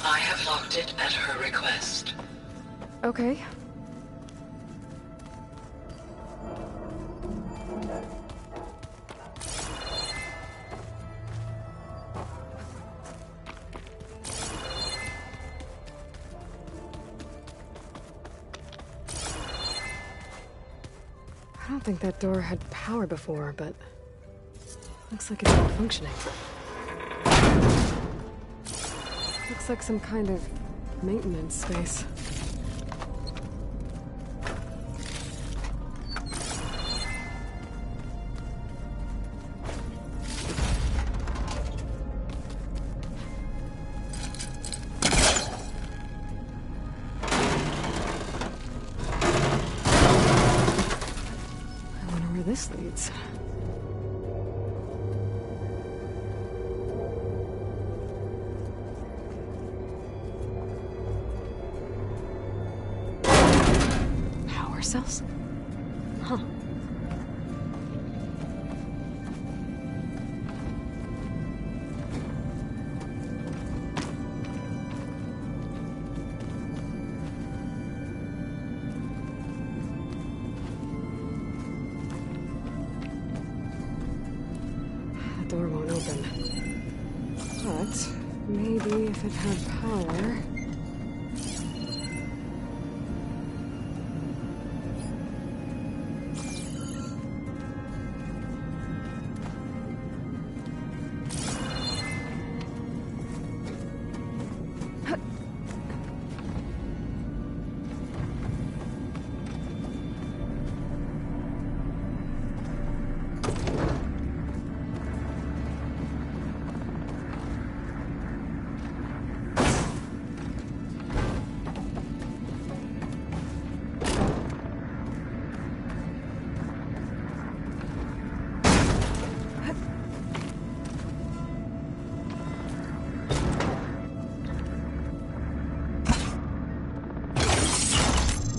I have locked it at her request. Okay. I don't think that door had power before, but looks like it's not functioning. Looks like some kind of maintenance space. This leads. Power cells? Huh. Door won't open. But maybe if it had power...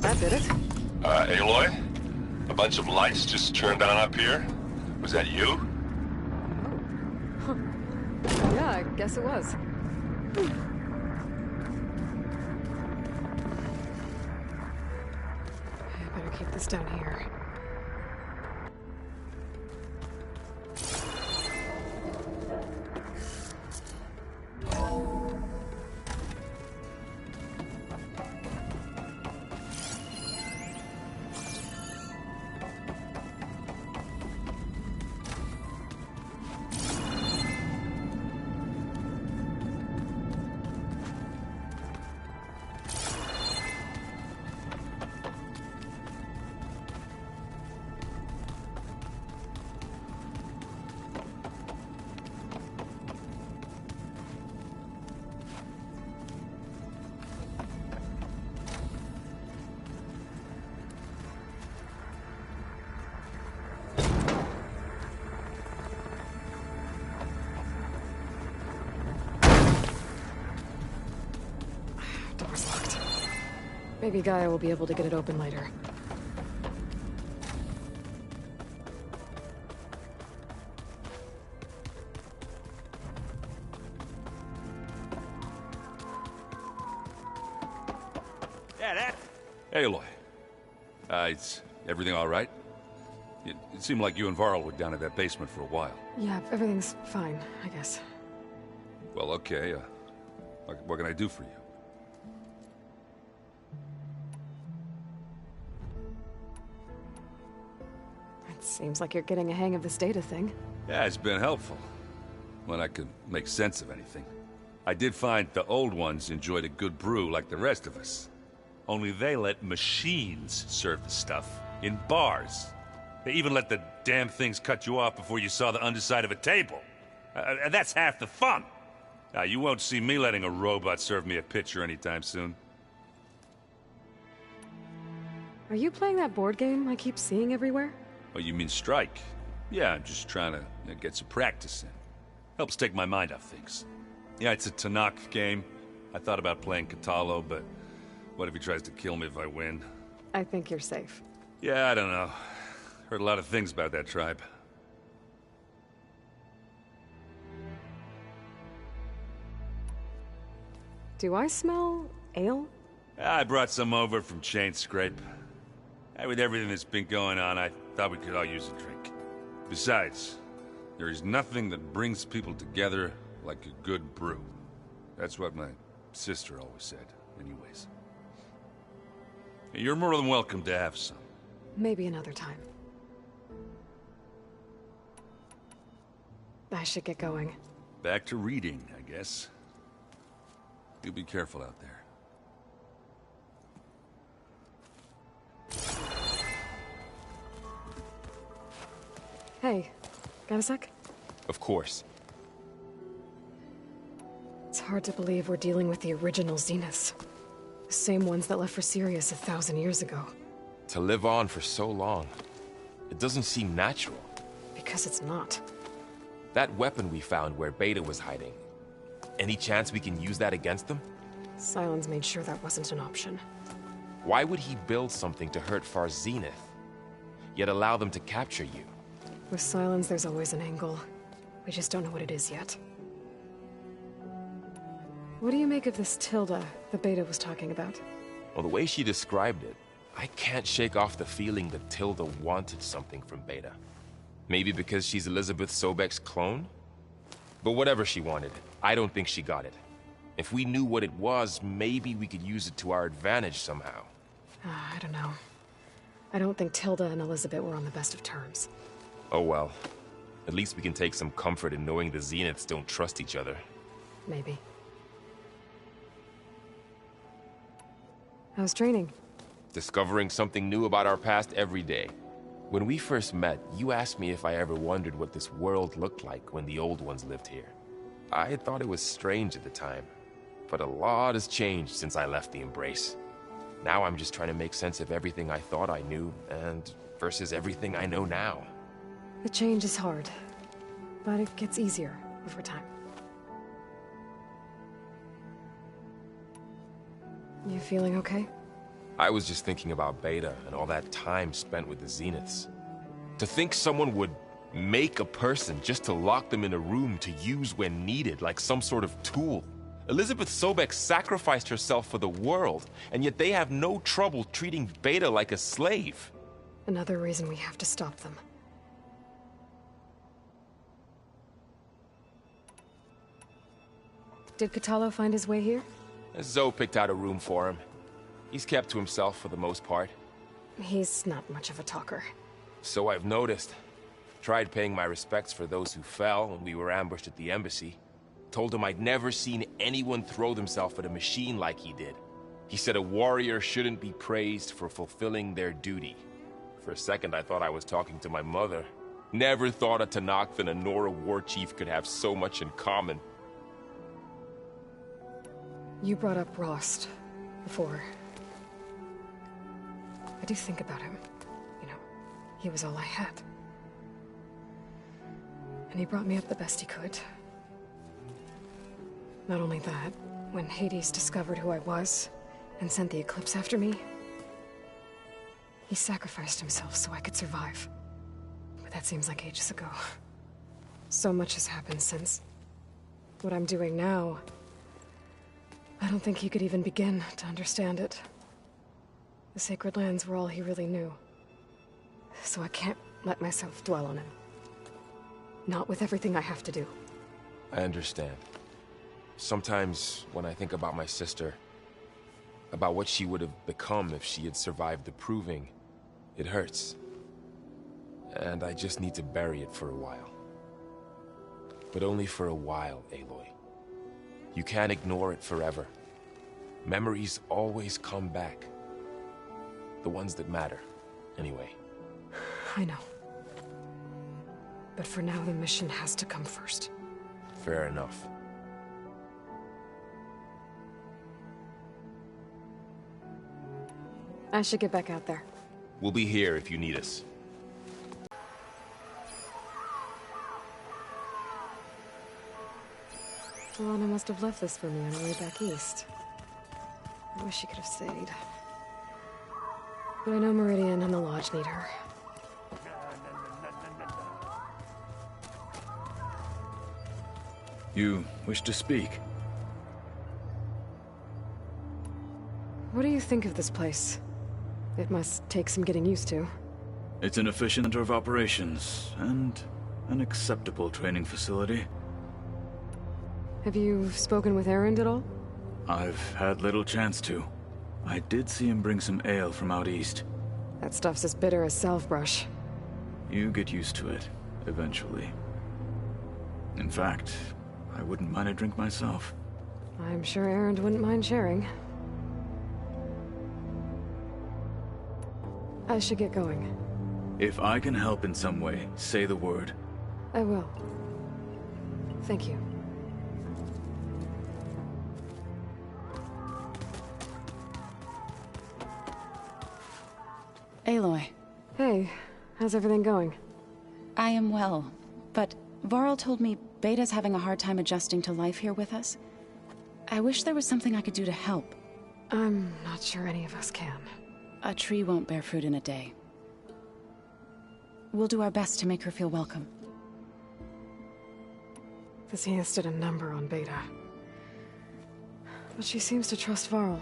That did it. Aloy? A bunch of lights just turned on up here? Was that you? Yeah, I guess it was. I better keep this down here. Door's locked. Maybe Gaia will be able to get it open later. Hey, Aloy. Is everything all right? It seemed like you and Varl were down at that basement for a while. Yeah, everything's fine, I guess. Well, okay. What can I do for you? It seems like you're getting a hang of this data thing. Yeah, it's been helpful. When I could make sense of anything. I did find the old ones enjoyed a good brew like the rest of us. Only they let machines serve the stuff in bars. They even let the damn things cut you off before you saw the underside of a table. That's half the fun. Now, you won't see me letting a robot serve me a pitcher anytime soon. Are you playing that board game I keep seeing everywhere? Oh, you mean Strike? Yeah, I'm just trying to get some practice in. Helps take my mind off things. Yeah, it's a Tanakh game. I thought about playing Katalo, but what if he tries to kill me if I win? I think you're safe. Yeah, I don't know. Heard a lot of things about that tribe. Do I smell ale? I brought some over from Chain Scrape. With everything that's been going on, I thought we could all use a drink. Besides, there is nothing that brings people together like a good brew. That's what my sister always said, anyways. You're more than welcome to have some. Maybe another time. I should get going. Back to reading, I guess. You be careful out there. Hey, got a sec? Of course. It's hard to believe we're dealing with the original Zeniths. The same ones that left for Sirius 1,000 years ago. To live on for so long, it doesn't seem natural. Because it's not. That weapon we found where Beta was hiding, any chance we can use that against them? Sylens made sure that wasn't an option. Why would he build something to hurt Far's Zenith, yet allow them to capture you? With Sylens, there's always an angle. We just don't know what it is yet. What do you make of this Tilda the Beta was talking about? Well, the way she described it, I can't shake off the feeling that Tilda wanted something from Beta. Maybe because she's Elizabeth Sobek's clone? But whatever she wanted, I don't think she got it. If we knew what it was, maybe we could use it to our advantage somehow. I don't know. I don't think Tilda and Elizabeth were on the best of terms. Oh well. At least we can take some comfort in knowing the Zeniths don't trust each other. Maybe. How's training? Discovering something new about our past every day. When we first met, you asked me if I ever wondered what this world looked like when the old ones lived here. I thought it was strange at the time, but a lot has changed since I left the Embrace. Now I'm just trying to make sense of everything I thought I knew, and versus everything I know now. The change is hard, but it gets easier over time. You feeling okay? I was just thinking about Beta and all that time spent with the Zeniths. To think someone would make a person just to lock them in a room to use when needed, like some sort of tool. Elizabeth Sobek sacrificed herself for the world, and yet they have no trouble treating Beta like a slave. Another reason we have to stop them. Did Kotallo find his way here? Zoe picked out a room for him. He's kept to himself for the most part. He's not much of a talker. So I've noticed. Tried paying my respects for those who fell when we were ambushed at the embassy. Told him I'd never seen anyone throw themselves at a machine like he did. He said a warrior shouldn't be praised for fulfilling their duty. For a second I thought I was talking to my mother. Never thought a Tenakth and a Nora war chief could have so much in common. You brought up Rost before. I do think about him. You know, he was all I had. And he brought me up the best he could. Not only that, when Hades discovered who I was and sent the Eclipse after me, he sacrificed himself so I could survive. But that seems like ages ago. So much has happened since. What I'm doing now, I don't think he could even begin to understand it. The Sacred Lands were all he really knew. So I can't let myself dwell on him. Not with everything I have to do. I understand. Sometimes, when I think about my sister, about what she would have become if she had survived the Proving, it hurts. And I just need to bury it for a while. But only for a while, Aloy. You can't ignore it forever. Memories always come back. The ones that matter, anyway. I know. But for now, the mission has to come first. Fair enough. I should get back out there. We'll be here if you need us. Alana must have left this for me on her way back east. I wish she could have stayed. But I know Meridian and the Lodge need her. You wish to speak? What do you think of this place? It must take some getting used to. It's an efficient center of operations, and an acceptable training facility. Have you spoken with Erend at all? I've had little chance to. I did see him bring some ale from out east. That stuff's as bitter as salve-brush. You get used to it, eventually. In fact, I wouldn't mind a drink myself. I'm sure Erend wouldn't mind sharing. I should get going. If I can help in some way, say the word. I will. Thank you. Aloy. Hey, how's everything going? I am well, but Varl told me Beta's having a hard time adjusting to life here with us. I wish there was something I could do to help. I'm not sure any of us can. A tree won't bear fruit in a day. We'll do our best to make her feel welcome. The Zeniths did a number on Beta. But she seems to trust Varl.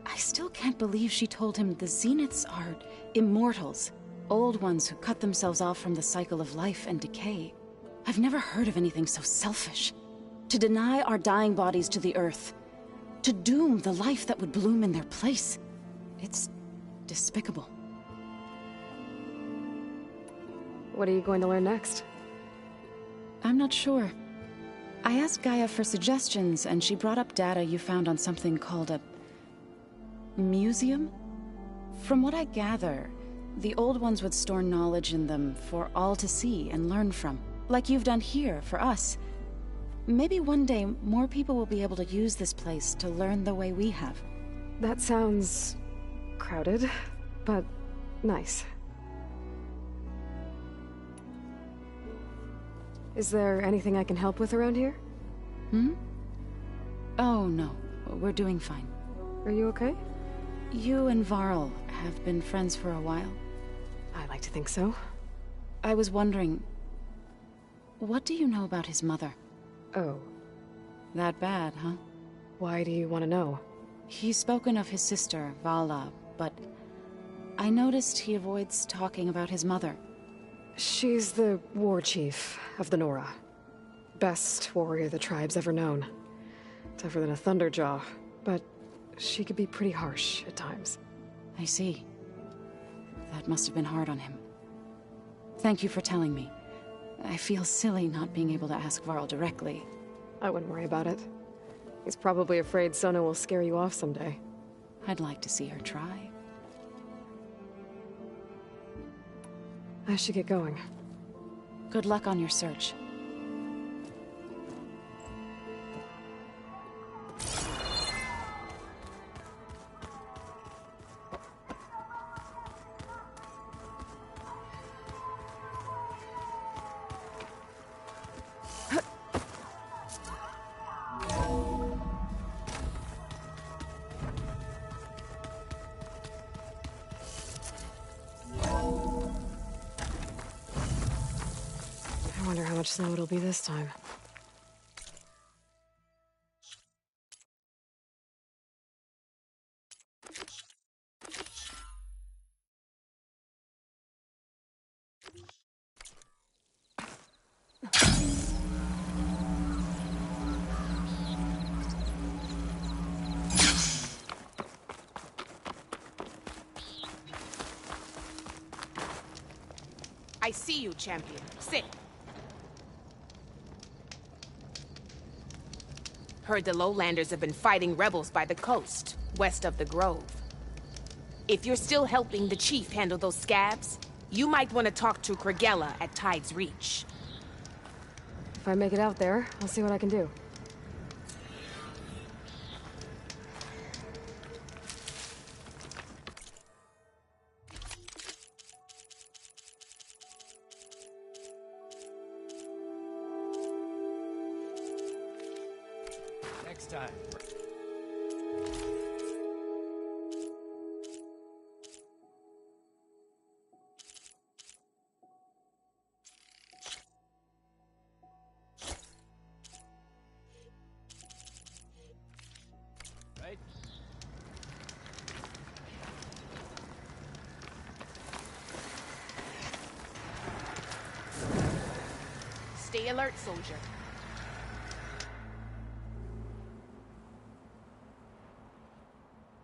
I still can't believe she told him the Zeniths are immortals. Old ones who cut themselves off from the cycle of life and decay. I've never heard of anything so selfish. To deny our dying bodies to the earth. To doom the life that would bloom in their place. It's despicable. What are you going to learn next? I'm not sure. I asked Gaia for suggestions, and she brought up data you found on something called a museum? From what I gather, the old ones would store knowledge in them for all to see and learn from. Like you've done here, for us. Maybe one day, more people will be able to use this place to learn the way we have. That sounds crowded, but nice. Is there anything I can help with around here? Oh, no. We're doing fine. Are you okay? You and Varl have been friends for a while? I like to think so. I was wondering, what do you know about his mother? Oh. That bad, huh? Why do you want to know? He's spoken of his sister, Vala, but I noticed he avoids talking about his mother. She's the war chief of the Nora. Best warrior the tribe's ever known. Tougher than a Thunderjaw, but she could be pretty harsh at times. I see. That must have been hard on him. Thank you for telling me. I feel silly not being able to ask Varl directly. I wouldn't worry about it. He's probably afraid Sona will scare you off someday. I'd like to see her try. I should get going. Good luck on your search. I wonder how much snow it'll be this time. I see you, champion. Sit. Heard the lowlanders have been fighting rebels by the coast, west of the Grove. If you're still helping the chief handle those scabs, you might want to talk to Guerrilla at Tide's Reach. If I make it out there, I'll see what I can do. Next time. Right? Stay alert, soldier.